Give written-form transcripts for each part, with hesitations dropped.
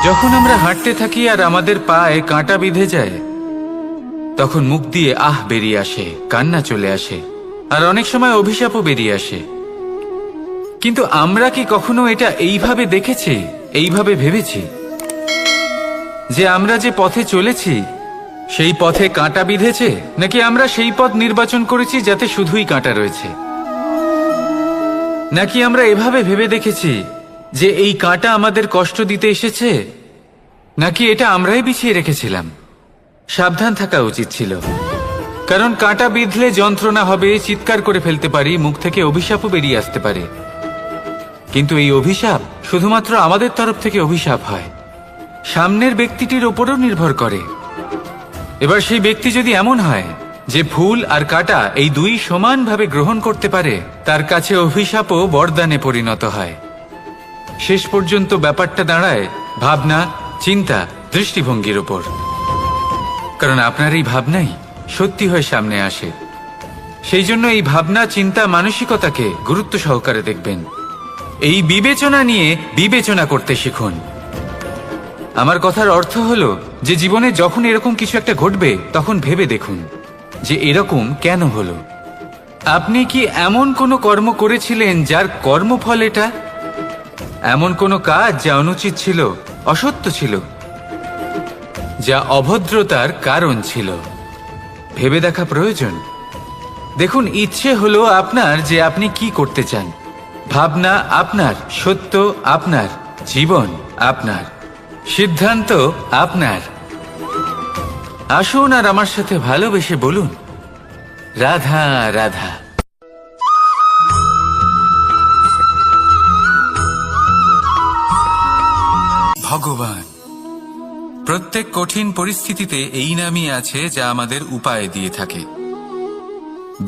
যখন আমরা হাঁটতে থাকি আর আমাদের পায়ে কাঁটা বিঁধে যায়, তখন মুখ দিয়ে আহ বেরিয়ে আসে, কান্না চলে আসে, আর অনেক সময় অভিশাপও বেরিয়ে আসে। কিন্তু আমরা কি কখনো এটা এইভাবে দেখেছি, এইভাবে ভেবেছি যে আমরা যে পথে চলেছি সেই পথে কাঁটা বিঁধেছে, নাকি আমরা সেই পথ নির্বাচন করেছি যাতে শুধুই কাঁটা রয়েছে? নাকি আমরা এভাবে ভেবে দেখেছি যে এই কাঁটা আমাদের কষ্ট দিতে এসেছে, নাকি এটা আমরাই বিছিয়ে রেখেছিলাম? সাবধান থাকা উচিত ছিল, কারণ কাঁটা বিঁধলে যন্ত্রণা হবে, চিৎকার করে ফেলতে পারি, মুখ থেকে অভিশাপও বেরিয়ে আসতে পারে। কিন্তু এই অভিশাপ শুধুমাত্র আমাদের তরফ থেকে অভিশাপ হয়, সামনের ব্যক্তিটির ওপরও নির্ভর করে। এবার সেই ব্যক্তি যদি এমন হয় যে ফুল আর কাঁটা এই দুই সমানভাবে গ্রহণ করতে পারে, তার কাছে অভিশাপও বরদানে পরিণত হয়। শেষ পর্যন্ত ব্যাপারটা দাঁড়ায় ভাবনা, চিন্তা, দৃষ্টিভঙ্গির উপর। কারণ আপনার এই ভাবনাই সত্যি হয়ে সামনে আসে। সেই জন্য এই ভাবনা, চিন্তা, মানসিকতাকে গুরুত্ব সহকারে দেখবেন। এই বিবেচনা নিয়ে বিবেচনা করতে শিখুন। আমার কথার অর্থ হলো যে জীবনে যখন এরকম কিছু একটা ঘটবে, তখন ভেবে দেখুন যে এরকম কেন হলো। আপনি কি এমন কোনো কর্ম করেছিলেন যার কর্মফল এটা? এমন কোনো কাজ যা অনুচিত ছিল, অসত্য ছিল, যা অভদ্রতার কারণ ছিল? ভেবে দেখা প্রয়োজন। দেখুন, ইচ্ছে হলো আপনার যে আপনি কি করতে চান, ভাবনা আপনার, সত্য আপনার, জীবন আপনার, সিদ্ধান্ত আপনার। আসুন আর আমার সাথে ভালোবেসে বলুন, রাধা রাধা। ভগবান। প্রত্যেক কঠিন পরিস্থিতিতে এই নামই আছে যা আমাদের উপায় দিয়ে থাকে।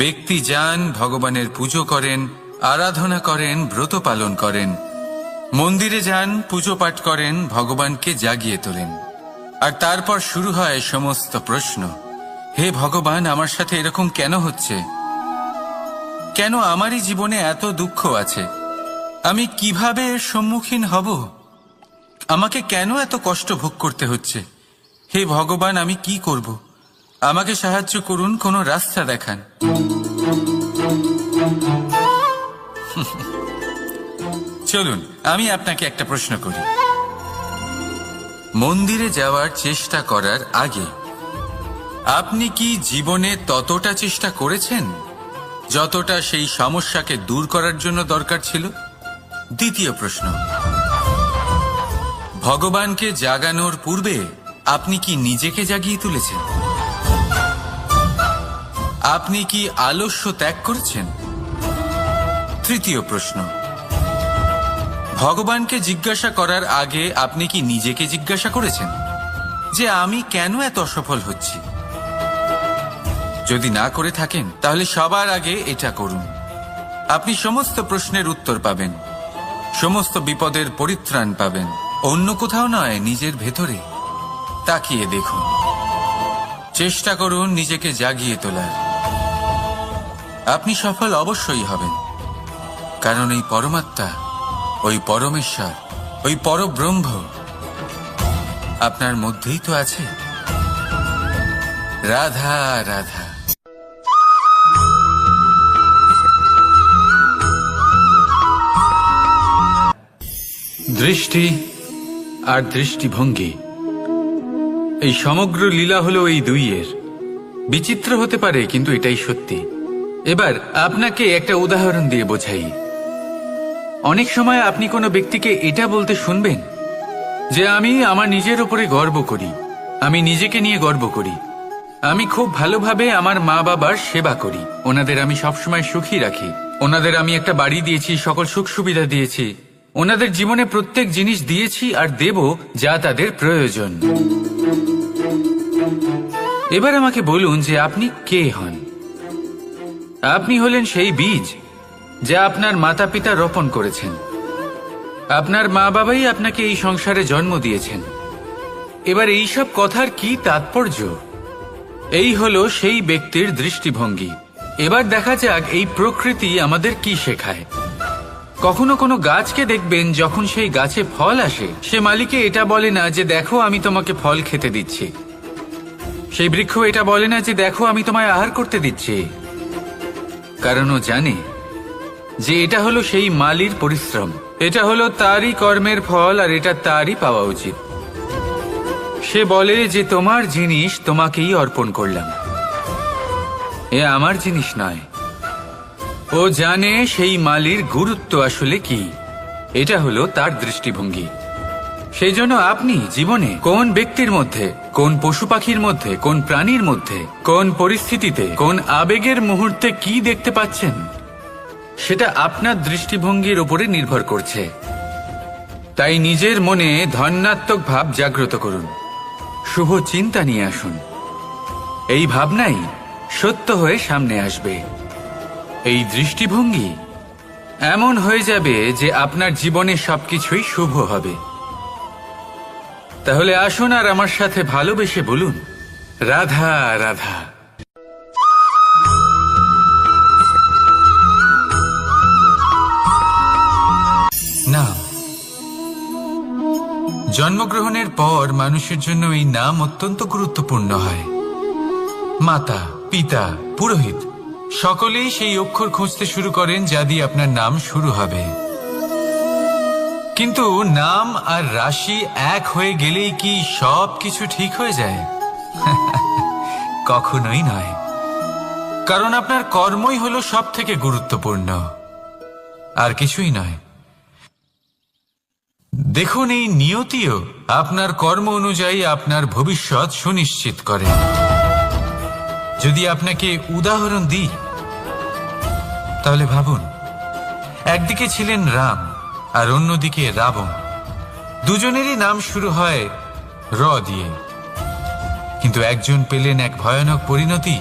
ব্যক্তি যান, ভগবানের পুজো করেন, আরাধনা করেন, ব্রত পালন করেন, মন্দিরে যান, পুজো পাঠ করেন, ভগবানকে জাগিয়ে তোলেন। আর তারপর শুরু হয় সমস্ত প্রশ্ন। হে ভগবান, আমার সাথে এরকম কেন হচ্ছে? কেন আমারই জীবনে এত দুঃখ আছে? আমি কিভাবে এর সম্মুখীন হব? আমাকে কেন এত কষ্ট ভোগ করতে হচ্ছে? হে ভগবান, আমি কি করব? আমাকে সাহায্য করুন, কোনো রাস্তা দেখান। চলুন আমি আপনাকে একটা প্রশ্ন করি। মন্দিরে যাওয়ার চেষ্টা করার আগে আপনি কি জীবনে ততটা চেষ্টা করেছেন যতটা সেই সমস্যাকে দূর করার জন্য দরকার ছিল? দ্বিতীয় প্রশ্ন, ভগবানকে জাগানোর পূর্বে আপনি কি নিজেকে জাগিয়ে তুলেছেন? আপনি কি আলস্য ত্যাগ করেছেন? তৃতীয় প্রশ্ন, ভগবানকে জিজ্ঞাসা করার আগে আপনি কি নিজেকে জিজ্ঞাসা করেছেন যে আমি কেন এত অসফল হচ্ছি? যদি না করে থাকেন, তাহলে সবার আগে এটা করুন। আপনি সমস্ত প্রশ্নের উত্তর পাবেন, সমস্ত বিপদের পরিত্রাণ পাবেন। অন্য কোথাও নয়, নিজের ভেতরে তাকিয়ে দেখুন। চেষ্টা করুন নিজেকে জাগিয়ে তোলার। আপনি সফল অবশ্যই হবেন, কারণ এই পরমাত্মা, ওই পরমেশ্বর, ওই পরব্রহ্ম আপনার মধ্যেই তো আছে। রাধা রাধা। দৃষ্টি আর দৃষ্টিভঙ্গি, এই সমগ্র লীলা হলো এই দুইয়ের। বিচিত্র হতে পারে, কিন্তু এটাই সত্যি। এবার আপনাকে একটা উদাহরণ দিয়ে বোঝাই। অনেক সময় আপনি কোনো ব্যক্তিকে এটা বলতে শুনবেন যে আমি আমার নিজের উপরে গর্ব করি, আমি নিজেকে নিয়ে গর্ব করি, আমি খুব ভালোভাবে আমার মা বাবার সেবা করি, ওনাদের আমি সবসময় সুখী রাখি, ওনাদের আমি একটা বাড়ি দিয়েছি, সকল সুখ সুবিধা দিয়েছি, ওনাদের জীবনে প্রত্যেক জিনিস দিয়েছি আর দেব যা তাদের প্রয়োজন। এবার আমাকে বলুন যে আপনি কে হন? আপনি হলেন সেই বীজ যা আপনার মাতা পিতা রোপণ করেছেন। আপনার মা বাবাই আপনাকে এই সংসারে জন্ম দিয়েছেন। এবার এইসব কথার কি তাৎপর্য? এই হলো সেই ব্যক্তির দৃষ্টিভঙ্গি। এবার দেখা যাক এই প্রকৃতি আমাদের কি শেখায়। কখনো কোনো গাছকে দেখবেন, যখন সেই গাছে ফল আসে, সে মালিকে এটা বলে না যে দেখো আমি তোমাকে ফল খেতে দিচ্ছি। সেই বৃক্ষ এটা বলে না যে দেখো আমি তোমায় আহার করতে দিচ্ছি, কারণ ও জানে যে এটা হলো সেই মালির পরিশ্রম, এটা হলো তারই কর্মের ফল, আর এটা তারই পাওয়া উচিত। সে বলে যে তোমার জিনিস তোমাকেই অর্পণ করলাম, এ আমার জিনিস নয়। ও জানে সেই মালির গুরুত্ব আসলে কি, এটা হলো তার দৃষ্টিভঙ্গি। সেই জন্য আপনি জীবনে কোন ব্যক্তির মধ্যে, কোন পশু পাখির মধ্যে, কোন প্রাণীর মধ্যে, কোন পরিস্থিতিতে, কোন আবেগের মুহূর্তে কি দেখতে পাচ্ছেন, সেটা আপনার দৃষ্টিভঙ্গির উপরে নির্ভর করছে। তাই নিজের মনে ধন্যাত্মক ভাব জাগ্রত করুন, শুভ চিন্তা নিয়ে আসুন। এই ভাবনাই সত্য হয়ে সামনে আসবে। এই দৃষ্টিভঙ্গি এমন হয়ে যাবে যে আপনার জীবনে সবকিছুই শুভ হবে। তাহলে আসুন আর আমার সাথে ভালোবেসে বলুন, রাধা রাধা। নাম। জন্মগ্রহণের পর মানুষের জন্য এই নাম অত্যন্ত গুরুত্বপূর্ণ হয়। মাতা, পিতা, পুরোহিত সকলেই সেই অক্ষর খুঁজতে শুরু করেন যা দিয়ে আপনার নাম শুরু হবে। কিন্তু নাম আর রাশি এক হয়ে গেলেই কি সব কিছু ঠিক হয়ে যায়? কখনোই নয়, কারণ আপনার কর্মই হলো সব থেকে গুরুত্বপূর্ণ, আর কিছুই নয়। দেখুন, এই নিয়তিও আপনার কর্ম অনুযায়ী আপনার ভবিষ্যৎ সুনিশ্চিত করে। যদি আপনাকে উদাহরণ দিই, তাহলে ভাবুন, একদিকে ছিলেন রাম আর অন্যদিকে রাবণ। দুজনেরই নাম শুরু হয় র দিয়ে, কিন্তু একজন পেলেন এক ভয়ানক পরিণতি,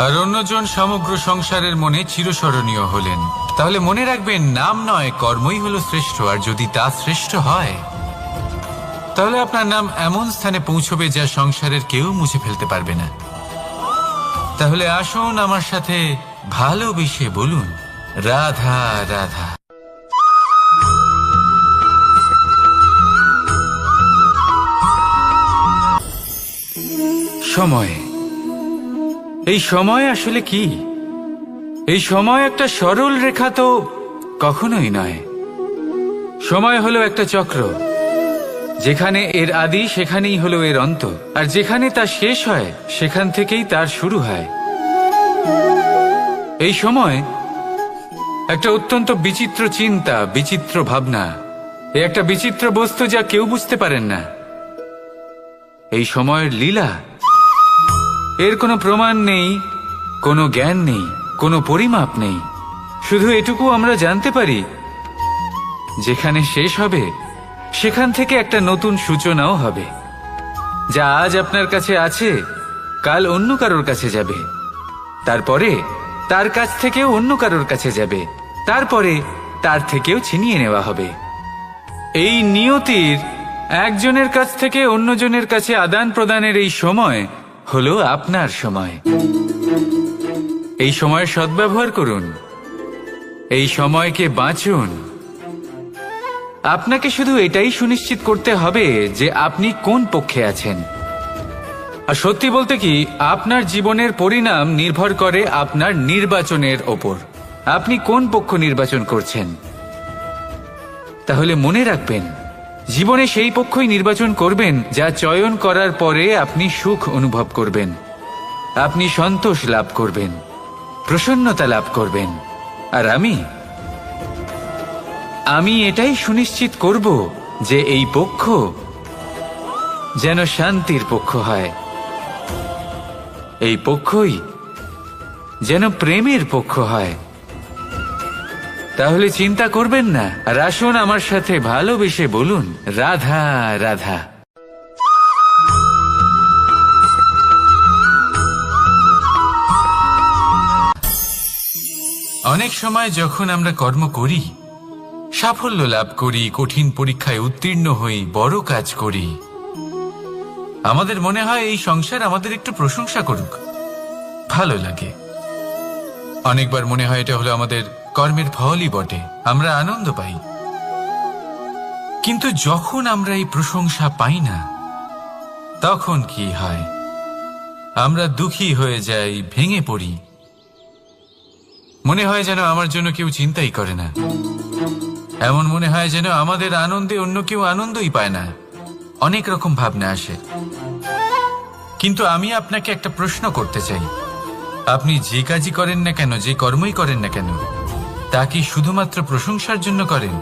আর অন্যজন সমগ্র সংসারের মনে চিরস্মরণীয় হলেন। তাহলে মনে রাখবেন, নাম নয়, কর্মই হলো শ্রেষ্ঠ। আর যদি তা শ্রেষ্ঠ হয়, তাহলে আপনার নাম এমন স্থানে পৌঁছবে যা সংসারের কেউ মুছে ফেলতে পারবে না। তাহলে আসুন আমার সাথে ভালোবেসে বলুন, রাধা রাধা। সময়। এই সময় আসলে কি? এই সময় একটা সরল রেখা তো কখনোই নয়। সময় হলো একটা চক্র, যেখানে এর আদি সেখানেই হলো এর অন্ত, আর যেখানে তা শেষ হয় সেখান থেকেই তার শুরু হয়। এই সময় একটা অত্যন্ত বিচিত্র চিন্তা, বিচিত্র ভাবনা, একটা বিচিত্র বস্তু যা কেউ বুঝতে পারেন না। এই সময়ের লীলা, এর কোনো প্রমাণ নেই, কোনো জ্ঞান নেই, কোনো পরিমাপ নেই। শুধু এটুকু আমরা জানতে পারি, যেখানে শেষ হবে সেখান থেকে একটা নতুন সূচনাও হবে। যা আজ আপনার কাছে আছে, কাল অন্য কারোর কাছে যাবে, তারপরে তার কাছ থেকেও অন্য কারোর কাছে যাবে, তারপরে তার থেকেও ছিনিয়ে নেওয়া হবে। এই নিয়তির একজনের কাছ থেকে অন্যজনের কাছে আদান প্রদানের এই সময় হলো আপনার সময়। এই সময়ের সদ্ব্যবহার করুন, এই সময়কে বাঁচুন। আপনাকে শুধু এটাই সুনিশ্চিত করতে হবে যে আপনি কোন পক্ষে আছেন। আর সত্যি বলতে কি, আপনার জীবনের পরিণাম নির্ভর করে আপনার নির্বাচনের ওপর। আপনি কোন পক্ষ নির্বাচন করছেন। তাহলে মনে রাখবেন, জীবনে সেই পক্ষই নির্বাচন করবেন যা চয়ন করার পরে আপনি সুখ অনুভব করবেন, আপনি সন্তোষ লাভ করবেন, প্রসন্নতা লাভ করবেন। আর আমি এটাই সুনিশ্চিত করব যে এই পক্ষ যেন শান্তির পক্ষ হয়, এই পক্ষই যেন প্রেমের পক্ষ হয়। তাহলে চিন্তা করবেন না, আর আসুন আমার সাথে ভালোবেসে বলুন, রাধা রাধা। অনেক সময় যখন আমরা কর্ম করি, সাফল্য লাভ করি, কঠিন পরীক্ষায় উত্তীর্ণ হই, বড় কাজ করি, আমাদের মনে হয় এই সংসার আমাদের একটু প্রশংসা করুক, ভালো লাগে। অনেকবার মনে হয় এটা হলো আমাদের কর্মের ফলই বটে, আমরা আনন্দ পাই। কিন্তু যখন আমরা এই প্রশংসা পাই না, তখন কি হয়? আমরা দুঃখী হয়ে যাই, ভেঙে পড়ি। মনে হয় যেন আমার জন্য কেউ চিন্তাই করে না। এমন মনে হয় যেন আমাদের আনন্দে অন্য কেউ আনন্দই পায় না। অনেক রকম ভাবনা আসে। কিন্তু আমি আপনাকে একটা প্রশ্ন করতে চাই, আপনি যে কাজই করেন না কেন, যে কর্মই করেন না কেন, তা কি শুধুমাত্র প্রশংসার জন্য করেন?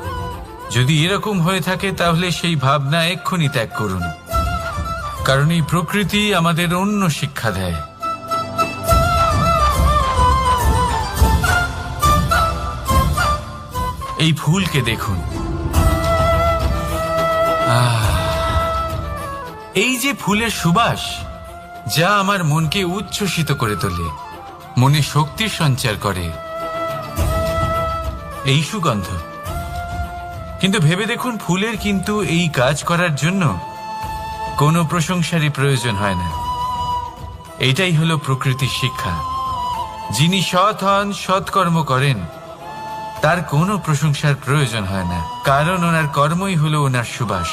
যদি এরকম হয়ে থাকে তাহলে সেই ভাবনা এক্ষুনি ত্যাগ করুন। কারণ এই প্রকৃতি আমাদের অন্য শিক্ষা দেয়। এই ফুলকে দেখুন, এই যে ফুলের সুবাস, যা আমার মনকে উচ্ছ্বসিত করে তোলে, মনে শক্তির সঞ্চার করে, এই সুগন্ধ। কিন্তু ভেবে দেখুন, ফুলের কিন্তু এই কাজ করার জন্য কোনো প্রশংসারই প্রয়োজন হয় না। এটাই হলো প্রকৃতির শিক্ষা। যিনি সৎ হন, সৎকর্ম করেন, তার কোনো প্রশংসার প্রয়োজন হয় না, কারণ ওনার কর্মই হলো ওনার সুবাস।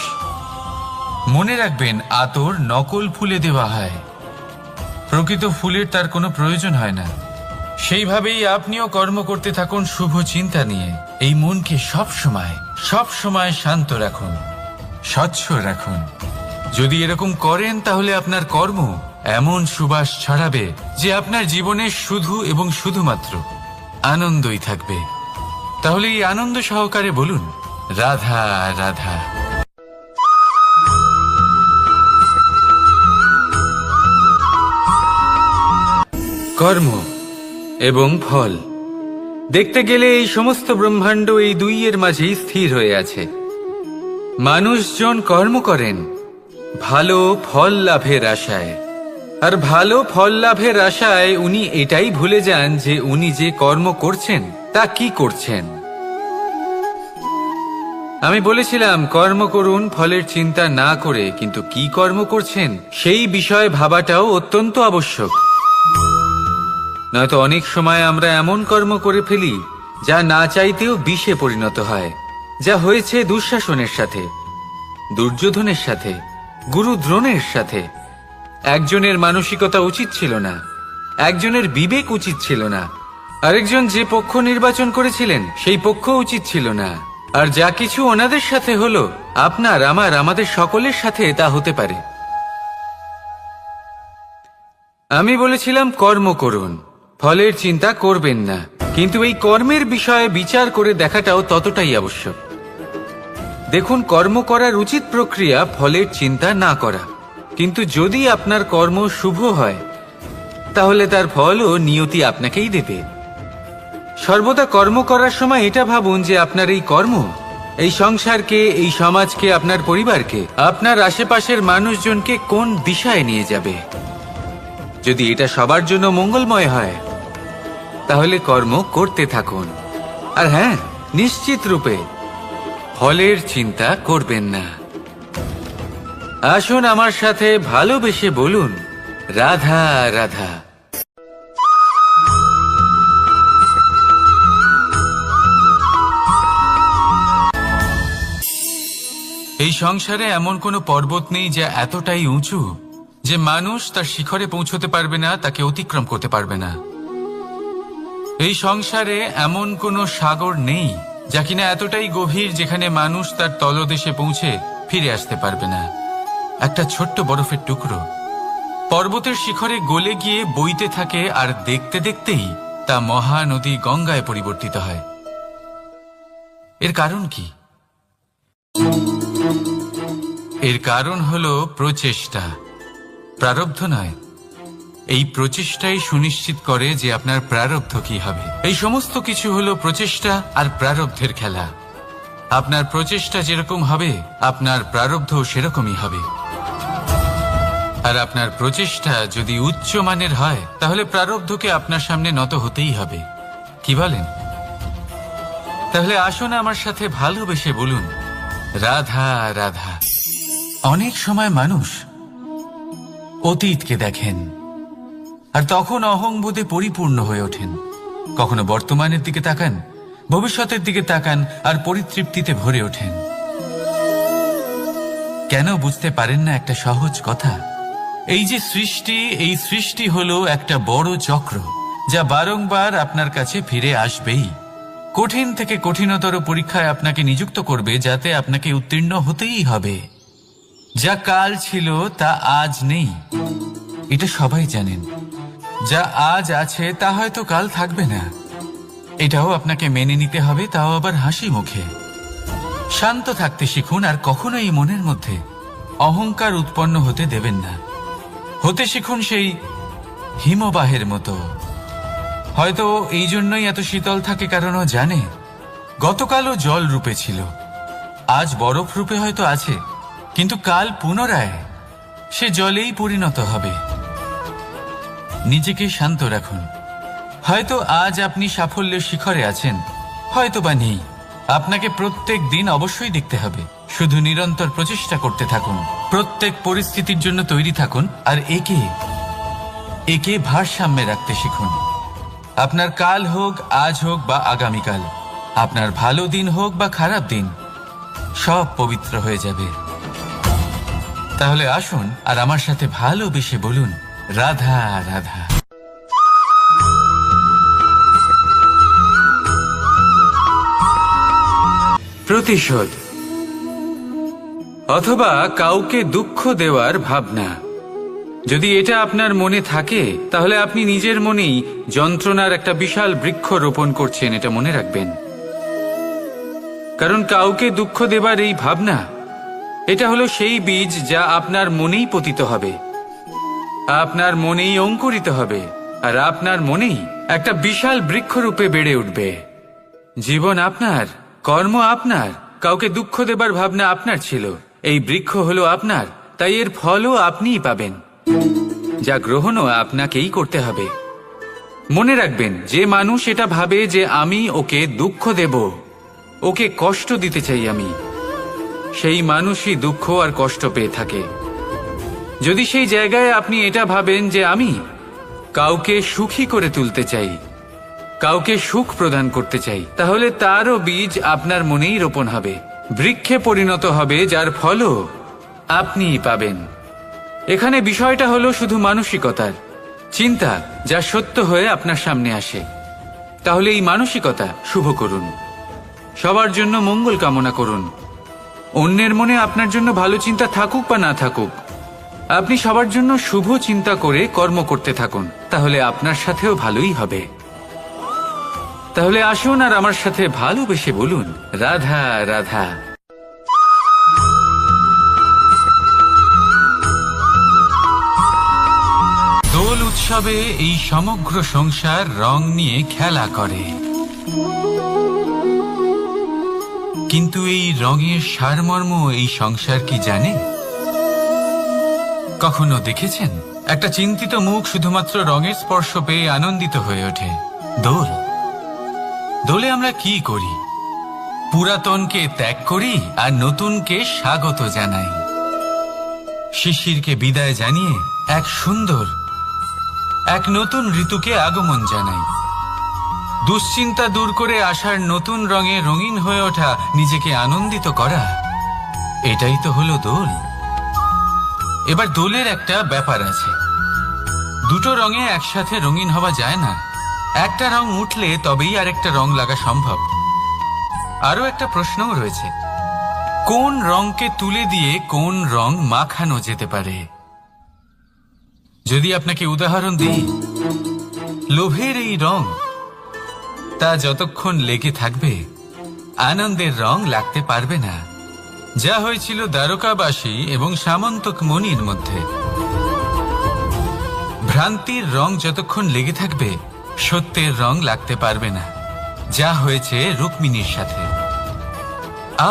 মনে রাখবেন, আতর নকল ফুলে দেওয়া হয়, প্রকৃত ফুলের তার কোনো প্রয়োজন হয় না। সেইভাবেই আপনিও কর্ম করতে থাকুন শুভ চিন্তা নিয়ে। এই মনকে সব সময় শান্ত রাখুন, স্বচ্ছ রাখুন। যদি এরকম করেন তাহলে আপনার কর্ম এমন সুবাস ছড়াবে যে আপনার জীবনে শুধু এবং শুধুমাত্র আনন্দই থাকবে। তাহলে এই আনন্দ সহকারে বলুন, রাধা রাধা। কর্ম এবং ফল দেখতে গেলে এই সমস্ত ব্রহ্মাণ্ড এই দুইয়ের মাঝেই স্থির হয়ে আছে। মানুষজন কর্ম করেন ভালো ফল লাভের আশায়, আর ভালো ফল লাভের আশায় উনি এটাই ভুলে যান যে উনি যে কর্ম করছেন তা কি করছেন। আমি বলেছিলাম কর্ম করুন ফলের চিন্তা না করে, কিন্তু কি কর্ম করছেন সেই বিষয়ে ভাবাটাও অত্যন্ত আবশ্যক। নয়তো অনেক সময় আমরা এমন কর্ম করে ফেলি যা না চাইতেও বিষে পরিণত হয়, যা হয়েছে দুঃশাসনের সাথে, দুর্যোধনের সাথে, গুরু দ্রোণের সাথে। একজনের মানসিকতা উচিত ছিল না, একজনের বিবেক উচিত ছিল না, আরেকজন যে পক্ষ নির্বাচন করেছিলেন সেই পক্ষ উচিত ছিল না। আর যা কিছু ওনাদের সাথে হলো, আপনার আমাদের সকলের সাথে তা হতে পারে। আমি বলেছিলাম কর্ম করুন, ফলের চিন্তা করবেন না, কিন্তু এই কর্মের বিষয়ে বিচার করে দেখাটাও ততটাই আবশ্যক। দেখুন, কর্ম করার উচিত প্রক্রিয়া ফলের চিন্তা না করা, কিন্তু যদি আপনার কর্ম শুভ হয় তাহলে তার ফলও নিয়তি আপনাকেই দেবে। সর্বদা কর্ম করার সময় এটা ভাবুন যে আপনার এই কর্ম এই সংসারকে, এই সমাজকে, আপনার পরিবারকে, আপনার আশেপাশের মানুষজনকে কোন দিশায় নিয়ে যাবে। যদি এটা সবার জন্য মঙ্গলময় হয় তাহলে কর্ম করতে থাকুন। আর হ্যাঁ, নিশ্চিত রূপে ফলের চিন্তা করবেন না। আসুন আমার সাথে ভালোবেসে বলুন, রাধা রাধা। এই সংসারে এমন কোনো পর্বত নেই যা এতটাই উঁচু যে মানুষ তার শিখরে পৌঁছতে পারবে না, তাকে অতিক্রম করতে পারবে না। এই সংসারে এমন কোনো সাগর নেই যা কিনা এতটাই গভীর যেখানে মানুষ তার তলদেশে পৌঁছে ফিরে আসতে পারবে না। একটা ছোট্ট বরফের টুকরো পর্বতের শিখরে গলে গিয়ে বইতে থাকে, আর দেখতে দেখতেই তা মহানদী গঙ্গায় পরিবর্তিত হয়। এর কারণ কি? এর কারণ হলো প্রচেষ্টা, প্রারব্ধ নয়। এই প্রচেষ্টাই সুনিশ্চিত করে যে আপনার প্রারব্ধ কি হবে। এই সমস্ত কিছু হলো প্রচেষ্টা আর প্রারব্ধের খেলা। আপনার প্রচেষ্টা যেরকম হবে আপনার প্রারব্ধ সেরকমই হবে। আর আপনার প্রচেষ্টা যদি উচ্চ মানের হয় তাহলে প্রারব্ধকে আপনার সামনে নত হতেই হবে। কি বলেন? তাহলে আসুন আমার সাথে ভালোবেসে বলুন, রাধা রাধা। অনেক সময় মানুষ অতীতকে দেখেন আর তখন অহংবোধে পরিপূর্ণ হয়ে ওঠেন। কখনো বর্তমানের দিকে তাকান ভবিষ্যতের দিকে তাকান আর পরিতৃপ্তিতে ভরে ওঠেন। কেন বুঝতে পারেন না একটা সহজ কথা? এই যে সৃষ্টি, এই সৃষ্টি হলো একটা বড় চক্র যা বারংবার আপনার কাছে ফিরে আসবেই। কঠিন থেকে কঠিনতর পরীক্ষায় আপনাকে নিযুক্ত করবে, যাতে আপনাকে উত্তীর্ণ হতেই হবে। যা কাল ছিল তা আজ নেই, এটা সবাই জানেন। যা আজ আছে তা হয়তো কাল থাকবে না, এটাও আপনাকে মেনে নিতে হবে, তাও আবার হাসি মুখে। শান্ত থাকতে শিখুন আর কখনোই মনের মধ্যে অহংকার উৎপন্ন হতে দেবেন না। হতে শিখুন সেই হিমবাহের মতো। হয়তো এই জন্যই এত শীতল থাকে, কারণ ও জানে গতকালও জল রূপে ছিল, আজ বরফ রূপে হয়তো আছে, কিন্তু কাল পুনরায় সে জলেই পরিণত হবে। নিজেকে শান্ত রাখুন। হয়তো আজ আপনি সাফল্যের শিখরে আছেন, হয়তো বা নেই। আপনাকে প্রত্যেক দিন অবশ্যই দেখতে হবে। শুধু নিরন্তর প্রচেষ্টা করতে থাকুন, প্রত্যেক পরিস্থিতির জন্য তৈরি থাকুন, আর একে ভারসাম্যে রাখতে শিখুন। আপনার কাল হোক, আজ হোক বা আগামীকাল, আপনার ভালো দিন হোক বা খারাপ দিন, সব পবিত্র হয়ে যাবে। তাহলে আসুন আর আমার সাথে ভালোবেসে বলুন, রাধা রাধা। প্রতিশোধ অথবা কাউকে দুঃখ দেওয়ার ভাবনা, যদি এটা আপনার মনে থাকে, তাহলে আপনি নিজের মনেই যন্ত্রণার একটা বিশাল বৃক্ষ রোপণ করছেন, এটা মনে রাখবেন। কারণ কাউকে দুঃখ দেবার এই ভাবনা, এটা হলো সেই বীজ যা আপনার মনেই পতিত হবে, আপনার মনেই অঙ্কুরিত হবে, আর আপনার মনেই একটা বিশাল বৃক্ষরূপে বেড়ে উঠবে। জীবন আপনার, কর্ম আপনার, কাউকে দুঃখ দেবার ভাবনা আপনার ছিল, এই বৃক্ষ হলো আপনার, তাই এর ফলও আপনিই পাবেন, যা গ্রহণও আপনাকেই করতে হবে। মনে রাখবেন, যে মানুষ এটা ভাবে যে আমি ওকে দুঃখ দেব, ওকে কষ্ট দিতে চাই আমি, সেই মানুষই দুঃখ আর কষ্ট পেয়ে থাকে। যদি সেই জায়গায় আপনি এটা ভাবেন যে আমি কাউকে সুখী করে তুলতে চাই, কাউকে সুখ প্রদান করতে চাই, তাহলে তারও বীজ আপনার মনেই রোপণ হবে, বৃক্ষে পরিণত হবে, যার ফলও আপনিই পাবেন। এখানে বিষয়টা হলো শুধু মানসিকতার চিন্তা, যা সত্য হয়ে আপনার সামনে আসে। তাহলে এই মানসিকতা শুভ করুন, সবার জন্য মঙ্গল কামনা করুন। অন্যের মনে আপনার জন্য ভালো চিন্তা থাকুক বা না থাকুক, আপনি সবার জন্য শুভ চিন্তা করে কর্ম করতে থাকুন, তাহলে আপনার সাথেও ভালোই হবে। তাহলে আসুন আর আমার সাথে ভালোবেসে বলুন, রাধা রাধা। দোল উৎসবে এই সমগ্র সংসার রং নিয়ে খেলা করে, কিন্তু এই রঙের সারমর্ম এই সংসার কি জানে? কখনো দেখেছেন একটা চিন্তিত মুখ শুধুমাত্র রঙের স্পর্শ পেয়ে আনন্দিত হয়ে ওঠে? দোলে আমরা কি করি? পুরাতনকে ত্যাগ করি আর নতুনকে স্বাগত জানাই। শিশিরকে বিদায় জানিয়ে এক নতুন ঋতুকে আগমন জানাই। দুশ্চিন্তা দূর করে আসার নতুন রঙে রঙিন হয়ে ওঠা, নিজেকে আনন্দিত করা, এটাই তো হলো দোল। এবার দোলের একটা ব্যাপার আছে, দুটো রঙে একসাথে রঙিন হওয়া যায় না। একটা রং উঠলে তবেই আরেকটা রং লাগা সম্ভব। আরো একটা প্রশ্নও রয়েছে, কোন রংকে তুলে দিয়ে কোন রং মাখানো যেতে পারে? যদি আপনাকে উদাহরণ দিই, লোভের এই রং, তা যতক্ষণ লেগে থাকবে আনন্দের রং লাগতে পারবে না, যা হয়েছিল দ্বারকাবাসী এবং সামন্তক মণির মধ্যে। ভ্রান্তির রং যতক্ষণ লেগে থাকবে সত্যের রং লাগতে পারবে না, যা হয়েছে রুক্মিণীর সাথে।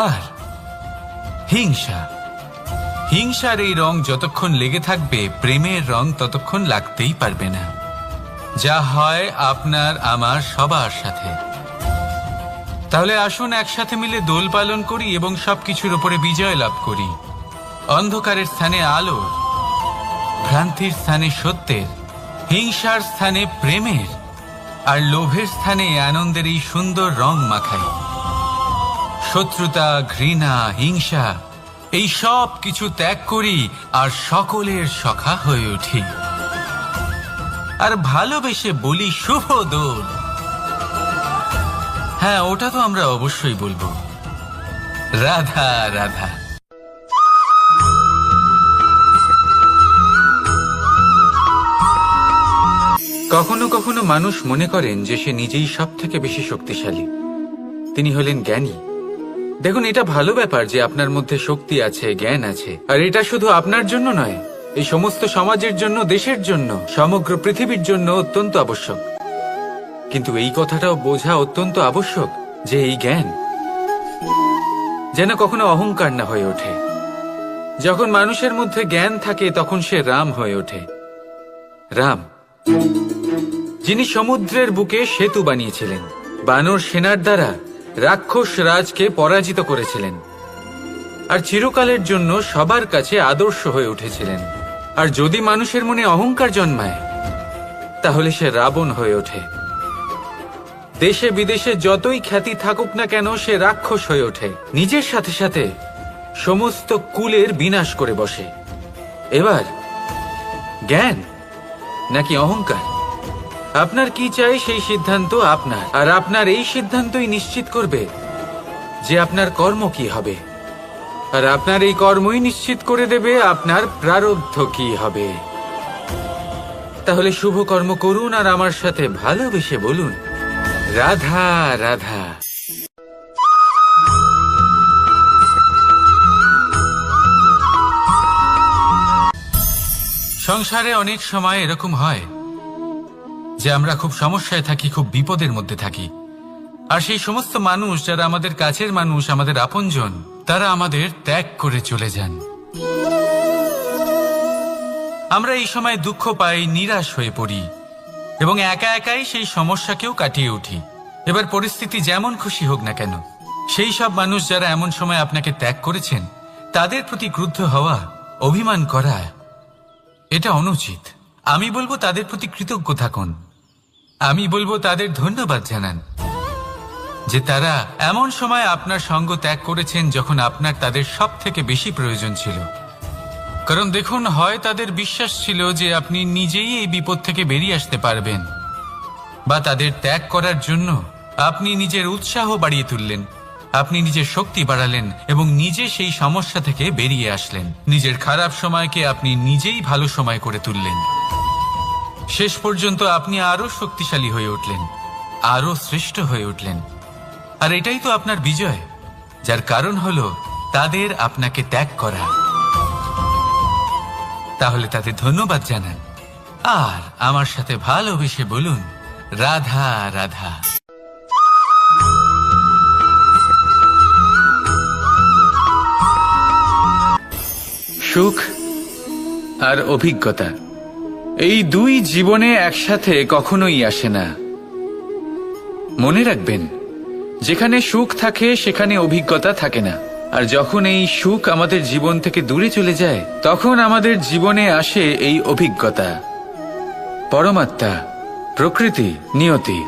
আর হিংসার এই রং যতক্ষণ লেগে থাকবে প্রেমের রং ততক্ষণ লাগতেই পারবে না, যা হয় আপনার আমার সবার সাথে। তাহলে আসুন একসাথে মিলে দোল পালন করি এবং সবকিছুর উপরে বিজয় লাভ করি। অন্ধকারের স্থানে আলোর, ভ্রান্তির স্থানে সত্যের, হিংসার স্থানে প্রেমের, আর লোভের স্থানে আনন্দের এই সুন্দর রং মাখাই। শত্রুতা, ঘৃণা, হিংসা এই সব কিছু ত্যাগ করি আর সকলের সখা হয়ে উঠি। আর ভালোবেসে বলি শুভ দোল। হ্যাঁ, ওটা তো আমরা অবশ্যই বলবো, রাধা রাধা। কখনো কখনো মানুষ মনে করেন যে সে নিজেই সব থেকে বেশি শক্তিশালী, তিনি হলেন জ্ঞানী। দেখুন, এটা ভালো ব্যাপার যে আপনার মধ্যে শক্তি আছে, জ্ঞান আছে, আর এটা শুধু আপনার জন্য নয়, এই সমস্ত সমাজের জন্য, দেশের জন্য, সমগ্র পৃথিবীর জন্য অত্যন্ত আবশ্যক। কিন্তু এই কথাটাও বোঝা অত্যন্ত আবশ্যক যে এই জ্ঞান যেন কখনো অহংকার না হয়ে ওঠে। যখন মানুষের মধ্যে জ্ঞান থাকে তখন সে রাম হয়ে ওঠে। রাম, যিনি সমুদ্রের বুকে সেতু বানিয়েছিলেন, বানর সেনার দ্বারা রাক্ষস রাজকে পরাজিত করেছিলেন, আর চিরকালের জন্য সবার কাছে আদর্শ হয়ে উঠেছিলেন। আর যদি মানুষের মনে অহংকার জন্মায় তাহলে সে রাবণ হয়ে ওঠে। দেশে বিদেশে যতই খ্যাতি থাকুক না কেন, সে রাক্ষস হয়ে ওঠে, নিজের সাথে সাথে সমস্ত কুলের বিনাশ করে বসে। এবার জ্ঞান নাকি অহংকার, আপনার কি চাই সেই সিদ্ধান্ত আপনার, আর আপনার এই সিদ্ধান্তই নিশ্চিত করবে যে আপনার কর্ম কি হবে, আর আপনার এই কর্মই নিশ্চিত করে দেবে আপনার প্রারব্ধ কি হবে। তাহলে শুভ কর্ম করুন আর আমার সাথে ভালোবেসে বলুন, রাধা রাধা। সংসারে অনেক সময় এরকম হয় যে আমরা খুব সমস্যায় থাকি, খুব বিপদের মধ্যে থাকি, আর সেই সমস্ত মানুষ যারা আমাদের কাছের মানুষ, আমাদের আপনজন, তারা আমাদের ত্যাগ করে চলে যান। আমরা এই সময় দুঃখ পাই, নিরাশ হয়ে পড়ি এবং একা একাই সেই সমস্যাকেও কাটিয়ে উঠি। এবার পরিস্থিতি যেমন খুশি হোক না কেন, সেই সব মানুষ যারা এমন সময় আপনাকে ত্যাগ করেছেন তাদের প্রতি ক্রুদ্ধ হওয়া, অভিমান করা, এটা অনুচিত। আমি বলবো তাদের প্রতি কৃতজ্ঞ থাকুন। আমি বলবো তাদের ধন্যবাদ জানান যে তারা এমন সময় আপনার সঙ্গ ত্যাগ করেছেন যখন আপনার তাদের সব থেকে বেশি প্রয়োজন ছিল। কারণ দেখুন, হয় তাদের বিশ্বাস ছিল যে আপনি নিজেই এই বিপদ থেকে বেরিয়ে আসতে পারবেন, বা তাদের ত্যাগ করার জন্য আপনি নিজের উৎসাহ বাড়িয়ে তুললেন, আপনি নিজের শক্তি বাড়ালেন এবং নিজে সেই সমস্যা থেকে বেরিয়ে আসলেন। নিজের খারাপ সময়কে আপনি নিজেই ভালো সময় করে তুললেন। শেষ পর্যন্ত আপনি আরো শক্তিশালী হয়ে উঠলেন, আরো শ্রেষ্ঠ হয়ে উঠলেন। আর এটাই তো আপনার বিজয়, যার কারণ হলো তাদের আপনাকে ত্যাগ করা। তাহলে তাদের ধন্যবাদ জানান আর আমার সাথে ভালোবেসে বলুন, রাধা রাধা। সুখ আর অভিজ্ঞতা, এই দুই জীবনে একসাথে কখনোই আসে না। মনে রাখবেন, যেখানে সুখ থাকে সেখানে অভিজ্ঞতা থাকে না। আর যখন এই সুখ আমাদের জীবন থেকে দূরে চলে যায়, তখন আমাদের জীবনে আসে এই অভিজ্ঞতা। পরমাত্মা, প্রকৃতি, নিয়তি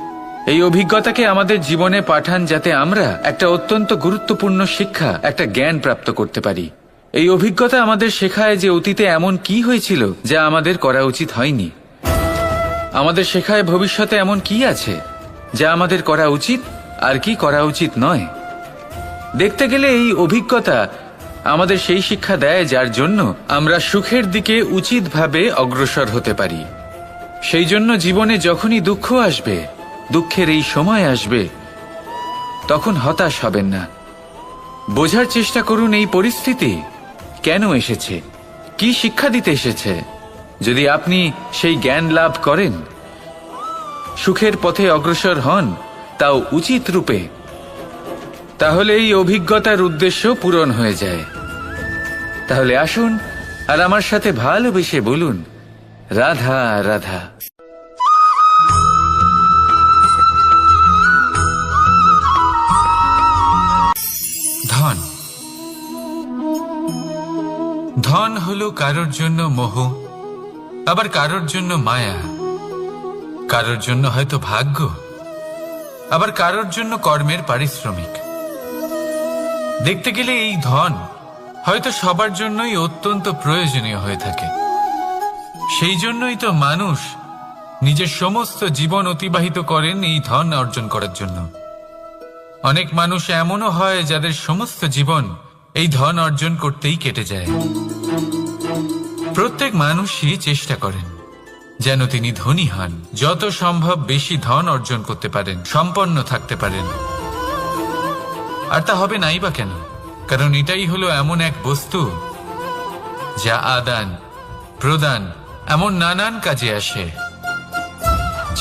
এই অভিজ্ঞতাকে আমাদের জীবনে পাঠান যাতে আমরা একটা অত্যন্ত গুরুত্বপূর্ণ শিক্ষা, একটা জ্ঞান প্রাপ্ত করতে পারি। এই অভিজ্ঞতা আমাদের শেখায় যে অতীতে এমন কি হয়েছিল যা আমাদের করা উচিত হয়নি। আমাদের শেখায় ভবিষ্যতে এমন কি আছে যা আমাদের করা উচিত আর কি করা উচিত নয়। দেখতে গেলে এই অভিজ্ঞতা আমাদের সেই শিক্ষা দেয় যার জন্য আমরা সুখের দিকে উচিতভাবে অগ্রসর হতে পারি। সেই জন্য জীবনে যখনই দুঃখ আসবে, দুঃখের এই সময় আসবে, তখন হতাশ হবেন না। বোঝার চেষ্টা করুন এই পরিস্থিতি কেন এসেছে, কি শিক্ষা দিতে এসেছে। যদি আপনি সেই জ্ঞান লাভ করেন, সুখের পথে অগ্রসর হন, তাও উচিত রূপে, তাহলে এই অভিজ্ঞতার উদ্দেশ্য পূরণ হয়ে যায়। তাহলে আসুন আর আমার সাথে ভালোবেসে বলুন, রাধা রাধা। ধন, ধন হলো কারোর জন্য মোহ, আবার কারোর জন্য মায়া, কারোর জন্য হয়তো ভাগ্য, আবার কারোর জন্য কর্মের পারিশ্রমিক। দেখতে গেলে এই ধন হয়তো সবার জন্যই অত্যন্ত প্রয়োজনীয় হয়ে থাকে। সেই জন্যই তো মানুষ নিজের সমস্ত জীবন অতিবাহিত করেন এই ধন অর্জন করার জন্য। অনেক মানুষ এমনও হয় যাদের সমস্ত জীবন এই ধন অর্জন করতেই কেটে যায়। প্রত্যেক মানুষই চেষ্টা করেন যেন তিনি ধনী হন, যত সম্ভব বেশি ধন অর্জন করতে পারেন, সম্পন্ন থাকতে পারেন। আর তা হবে নাই বা কেন? কারণ এটাই হলো এমন এক বস্তু যা আদান প্রদান এমন নানান কাজে আসে।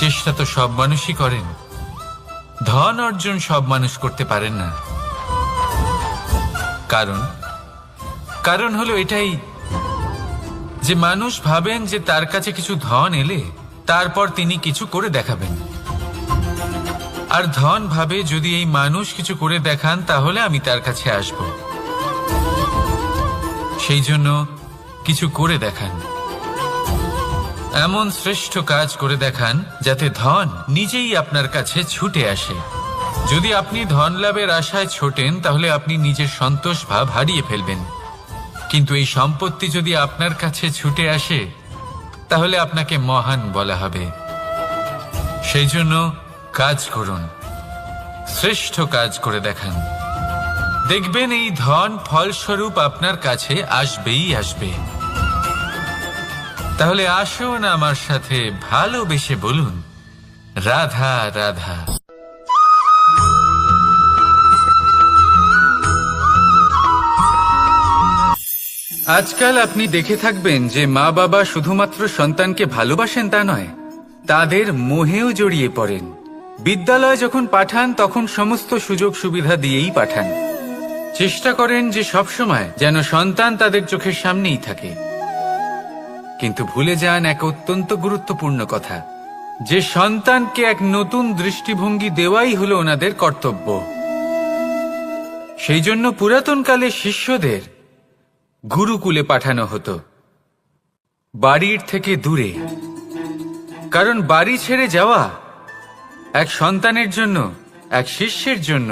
চেষ্টা তো সব মানুষই করেন, ধন অর্জন সব মানুষ করতে পারেন না। কারণ হলো এটাই যে মানুষ ভাবেন যে তার কাছে কিছু ধন এলে তারপর তিনি কিছু করে দেখাবেন, আর ধন ভাবে যদি এই মানুষ কিছু করে দেখান তাহলে আমি তার কাছে আসব। সেই জন্য কিছু করে দেখান, এমন শ্রেষ্ঠ কাজ করে দেখান যাতে ধন নিজেই আপনার কাছে ছুটে আসে। যদি আপনি ধন লাভের আশায় ছোটেন তাহলে আপনি নিজের সন্তোষ ভাব হারিয়ে ফেলবেন। কিন্তু এই সম্পত্তি যদি আপনার কাছে ছুটে আসে তাহলে আপনাকে মহান বলা হবে। সেই জন্য কাজ করুন, শ্রেষ্ঠ কাজ করে দেখান, দেখবেন এই ধন ফলস্বরূপ আপনার কাছে আসবেই আসবে। তাহলে আসুন আমার সাথে ভালোবেসে বলুন, রাধা রাধা। আজকাল আপনি দেখে থাকবেন যে মা বাবা শুধুমাত্র সন্তানকে ভালোবাসেন তা নয়, তাদের মোহেও জড়িয়ে পড়েন। বিদ্যালয়ে যখন পাঠান তখন সমস্ত সুযোগ সুবিধা দিয়েই পাঠান। চেষ্টা করেন যে সবসময় যেন সন্তান তাদের চোখের সামনেই থাকে। কিন্তু ভুলে যান এক অত্যন্ত গুরুত্বপূর্ণ কথা, যে সন্তানকে এক নতুন দৃষ্টিভঙ্গি দেওয়াই হলো ওনাদের কর্তব্য। সেই জন্য পুরাতনকালে শিষ্যদের গুরুকুলে পাঠানো হতো, বাড়ির থেকে দূরে। কারণ বাড়ি ছেড়ে যাওয়া এক সন্তানের জন্য, এক শিষ্যের জন্য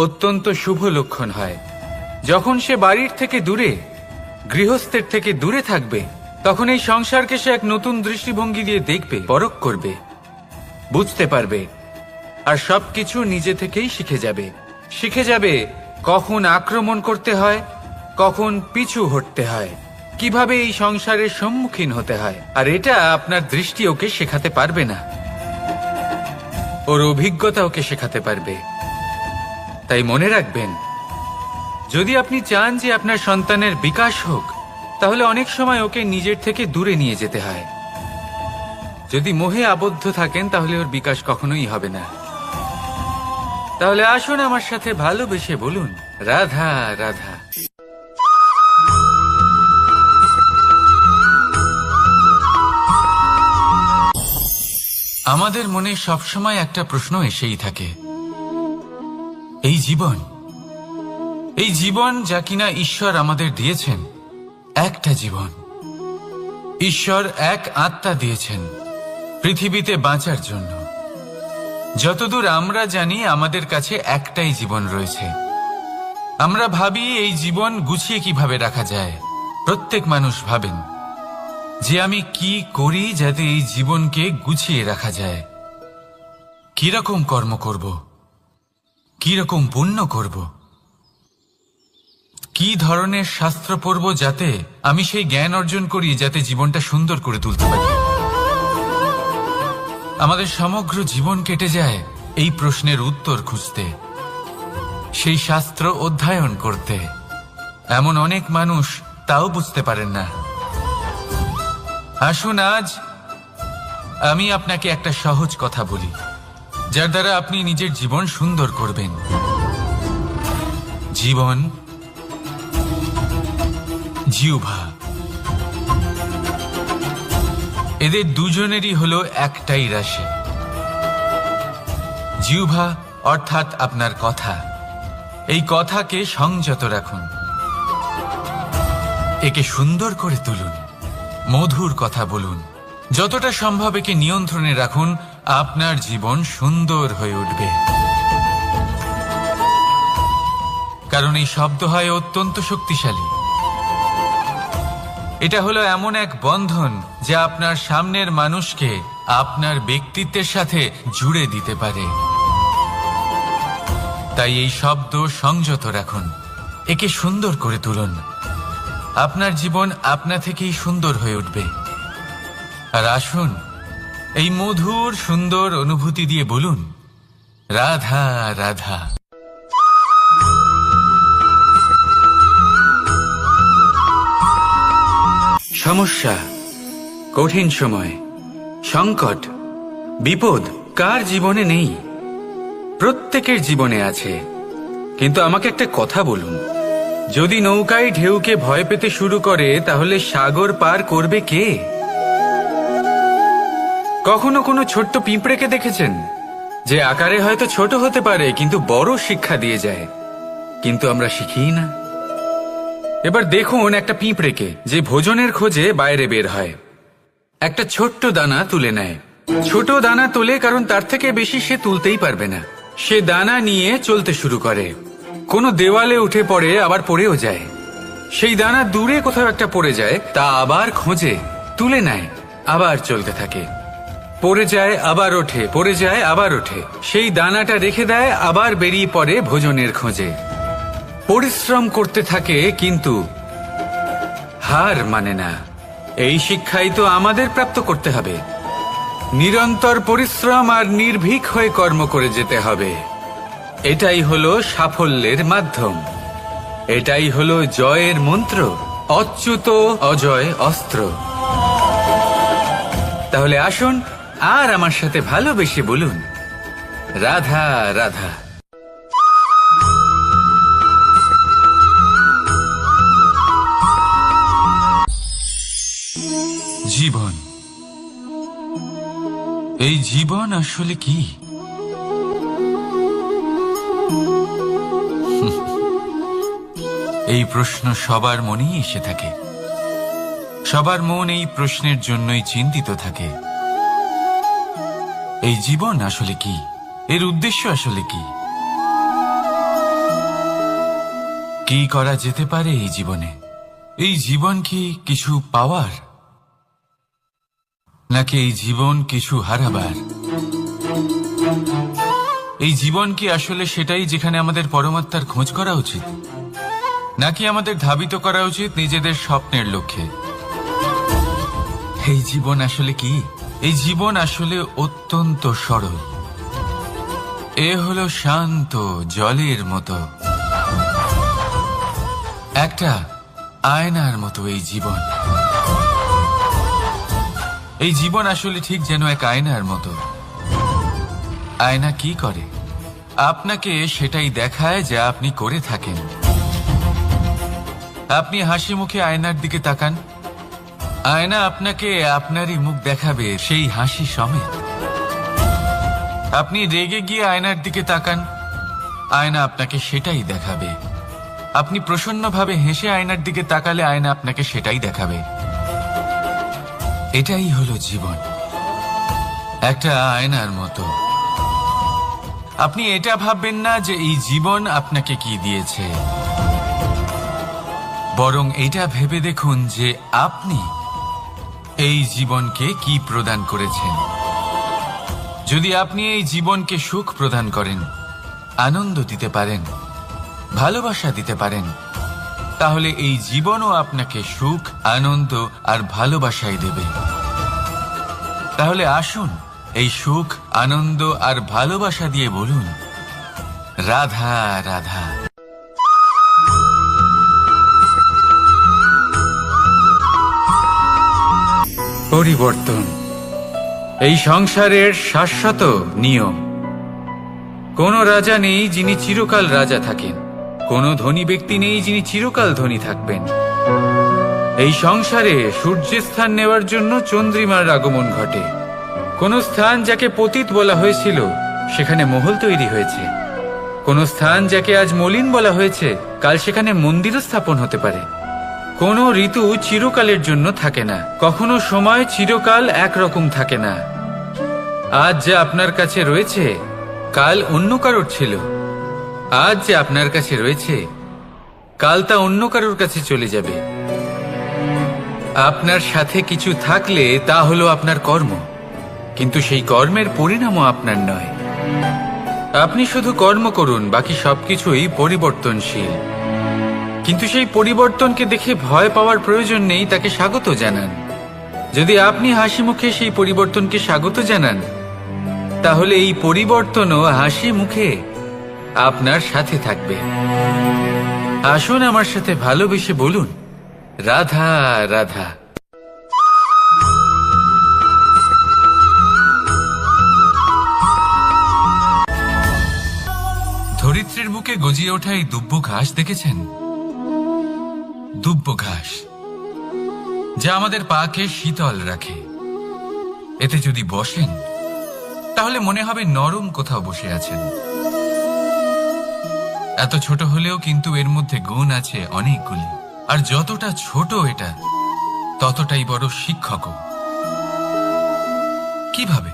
অত্যন্ত শুভ লক্ষণ হয়। যখন সে বাড়ির থেকে দূরে, গৃহস্থের থেকে দূরে থাকবে, তখন এই সংসারকে সে এক নতুন দৃষ্টিভঙ্গি দিয়ে দেখবে, পরখ করবে, বুঝতে পারবে, আর সবকিছু নিজে থেকেই শিখে যাবে কখন আক্রমণ করতে হয়, কখন পিছু হটতে হয়, কিভাবে এই সংসারের সম্মুখীন হতে হয়। আর এটা আপনার দৃষ্টি ওকে শেখাতে পারবে না, ওর অভিজ্ঞতা ওকে শেখাতে পারবে। তাই মনে রাখবেন, যদি আপনি চান যে আপনার সন্তানের বিকাশ হোক, তাহলে অনেক সময় ওকে নিজের থেকে দূরে নিয়ে যেতে হয়। যদি মোহে আবদ্ধ থাকেন তাহলে ওর বিকাশ কখনোই হবে না। তাহলে আসুন আমার সাথে ভালোবেসে বলুন, রাধা রাধা। আমাদের মনে সবসময় একটা প্রশ্ন এসেই থাকে, এই জীবন যা কিনা ঈশ্বর আমাদের দিয়েছেন, একটা জীবন। ঈশ্বর এক আত্মা দিয়েছেন পৃথিবীতে বাঁচার জন্য। যতদূর আমরা জানি আমাদের কাছে একটাই জীবন রয়েছে। আমরা ভাবি এই জীবন গুছিয়ে কিভাবে রাখা যায়। প্রত্যেক মানুষ ভাবেন যে আমি কি করি যাতে এই জীবনকে গুছিয়ে রাখা যায়, কিরকম কর্ম করব, কিরকম পুণ্য করব, কি ধরনের শাস্ত্র পড়ব যাতে আমি সেই জ্ঞান অর্জন করি যাতে জীবনটা সুন্দর করে তুলতে পারি। আমাদের সমগ্র জীবন কেটে যায় এই প্রশ্নের উত্তর খুঁজতে, সেই শাস্ত্র অধ্যয়ন করতে। এমন অনেক মানুষ তাও বুঝতে পারেন না। আসুন আজ আমি আপনাকে একটা সহজ কথা বলি, যার দ্বারা আপনি নিজের জীবন সুন্দর করবেন। জীবন, জিহ্বা, এদের দুজনেরই হলো একটাই রাশি। জিহ্বা অর্থাৎ আপনার কথা, এই কথাকে সংযত রাখুন, একে সুন্দর করে তুলুন, মধুর কথা বলুন, যতটা সম্ভব একে নিয়ন্ত্রণে রাখুন, আপনার জীবন সুন্দর হয়ে উঠবে। কারণ এই শব্দ হয় অত্যন্ত শক্তিশালী। এটা হলো এমন এক বন্ধন যা আপনার সামনের মানুষকে আপনার ব্যক্তিত্বের সাথে জুড়ে দিতে পারে। তাই এই শব্দ সংযত রাখুন, একে সুন্দর করে তুলুন। আপনার জীবন আপনা থেকেই সুন্দর হয়ে উঠবে। আর আসুন, এই মধুর সুন্দর অনুভূতি দিয়ে বলুন, রাধা রাধা। সমস্যা, কঠিন সময়, সংকট, বিপদ কার জীবনে নেই? প্রত্যেকের জীবনে আছে। কিন্তু আমাকে একটা কথা বলুন, যদি নৌকায় ঢেউকে ভয় পেতে শুরু করে তাহলে সাগর পার করবে কে? কখনো কোনো ছোট্ট পিঁপড়েকে দেখেছেন যে আকারে হয়তো ছোট হতে পারে কিন্তু বড় শিক্ষা দিয়ে যায়? কিন্তু আমরা শিখি না। এবার দেখুন একটা পিঁপড়েকে যে ভোজনের খোঁজে বাইরে বের হয়, একটা ছোট্ট দানা তুলে নেয়। ছোট দানা তোলে কারণ তার থেকে বেশি সে তুলতেই পারবে না। সে দানা নিয়ে চলতে শুরু করে, কোনো দেওয়ালে উঠে পড়ে, আবার পড়েও যায়। সেই দানা দূরে কোথাও একটা পড়ে যায়, তা আবার খোঁজে, তুলে নেয়, আবার চলতে থাকে। পড়ে যায় আবার ওঠে, পড়ে যায় আবার ওঠে। সেই দানাটা রেখে দেয়, আবার বেরিয়ে পড়ে ভোজনের খোঁজে। পরিশ্রম করতে থাকে কিন্তু হার মানে না। এই শিক্ষাই তো আমাদের প্রাপ্ত করতে হবে। নিরন্তর পরিশ্রম আর নির্ভীক হয়ে কর্ম করে যেতে হবে। এটাই হলো সাফল্যের মাধ্যম, এটাই হলো জয়ের মন্ত্র, অচ্যুত অজয় অস্ত্র। তাহলে আসুন আর আমার সাথে ভালোবেসে বলুন, রাধা রাধা। জীবন, এই জীবন আসলে কি? এই প্রশ্ন সবার মনেই এসে থাকে। সবার মন এই প্রশ্নের জন্যই চিন্তিত থাকে। এই জীবন আসলে কি? এর উদ্দেশ্য আসলে কি? কি করা যেতে পারে এই জীবনে? এই জীবন কি কিছু পাওয়ার, নাকি এই জীবন কিছু হারাবার? এই জীবন কি আসলে সেটাই যেখানে আমাদের পরমাত্মার খোঁজ করা উচিত, নাকি আমাদের ধাবিত করা উচিত নিজেদের স্বপ্নের লক্ষ্যে? এই জীবন আসলে কি? এই জীবন আসলে অত্যন্ত সরল। এ হলো শান্ত জলের মতো, একটা আয়নার মতো এই জীবন। এই জীবন আসলে ঠিক যেন এক আয়নার মতো। আয়না কি করে? আপনাকে সেটাই দেখায় যা আপনি করে থাকেন। আপনি হাসি মুখে আয়নার দিকে তাকান, আয়না আপনাকে আপনারই মুখ দেখাবে সেই হাসি সমেত। আপনি রেগে গিয়ে আয়নার দিকে তাকান, আয়না আপনাকে সেটাই দেখাবে। আপনি প্রসন্নভাবে হেসে আয়নার দিকে তাকালে আয়না আপনাকে সেটাই দেখাবে। এটাই হলো জীবন, একটা আয়নার মতো। আপনি এটা ভাববেন না যে এই জীবন আপনাকে কি দিয়েছে, বরং এটা ভেবে দেখুন যে আপনি এই জীবনকে কি প্রদান করেছেন। যদি আপনি এই জীবনকে সুখ প্রদান করেন, আনন্দ দিতে পারেন, ভালোবাসা দিতে পারেন, তাহলে এই জীবনও আপনাকে সুখ, আনন্দ আর ভালোবাসাই দেবে। তাহলে আসুন এই সুখ, আনন্দ আর ভালোবাসা দিয়ে বলুন, রাধা রাধা। পরিবর্তন এই সংসারের শাশ্বত নিয়ম। কোন রাজা নেই যিনি চিরকাল রাজা থাকেন, কোন ধনী ব্যক্তি নেই যিনি চিরকাল ধনী থাকবেন। এই সংসারে সূর্যের স্থান নেওয়ার জন্য চন্দ্রিমার আগমন ঘটে। কোন স্থান যাকে পতিত বলা হয়েছিল সেখানে মহল তৈরি হয়েছে। কোন স্থান যাকে আজ মলিন বলা হয়েছে কাল সেখানে মন্দিরও স্থাপন হতে পারে। কোনো ঋতু চিরকালের জন্য থাকে না, কখনো সময় চিরকাল একরকম থাকে না। আজ যা আপনার কাছে রয়েছে কাল অন্য কারোর ছিল, আজ যে আপনার কাছে রয়েছে কাল তা অন্য কারোর কাছে চলে যাবে। আপনার সাথে কিছু থাকলে তা হলো আপনার কর্ম, কিন্তু সেই কর্মের পরিণামও আপনার নয়। আপনি শুধু কর্ম করুন, বাকি সবকিছুই পরিবর্তনশীল। কিন্তু সেই পরিবর্তনকে দেখে ভয় পাওয়ার প্রয়োজন নেই, তাকে স্বাগত জানান। যদি আপনি হাসি মুখে সেই পরিবর্তনকে স্বাগত জানান, তাহলে এই পরিবর্তনও হাসি মুখে আপনার সাথে থাকবে। আসুন আমার সাথে ভালোবেসে বলুন, রাধা রাধা। ধরিত্রীর বুকে গজিয়ে ওঠা এই দুব্ব ঘাস দেখেছেন? দুব্ব ঘাস, যা আমাদের পাকে শীতল রাখে। এতে যদি বসেন তাহলে মনে হবে নরম কোথাও বসে আছেন। এত ছোট হলেও কিন্তু এর মধ্যে গুণ আছে অনেকগুলি, আর যতটা ছোট এটা ততটাই বড় শিক্ষকও। কিভাবে?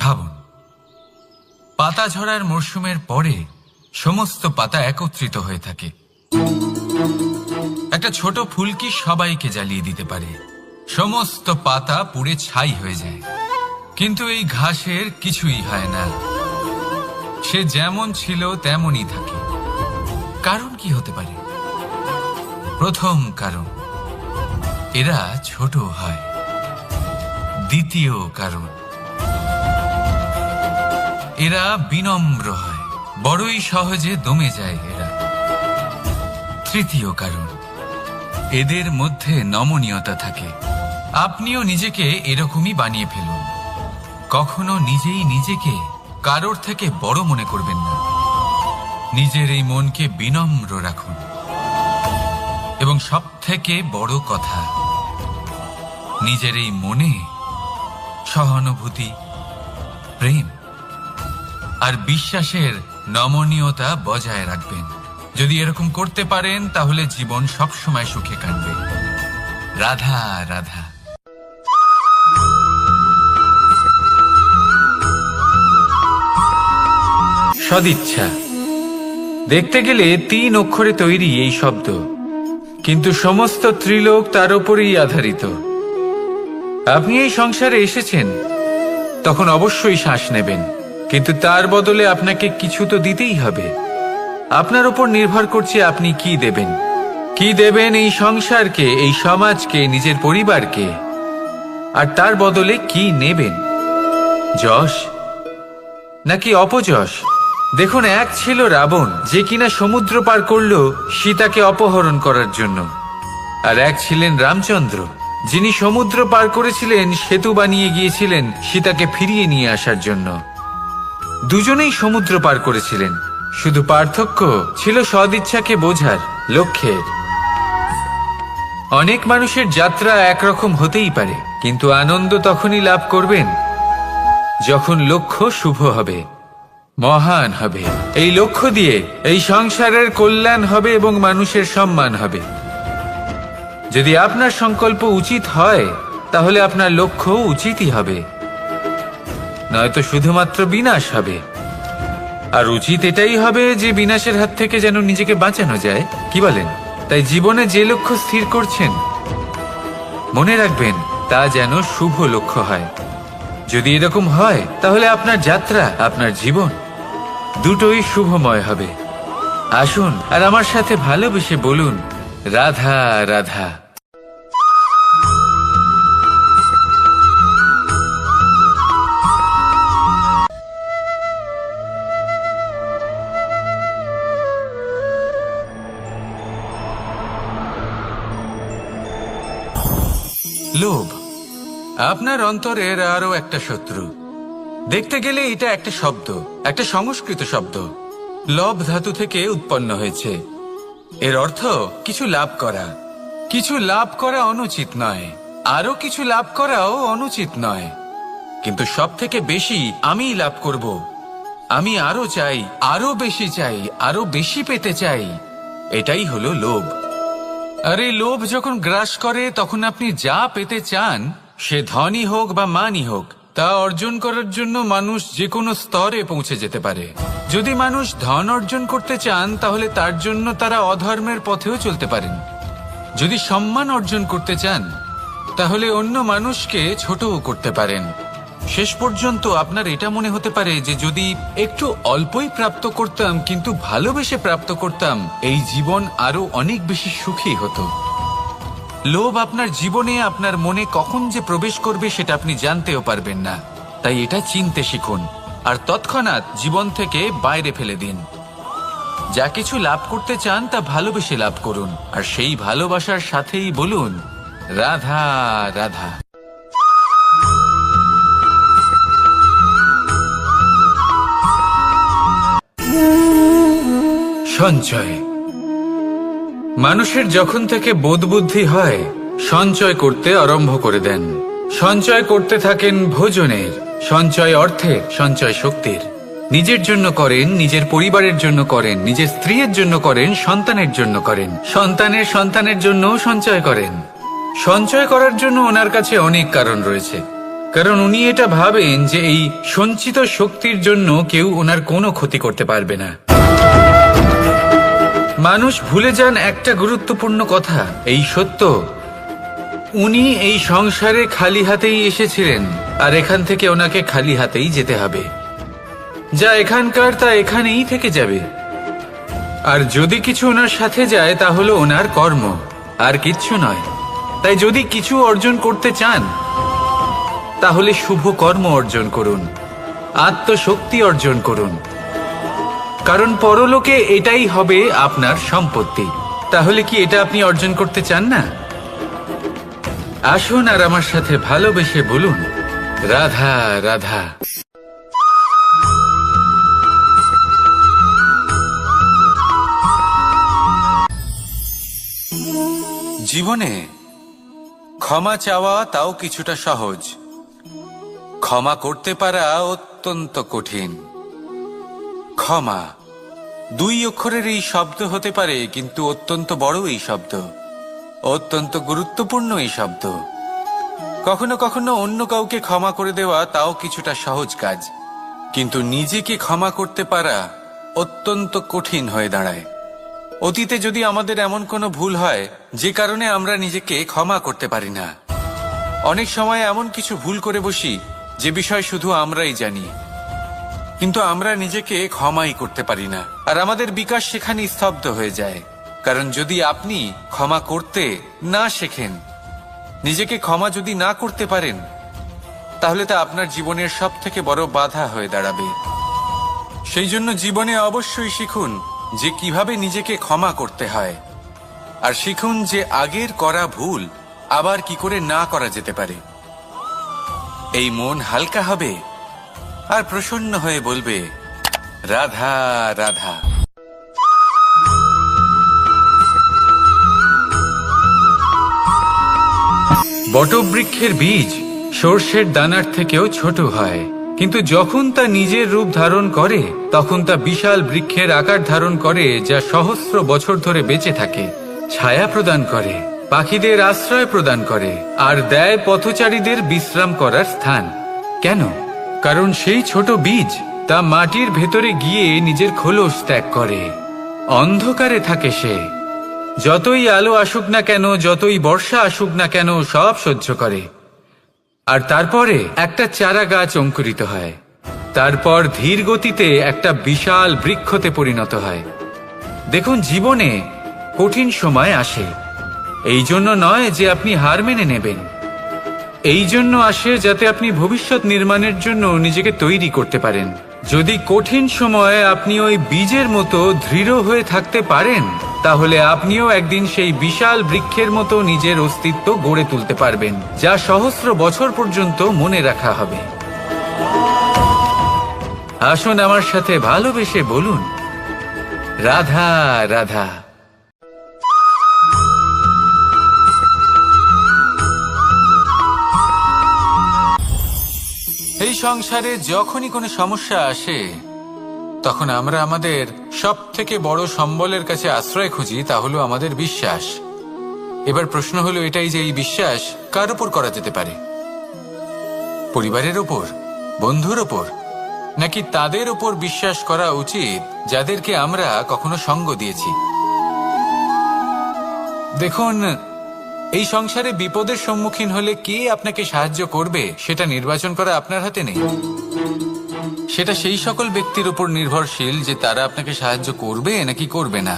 ভাবুন, পাতা ঝরার মরশুমের পরে সমস্ত পাতা একত্রিত হয়ে থাকে। একটা ছোট ফুলকি সবাইকে জ্বালিয়ে দিতে পারে, সমস্ত পাতা পুড়ে ছাই হয়ে যায়। কিন্তু এই ঘাসের কিছুই হয় না, সে যেমন ছিল তেমনই থাকে। কারণ কি হতে পারে? প্রথম কারণ, এরা ছোট হয়। দ্বিতীয় কারণ, এরা বিনম্র হয়, বড়ই সহজে দমে যায় এরা। তৃতীয় কারণ, এদের মধ্যে নমনীয়তা থাকে। আপনিও নিজেকে এরকমই বানিয়ে ফেলুন। কখনো নিজেই নিজেকে কারোর থেকে বড় মনে করবেন না। নিজের এই মনকে বিনম্র রাখুন। এবং সব থেকে বড় কথা, নিজের এই মনে সহানুভূতি, প্রেম আর বিশ্বাসের নমনীয়তা বজায় রাখবেন। যদি এরকম করতে পারেন তাহলে জীবন সবসময় সুখে কাটবে। রাধা রাধা। সদিচ্ছা, দেখতে গেলে 3 অক্ষরে তৈরি এই শব্দ, কিন্তু সমস্ত ত্রিলোক তার উপরেই আধারিত। আপনি এই সংসারে এসেছেন, তখন অবশ্যই শ্বাস নেবেন, কিন্তু তার বদলে আপনাকে কিছু তো দিতেই হবে। আপনার উপর নির্ভর করছে আপনি কি দেবেন। কি দেবেন এই সংসারকে, এই সমাজকে, নিজের পরিবারকে, আর তার বদলে কি নেবেন? যশ নাকি অপযশ? দেখুন, এক ছিল রাবণ, যে কিনা সমুদ্র পার করলো সীতাকে অপহরণ করার জন্য, আর এক ছিলেন রামচন্দ্র, যিনি সমুদ্র পার করেছিলেন, সেতু বানিয়ে গিয়েছিলেন সীতাকে ফিরিয়ে নিয়ে আসার জন্য। দুজনেই সমুদ্র পার করেছিলেন, শুধু পার্থক্য ছিল সদিচ্ছাকে বোঝার, লক্ষ্যের। অনেক মানুষের যাত্রা একরকম হতেই পারে, কিন্তু আনন্দ তখনই লাভ করবেন যখন লক্ষ্য শুভ হবে, মহান হবে। এই লক্ষ্য দিয়ে এই সংসারের কল্যাণ হবে এবং মানুষের সম্মান হবে। যদি আপনার সংকল্প উচিত হয়, তাহলে আপনার লক্ষ্য উচিতই হবে, নয়তো শুধুমাত্র বিনাশ হবে। আর উচিত এটাই হবে যে বিনাশের হাত থেকে যেন নিজেকে বাঁচানো যায়, কি বলেন? তাই জীবনে যে লক্ষ্য স্থির করছেন, মনে রাখবেন তা যেন শুভ লক্ষ্য হয়। যদি এরকম হয়, তাহলে আপনার যাত্রা, আপনার জীবন দুটোই শুভময় হবে। আসুন আর আমার সাথে ভালোবেসে বলুন, রাধা রাধা। লোভ আপনার অন্তরের আরো একটা শত্রু। দেখতে গেলে এটা একটা শব্দ, একটা সংস্কৃত শব্দ, লব ধাতু থেকে উৎপন্ন হয়েছে। এর অর্থ কিছু লাভ করা। কিছু লাভ করা অনুচিত নয়, আরো কিছু লাভ করাও অনুচিত নয়, কিন্তু সব থেকে বেশি আমিই লাভ করব, আমি আরো চাই, আরো বেশি চাই, আরো বেশি পেতে চাই, এটাই হলো লোভ। আর এই লোভ যখন গ্রাস করে তখন আপনি যা পেতে চান, সে ধনই হোক বা মানই হোক, তা অর্জন করার জন্য মানুষ যে কোনো স্তরে পৌঁছে যেতে পারে। যদি মানুষ ধন অর্জন করতে চান তাহলে তার জন্য তারা অধর্মের পথেও চলতে পারেন। যদি সম্মান অর্জন করতে চান তাহলে অন্য মানুষকে ছোটও করতে পারেন। শেষ পর্যন্ত আপনার এটা মনে হতে পারে যে যদি একটু অল্পই প্রাপ্ত করতাম কিন্তু ভালোবেসে প্রাপ্ত করতাম, এই জীবন আরো অনেক বেশি সুখী হতো। লোভ আপনার জীবনে, আপনার মনে কখন যে প্রবেশ করবে সেটা আপনি জানতেও পারবেন না। তাই এটা চিনতে শিখুন আর তৎক্ষণাৎ জীবন থেকে বাইরে ফেলে দিন। যা কিছু লাভ করতে চান তা ভালোবেসে লাভ করুন, আর সেই ভালোবাসার সাথেই বলুন রাধা রাধা। সঞ্চয়। মানুষের যখন থেকে বোধ বুদ্ধি হয় সঞ্চয় করতে আরম্ভ করে দেন। সঞ্চয় করতে থাকেন ভোজনের, সঞ্চয় অর্থের, সঞ্চয় শক্তির। নিজের জন্য করেন, নিজের পরিবারের জন্য করেন, নিজের স্ত্রীর জন্য করেন, সন্তানের জন্য করেন, সন্তানের সন্তানের জন্যও সঞ্চয় করেন। সঞ্চয় করার জন্য ওনার কাছে অনেক কারণ রয়েছে, কারণ উনি এটা ভাবেন যে এই সঞ্চিত শক্তির জন্য কেউ ওনার কোনো ক্ষতি করতে পারবে না। মানুষ ভুলে যান একটা গুরুত্বপূর্ণ কথা, এই সত্য, উনি এই সংসারে খালি হাতেই এসেছিলেন আর এখান থেকে ওনাকে খালি হাতেই যেতে হবে। যা এখানকার তা এখানেই থেকে যাবে। আর যদি কিছু ওনার সাথে যায় তা হলো ওনার কর্ম, আর কিচ্ছু নয়। তাই যদি কিছু অর্জন করতে চান তাহলে শুভ কর্ম অর্জন করুন, আত্মশক্তি অর্জন করুন, কারণ পরলোকে এটাই হবে আপনার সম্পত্তি। তাহলে কি এটা আপনি অর্জন করতে চান না? আসুন আর আমার সাথে ভালোবেসে বলুন রাধা রাধা। জীবনে ক্ষমা চাওয়া তাও কিছুটা সহজ, ক্ষমা করতে পারা অত্যন্ত কঠিন। ক্ষমা দুই অক্ষরের এই শব্দ হতে পারে, কিন্তু অত্যন্ত বড় এই শব্দ, অত্যন্ত গুরুত্বপূর্ণ এই শব্দ। কখনো কখনো অন্য কাউকে ক্ষমা করে দেওয়া তাও কিছুটা সহজ কাজ, কিন্তু নিজেকে ক্ষমা করতে পারা অত্যন্ত কঠিন হয়ে দাঁড়ায়। অতীতে যদি আমাদের এমন কোনো ভুল হয় যে কারণে আমরা নিজেকে ক্ষমা করতে পারি না, অনেক সময় এমন কিছু ভুল করে বসি যে বিষয় শুধু আমরাই জানি, কিন্তু আমরা নিজেকে ক্ষমাই করতে পারি না, আর আমাদের বিকাশ সেখানে স্তব্ধ হয়ে যায়। কারণ যদি আপনি ক্ষমা করতে না শেখেন, নিজেকে ক্ষমা যদি না করতে পারেন, তাহলে তা আপনার জীবনের সবথেকে বড় বাধা হয়ে দাঁড়াবে। সেই জন্য জীবনে অবশ্যই শিখুন যে কিভাবে নিজেকে ক্ষমা করতে হয়, আর শিখুন যে আগের করা ভুল আবার কি করে না করা যেতে পারে। এই মন হালকা হবে আর প্রসন্ন হয়ে বলবে রাধা রাধা। বটবৃক্ষের বীজ সর্ষের দানার থেকেও ছোট হয়, কিন্তু যখন তা নিজের রূপ ধারণ করে তখন তা বিশাল বৃক্ষের আকার ধারণ করে, যা সহস্র বছর ধরে বেঁচে থাকে, ছায়া প্রদান করে, পাখিদের আশ্রয় প্রদান করে, আর দেয় পথচারীদের বিশ্রাম করার স্থান। কেন? কারণ সেই ছোট বীজ তা মাটির ভেতরে গিয়ে নিজের খোলস ত্যাগ করে। অন্ধকারে থাকে সে, যতই আলো আসুক না কেন, যতই বর্ষা আসুক না কেন, সব সহ্য করে। আর তারপরে একটা চারা গাছ অঙ্কুরিত হয়, তারপর ধীর গতিতে একটা বিশাল বৃক্ষতে পরিণত হয়। দেখুন, জীবনে কঠিন সময় আসে, এই জন্য নয় যে আপনি হার মেনে নেবেন, এই জন্য আসে যাতে আপনি ভবিষ্যৎ নির্মাণের জন্য নিজেকে তৈরি করতে পারেন। যদি কঠিন সময়ে আপনি ওই বীজের মতো দৃঢ় হয়ে থাকতে পারেন, তাহলে আপনিও একদিন সেই বিশাল বৃক্ষের মতো নিজের অস্তিত্ব গড়ে তুলতে পারবেন, যা সহস্র বছর পর্যন্ত মনে রাখা হবে। আসুন আমার সাথে ভালোবেসে বলুন রাধা রাধা। এই সংসারে যখনই কোনো সমস্যা আসে তখন আমরা আমাদের সব থেকে বড় সম্বলের কাছে আশ্রয় খুঁজি, তা হলো আমাদের বিশ্বাস। এবার প্রশ্ন হলো এটাই যে এই বিশ্বাস কার ওপর করা যেতে পারে? পরিবারের ওপর, বন্ধুর ওপর, নাকি তাদের ওপর বিশ্বাস করা উচিত যাদেরকে আমরা কখনো সঙ্গ দিয়েছি? দেখুন, এই সংসারে বিপদের সম্মুখীন হলে কে আপনাকে সাহায্য করবে সেটা নির্বাচন করা আপনার হাতে নেই। সেটা সেই সকল ব্যক্তির উপর নির্ভরশীল যে তারা আপনাকে সাহায্য করবে নাকি করবে না।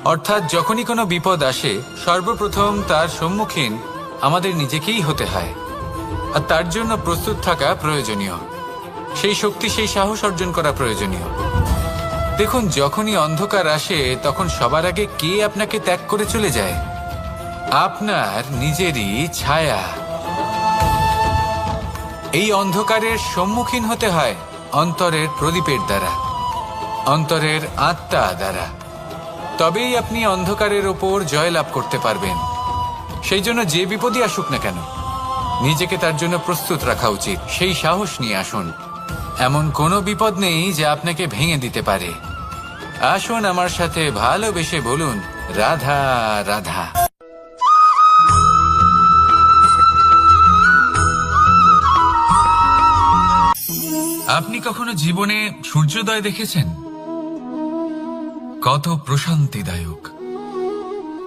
অর্থাৎ যখনই কোনো বিপদ আসে সর্বপ্রথম তার সম্মুখীন আমাদের নিজেকেই হতে হয়, আর তার জন্য প্রস্তুত থাকা প্রয়োজনীয়। সেই শক্তি, সেই সাহস অর্জন করা প্রয়োজনীয়। দেখুন, যখনই অন্ধকার আসে তখন সবার আগে কে আপনাকে ত্যাগ করে চলে যায়? আপনার নিজেরই ছায়া। এই অন্ধকারের সম্মুখীন হতে হয় অন্তরের প্রদীপের দ্বারা, অন্তরের আত্মা দ্বারা। তবেই আপনি অন্ধকারের ওপর জয়লাভ করতে পারবেন। সেই জন্য যে বিপদই আসুক না কেন নিজেকে তার জন্য প্রস্তুত রাখা উচিত। সেই সাহস নিয়ে আসুন। এমন কোনো বিপদ নেই যা আপনাকে ভেঙে দিতে পারে। আসুন আমার সাথে ভালোবেসে বলুন, রাধা রাধা। আপনি কখনো জীবনে সূর্যোদয় দেখেছেন? কত প্রশান্তিদায়ক,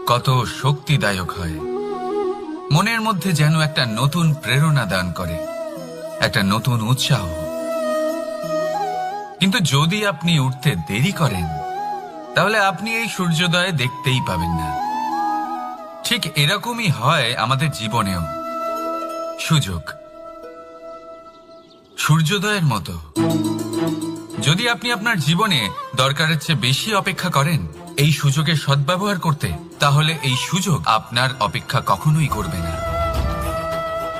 কত শক্তিদায়ক হয়। মনের মধ্যে যেন একটা নতুন প্রেরণা দান করে, একটা নতুন উৎসাহ। কিন্তু যদি আপনি উঠতে দেরি করেন তাহলে আপনি এই সূর্যোদয় দেখতেই পাবেন না। ঠিক এরকমই হয় আমাদের জীবনেও। সুযোগ সূর্যোদয়ের মতো। যদি আপনি আপনার জীবনে দরকারের চেয়ে বেশি অপেক্ষা করেন এই সুযোগের সদ্ব্যবহার করতে, তাহলে এই সুযোগ আপনার অপেক্ষা কখনোই করবে না,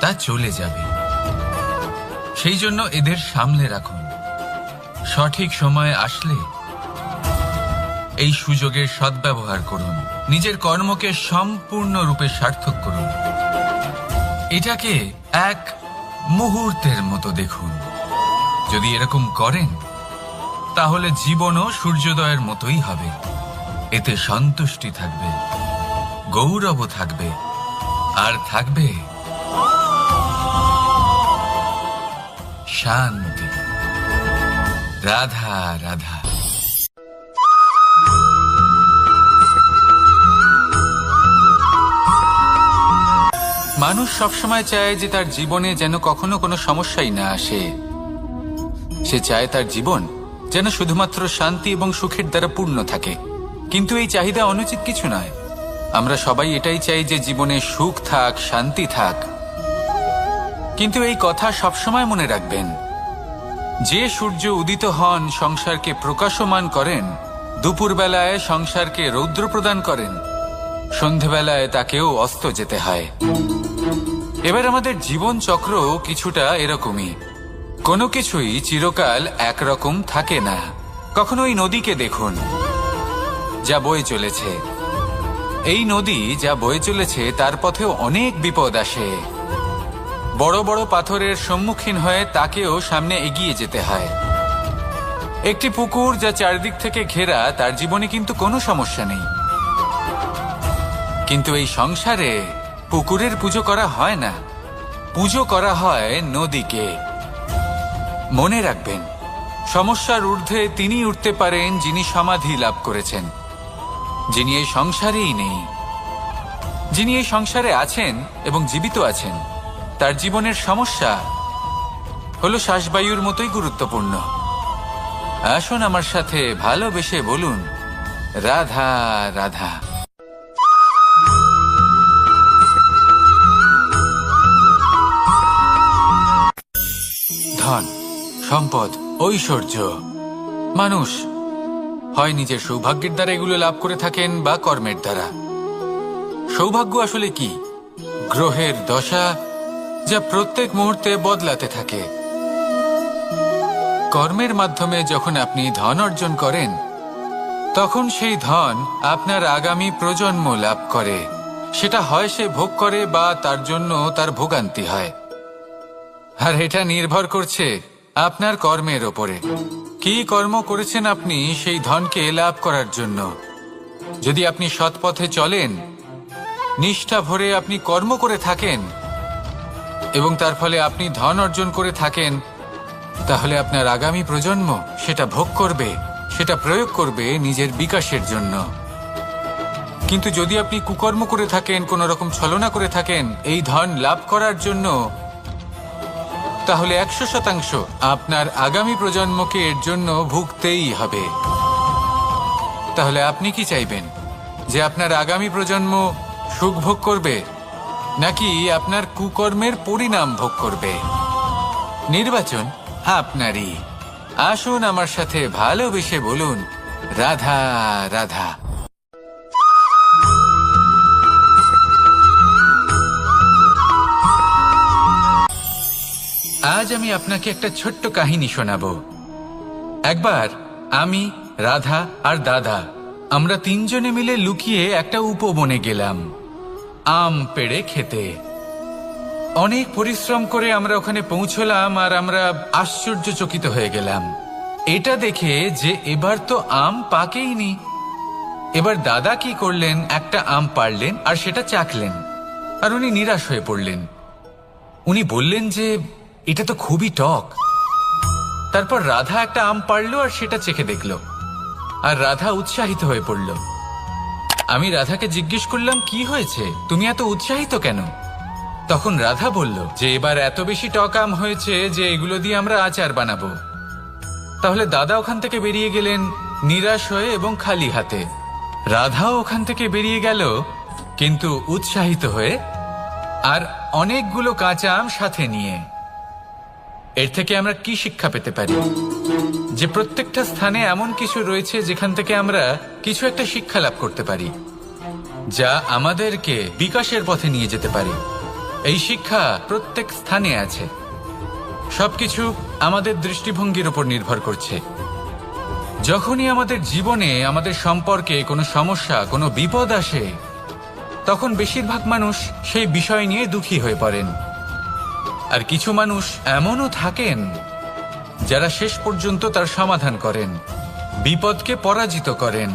তা চলে যাবে। সেই জন্য এদের সামলে রাখুন। সঠিক সময় আসলে এই সুযোগের সদ্ব্যবহার করুন। নিজের কর্মকে সম্পূর্ণরূপে সার্থক করুন। এটাকে এক মুহূর্তের মতো দেখুন। যদি এরকম করেন তাহলে জীবনও সূর্যোদয়ের মতোই হবে। এতে সন্তুষ্টি থাকবে, গৌরব থাকবে, আর থাকবে শান্তি। রাধা রাধা। মানুষ সবসময় চায় যে তার জীবনে যেন কখনো কোনো সমস্যাই না আসে। সে চায় তার জীবন যেন শুধুমাত্র শান্তি এবং সুখের দ্বারা পূর্ণ থাকে। কিন্তু এই চাহিদা অনুচিত কিছু নয়। আমরা সবাই এটাই চাই যে জীবনে সুখ থাক, শান্তি থাক। কিন্তু এই কথা সবসময় মনে রাখবেন, যে সূর্য উদিত হন সংসারকে প্রকাশমান করেন, দুপুরবেলায় সংসারকে রৌদ্র প্রদান করেন, সন্ধেবেলায় তাকেও অস্ত যেতে হয়। এবার আমাদের জীবন চক্র কিছুটা এরকমই। কোনো কিছুই চিরকাল একরকম থাকে না। কখনো এই নদীকে দেখুন যা বয়ে চলেছে। এই নদী যা বয়ে চলেছে তার পথেও অনেক বিপদ আসে। বড় বড় পাথরের সম্মুখীন হয়ে তাকেও সামনে এগিয়ে যেতে হয়। একটি পুকুর যা চারদিক থেকে ঘেরা, তার জীবনে কিন্তু কোনো সমস্যা নেই। কিন্তু এই সংসারে পুকুরের পুজো করা হয় না, পুজো করা হয় নদীকে। মনে রাখবেন, সমস্যার ঊর্ধ্বে তিনি উঠতে পারেন যিনি সমাধি লাভ করেছেন, যিনি এই সংসারেই নেই। যিনি এই সংসারে আছেন এবং জীবিত আছেন, তার জীবনের সমস্যা হলো শ্বাসবায়ুর মতোই গুরুত্বপূর্ণ। আসুন আমার সাথে ভালোবেসে বলুন, রাধা রাধা। ধন, সম্পদ, ঐশ্বর্য, মানুষ হয় নিজের সৌভাগ্যের দ্বারা এগুলো লাভ করে থাকেন বা কর্মের দ্বারা। সৌভাগ্য আসলে কি? গ্রহের দশা যা প্রত্যেক মুহূর্তে বদলাতে থাকে। কর্মের মাধ্যমে যখন আপনি ধন অর্জন করেন তখন সেই ধন আপনার আগামী প্রজন্ম লাভ করে। সেটা হয় সে ভোগ করে বা তার জন্য তার ভোগান্তি হয়। আর এটা নির্ভর করছে আপনার কর্মের ওপরে। কি কর্ম করেছেন আপনি সেই ধনকে লাভ করার জন্য। যদি আপনি সৎ পথে চলেন নিষ্ঠা ভরে আপনি কর্ম করে থাকেন এবং তার ফলে আপনি ধন অর্জন করে থাকেন, তাহলে আপনার আগামী প্রজন্ম সেটা ভোগ করবে, সেটা প্রয়োগ করবে নিজের বিকাশের জন্য। কিন্তু যদি আপনি কুকর্ম করে থাকেন, কোনো রকম ছলনা করে থাকেন এই ধন লাভ করার জন্য, তাহলে 100% আপনার আগামী প্রজন্মকে এর জন্য ভুগতেই হবে। তাহলে আপনি কি চাইবেন, যে আপনার আগামী প্রজন্ম সুখ ভোগ করবে নাকি আপনার কুকর্মের পরিণাম ভোগ করবে? নির্বাচন আপনারই। আসুন আমার সাথে ভালোবেসে বলুন, রাধা রাধা। আজ আমি আপনাকে একটা ছোট্ট কাহিনী শোনাবো। একবার আমি, রাধা আর দাদা আমরা তিনজনে মিলে লুকিয়ে একটা উপবনে গেলাম আম পেড়ে খেতে। অনেক পরিশ্রম করে আমরা ওখানে পৌঁছলাম আর আমরা আশ্চর্যচকিত হয়ে গেলাম এটা দেখে যে এবার তো আম পাকেইনি। এবার দাদা কি করলেন, একটা আম পাড়লেন আর সেটা চাখলেন, আর উনি নিরাশ হয়ে পড়লেন। উনি বললেন যে এটা তো খুবই টক। তারপর রাধা একটা আম পাড়লো আর সেটা চেখে দেখলো, আর রাধা উৎসাহিত হয়ে পড়ল। আমি রাধাকে জিজ্ঞেস করলাম, কি হয়েছে, তুমি এত উৎসাহিত কেন? তখন রাধা বলল যে এবার এত বেশি টক আম হয়েছে যে এগুলো দিয়ে আমরা আচার বানাবো। তাহলে দাদা ওখান থেকে বেরিয়ে গেলেন নিরাশ হয়ে এবং খালি হাতে। রাধাও ওখান থেকে বেরিয়ে গেল কিন্তু উৎসাহিত হয়ে, আর অনেকগুলো কাঁচা আম সাথে নিয়ে। এর থেকে আমরা কি শিক্ষা পেতে পারি? যে প্রত্যেকটা স্থানে এমন কিছু রয়েছে যেখান থেকে আমরা কিছু একটা শিক্ষা লাভ করতে পারি, যা আমাদেরকে বিকাশের পথে নিয়ে যেতে পারে। এই শিক্ষা প্রত্যেক স্থানে আছে। সবকিছু আমাদের দৃষ্টিভঙ্গির উপর নির্ভর করছে। যখনই আমাদের জীবনে, আমাদের সম্পর্কে কোনো সমস্যা, কোনো বিপদ আসে, তখন বেশিরভাগ মানুষ সেই বিষয় নিয়ে দুঃখী হয়ে পড়েন। আর কিছু মানুষ এমনও থাকেন যারা শেষ পর্যন্ত তার সমাধান করেন, বিপদকে পরাজিত করেন,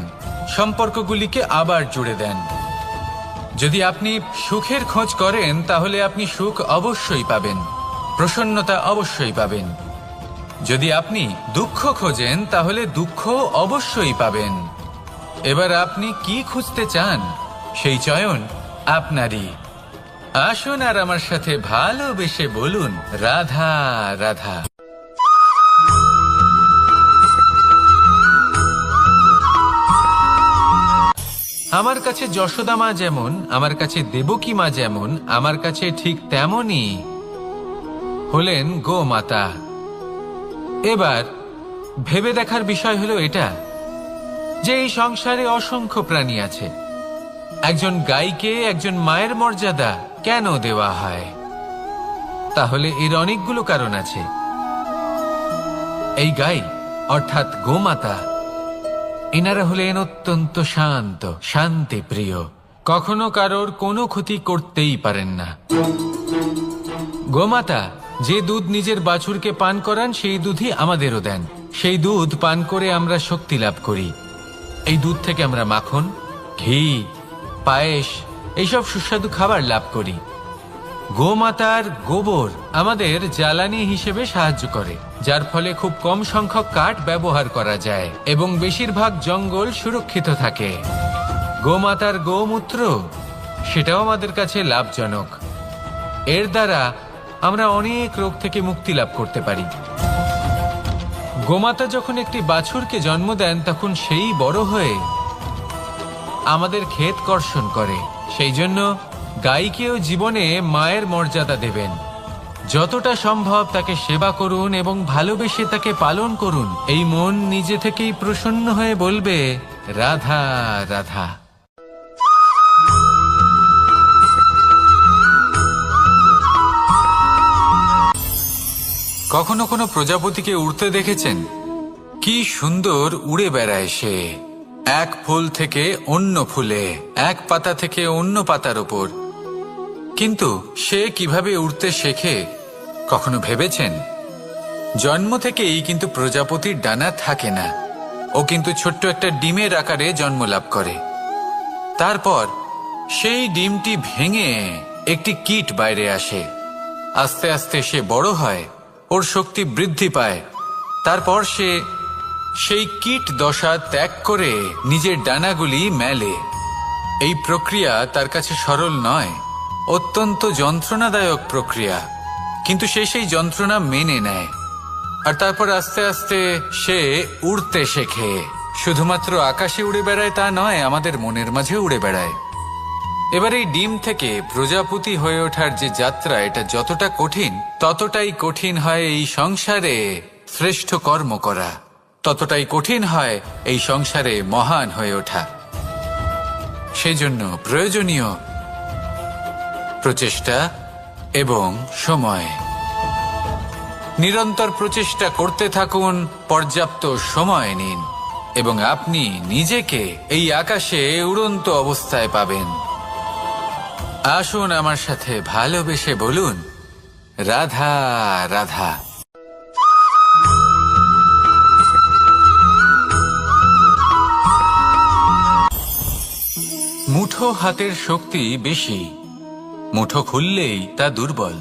সম্পর্কগুলিকে আবার জুড়ে দেন। যদি আপনি সুখের খোঁজ করেন তাহলে আপনি সুখ অবশ্যই পাবেন, প্রসন্নতা অবশ্যই পাবেন। যদি আপনি দুঃখ খোঁজেন তাহলে দুঃখ অবশ্যই পাবেন। এবার আপনি কি খুঁজতে চান, সেই চয়ন আপনারই। আসুন আর আমার সাথে ভালোবেসে বলুন, রাধা রাধা। আমার কাছে যশোদা মা যেমন, আমার কাছে দেবকী মা যেমন, আমার কাছে ঠিক তেমনই হলেন গোমাতা। এবার ভেবে দেখার বিষয় হলো এটা, যে এই সংসারে অসংখ্য প্রাণী আছে। একজন গাইকে একজন মায়ের মর্যাদা কেন দেওয়া হয়? তাহলে এর অনেকগুলো কারণ আছে। এই গাই অর্থাৎ গোমাতা, এনারা হলেন অত্যন্ত শান্ত, শান্তি প্রিয়, কখনো কারোর কোনো ক্ষতি করতেই পারেন না। গোমাতা যে দুধ নিজের বাছুরকে পান করান সেই দুধই আমাদেরও দেন। সেই দুধ পান করে আমরা শক্তি লাভ করি। এই দুধ থেকে আমরা মাখন, ঘি, পায়েস, এইসব সুস্বাদু খাবার লাভ করি। গোমাতার গোবর আমাদের জ্বালানি হিসেবে সাহায্য করে, যার ফলে খুব কম সংখ্যক কাঠ ব্যবহার করা যায় এবং বেশিরভাগ জঙ্গল সুরক্ষিত থাকে। গোমাতার গোমূত্র, সেটাও আমাদের কাছে লাভজনক। এর দ্বারা আমরা অনেক রোগ থেকে মুক্তি লাভ করতে পারি। গোমাতা যখন একটি বাছুরকে জন্ম দেন তখন সেই বড় হয়ে আমাদের ক্ষেত কর্ষণ করে। সেই জন্য গাইকেও জীবনে মায়ের মর্যাদা দেবেন। যতটা সম্ভব তাকে সেবা করুন এবং ভালোবেসে তাকে পালন করুন। এই মন নিজে থেকেই প্রসন্ন হয়ে বলবে, রাধা রাধা। কখনো কোনো প্রজাপতিকে উড়তে দেখেছেন? কি সুন্দর উড়ে বেড়ায় সে, এক ফুল থেকে অন্য ফুলে, এক পাতা থেকে অন্য পাতার ওপর। কিন্তু সে কিভাবে উড়তে শেখে কখনো ভেবেছেন? জন্ম থেকেই কিন্তু প্রজাপতির ডানা থাকে না। ও কিন্তু ছোট্ট একটা ডিমের আকারে জন্ম লাভ করে। তারপর সেই ডিমটি ভেঙে একটি কীট বাইরে আসে। আস্তে আস্তে সে বড় হয়, ওর শক্তি বৃদ্ধি পায়। তারপর সে সেই কীট দশা ত্যাগ করে নিজের ডানাগুলি মেলে। এই প্রক্রিয়া তার কাছে সরল নয়, অত্যন্ত যন্ত্রণাদায়ক প্রক্রিয়া, কিন্তু সে সেই যন্ত্রণা মেনে নেয়। আর তারপর আস্তে আস্তে সে উড়তে শেখে। শুধুমাত্র আকাশে উড়ে বেড়ায় তা নয়, আমাদের মনের মাঝে উড়ে বেড়ায়। এবার এই ডিম থেকে প্রজাপতি হয়ে ওঠার যে যাত্রা, এটা যতটা কঠিন, ততটাই কঠিন হয় এই সংসারে শ্রেষ্ঠ কর্ম করা, ততটাই কঠিন হয় এই সংসারে মহান হয়ে ওঠা। সেজন্য প্রয়োজনীয় প্রচেষ্টা এবং সময়। নিরন্তর প্রচেষ্টা করতে থাকুন, পর্যাপ্ত সময় নিন, এবং আপনি নিজেকে এই আকাশে উড়ন্ত অবস্থায় পাবেন। আসুন আমার সাথে ভালোবেসে বলুন, রাধা রাধা। মুঠো হাতের শক্তি বেশি, মুঠো খুললেই তা দুর্বল।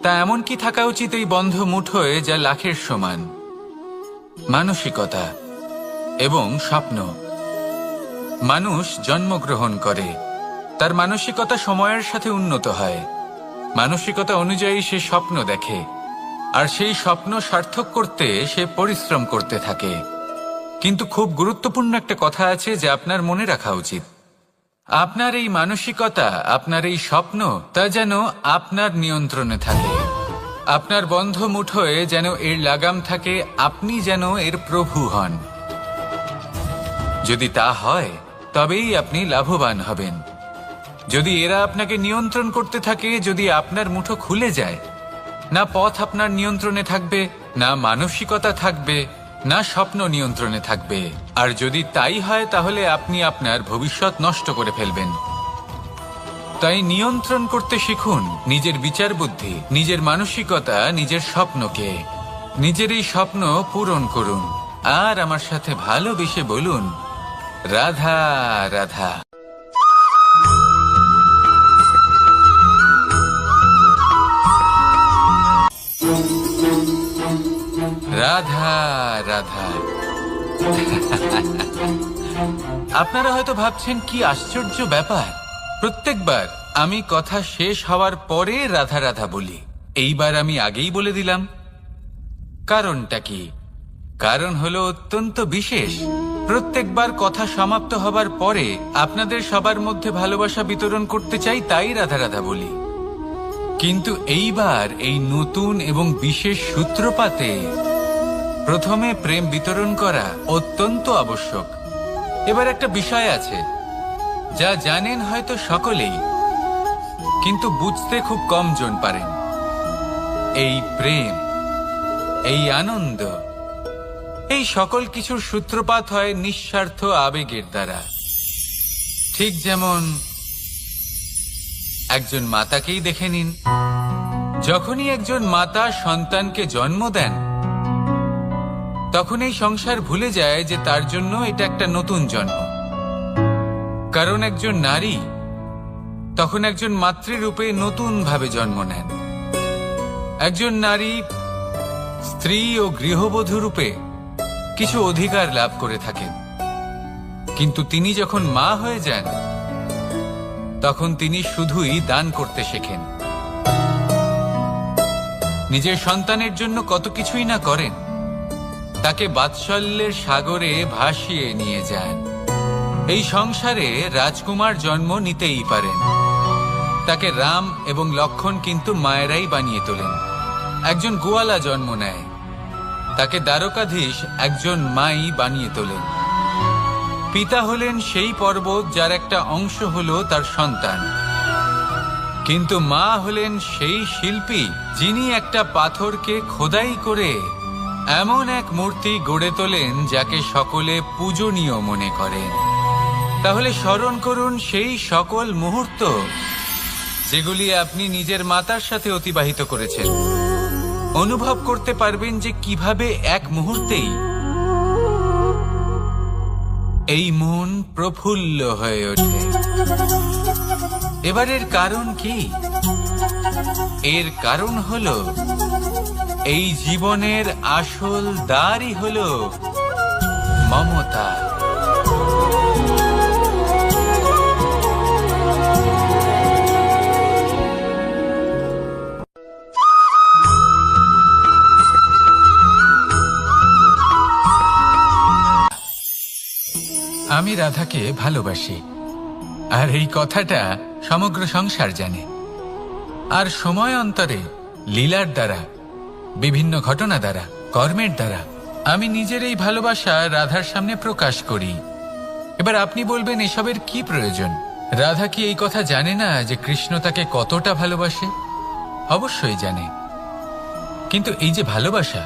তা এমন কি থাকা উচিত এই বন্ধ মুঠোয় যা লাখের সমান? মানসিকতা এবং স্বপ্ন। মানুষ জন্মগ্রহণ করে, তার মানসিকতা সময়ের সাথে উন্নত হয়। মানসিকতা অনুযায়ী সে স্বপ্ন দেখে, আর সেই স্বপ্ন সার্থক করতে সে পরিশ্রম করতে থাকে। কিন্তু খুব গুরুত্বপূর্ণ একটা কথা আছে যা আপনার মনে রাখা উচিত। আপনার এই মানসিকতা, আপনার এই স্বপ্ন, তা যেন আপনার নিয়ন্ত্রণে থাকে। আপনার বন্ধ মুঠোয় যেন এর লাগাম থাকে, আপনি যেন এর প্রভু হন। যদি তা হয় তবেই আপনি লাভবান হবেন। যদি এরা আপনাকে নিয়ন্ত্রণ করতে থাকে, যদি আপনার মুঠো খুলে যায়, না পথ আপনার নিয়ন্ত্রণে থাকবে, না মানসিকতা থাকবে, না স্বপ্ন নিয়ন্ত্রণে থাকবে। আর যদি তাই হয় তাহলে আপনি আপনার ভবিষ্যৎ নষ্ট করে ফেলবেন। তাই নিয়ন্ত্রণ করতে শিখুন নিজের বিচার বুদ্ধি, নিজের মানসিকতা, নিজের স্বপ্নকে। নিজের এই স্বপ্ন পূরণ করুন, আর আমার সাথে ভালোবেসে বলুন, রাধা রাধা। রাধা রাধা। আপনারা হয়তো ভাবছেন কি আশ্চর্য ব্যাপার, প্রত্যেকবার আমি কথা শেষ হওয়ার পরে রাধা রাধা বলি। এইবার আমি আগেই বলে দিলাম। কারণটা কি? কারণ হলো অত্যন্ত বিশেষ। প্রত্যেকবার কথা সমাপ্ত হবার পরে আপনাদের সবার মধ্যে ভালোবাসা বিতরণ করতে চাই, তাই রাধা রাধা বলি। কিন্তু এইবার এই নতুন এবং বিশেষ সূত্রপাতে প্রথমে প্রেম বিতরণ করা অত্যন্ত আবশ্যক। এবার একটা বিষয় আছে যা জানেন হয়তো সকলেই, কিন্তু বুঝতে খুব কম জন পারেন। এই প্রেম, এই আনন্দ, এই সকল কিছুর সূত্রপাত হয় নিঃস্বার্থ আবেগের দ্বারা। ঠিক যেমন একজন মাতাকেই দেখে নিন। যখনই একজন মাতা সন্তানকে জন্ম দেন, তখন এই সংসার ভুলে যায় যে তার জন্য এটা একটা নতুন জন্ম। কারণ একজন নারী তখন একজন মাতৃরূপে নতুন ভাবে জন্ম নেন। একজন নারী স্ত্রী ও গৃহবধূ রূপে কিছু অধিকার লাভ করে থাকেন, কিন্তু তিনি যখন মা হয়ে যান, তখন তিনি শুধুই দান করতে শেখেন। নিজের সন্তানের জন্য কত কিছুই না করেন, তাকে বাৎসল্যের সাগরে ভাসিয়ে নিয়ে যান। এই সংসারে রাজকুমার জন্ম নিতেই পারেন, তাকে রাম এবং লক্ষ্মণ কিন্তু মায়েরাই বানিয়ে তোলেন। একজন গোয়ালা জন্ম নেয়, তাকে দ্বারকাধীশ একজন মাই বানিয়ে তোলেন। পিতা হলেন সেই পর্বত যার একটা অংশ হলো তার সন্তান, কিন্তু মা হলেন সেই শিল্পী যিনি একটা পাথরকে খোদাই করে এমন এক মূর্তি গড়ে তোলেন যাকে সকলে পূজনীয় মনে করেন। তাহলে স্মরণ করুন সেই সকল মুহূর্ত যেগুলি আপনি নিজের মাতার সাথে অতিবাহিত করেছেন। অনুভব করতে পারবেন যে কিভাবে এক মুহূর্তেই এই মন প্রফুল্ল হয়ে ওঠে। এবারের কারণ কি? এর কারণ হলো এই জীবনের আসল দ্বারই হলো মমতা। আমি রাধাকে ভালোবাসি, আর এই কথাটা সমগ্র সংসার জানে। আর সময় অন্তরে লীলার দ্বারা, বিভিন্ন ঘটনা দ্বারা, কর্মের দ্বারা আমি নিজের এই ভালোবাসা রাধার সামনে প্রকাশ করি। এবার আপনি বলবেন, এসবের কি প্রয়োজন? রাধা কি এই কথা জানে না যে কৃষ্ণ তাকে কতটা ভালোবাসে? অবশ্যই জানে, কিন্তু এই যে ভালোবাসা,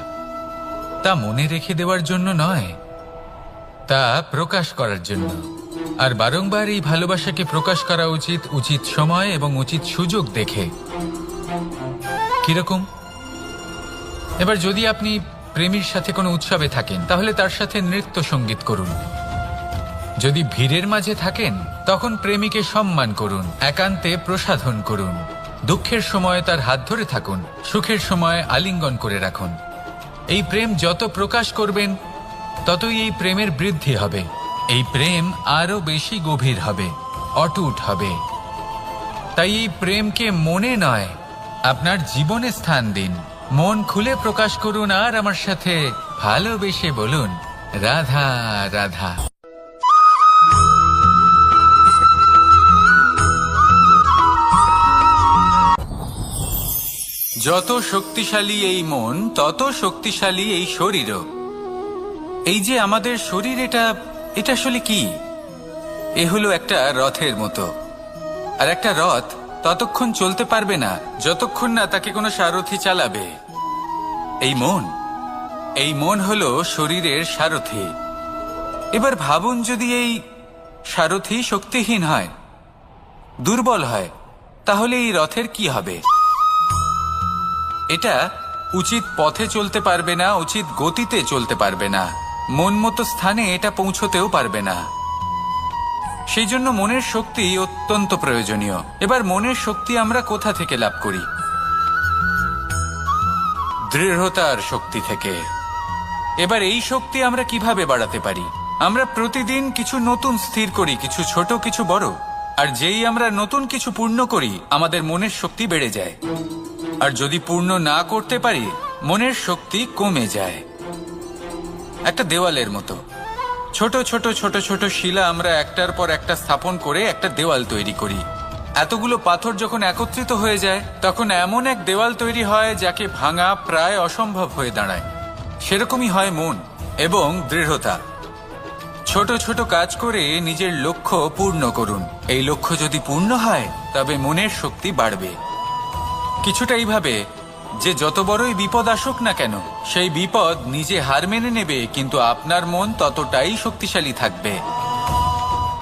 তা মনে রেখে দেওয়ার জন্য নয়, তা প্রকাশ করার জন্য। আর বারংবার এই ভালোবাসাকে প্রকাশ করা উচিত, উচিত সময় এবং উচিত সুযোগ দেখে। কিরকম? এবার যদি আপনি প্রেমীর সাথে কোনো উৎসবে থাকেন, তাহলে তার সাথে নৃত্য সঙ্গীত করুন। যদি ভিড়ের মাঝে থাকেন, তখন প্রেমীকে সম্মান করুন, একান্তে প্রসাধন করুন। দুঃখের সময় তার হাত ধরে থাকুন, সুখের সময় আলিঙ্গন করে রাখুন। এই প্রেম যত প্রকাশ করবেন, ততই এই প্রেমের বৃদ্ধি হবে। এই প্রেম আরো বেশি গভীর হবে, অটুট হবে। তাই এই প্রেমকে মনে নয়, আপনার জীবনে স্থান দিন। মন খুলে প্রকাশ করুন, আর আমার সাথে ভালোবেসে বলুন, রাধা রাধা। যত শক্তিশালী এই মন, তত শক্তিশালী এই শরীরও। এই যে আমাদের শরীর, এটা আসলে কি? এ হলো একটা রথের মতো। আর একটা রথ ততক্ষণ চলতে পারবে না যতক্ষণ না তাকে কোনো সারথি চালাবে। এই মন হলো শরীরের সারথি। এবার ভাবুন, যদি এই সারথি শক্তিহীন হয়, দুর্বল হয়, তাহলে এই রথের কি হবে? এটা উচিত পথে চলতে পারবে না, উচিত গতিতে চলতে পারবে না, মন মতো স্থানে এটা পৌঁছতেও পারবে না। সেই জন্য মনের শক্তি অত্যন্ত প্রয়োজনীয়। এবার মনের শক্তি আমরা কোথা থেকে লাভ করি? দৃঢ়তার শক্তি থেকে। এবার এই শক্তি আমরা কিভাবে বাড়াতে পারি? আমরা প্রতিদিন কিছু নতুন স্থির করি, কিছু ছোট, কিছু বড়। আর যেই আমরা নতুন কিছু পূর্ণ করি, আমাদের মনের শক্তি বেড়ে যায়। আর যদি পূর্ণ না করতে পারি, মনের শক্তি কমে যায়। একটা দেওয়ালের মতো ছোট ছোট ছোট ছোট শিলা আমরা একটার পর একটা স্থাপন করে একটা দেওয়াল তৈরি করি। এতগুলো পাথর যখন একত্রিত হয়ে যায়, তখন এমন এক দেওয়াল তৈরি হয় যাকে ভাঙা প্রায় অসম্ভব হয়ে দাঁড়ায়। সেরকমই হয় মন এবং দৃঢ়তা। ছোট ছোট কাজ করে নিজের লক্ষ্য পূর্ণ করুন। এই লক্ষ্য যদি পূর্ণ হয়, তবে মনের শক্তি বাড়বে। কিছুটা এইভাবে যে যত বড়ই বিপদ আসুক না কেন, সেই বিপদ নিজে হার মেনে নেবে, কিন্তু আপনার মন ততটাই শক্তিশালী থাকবে।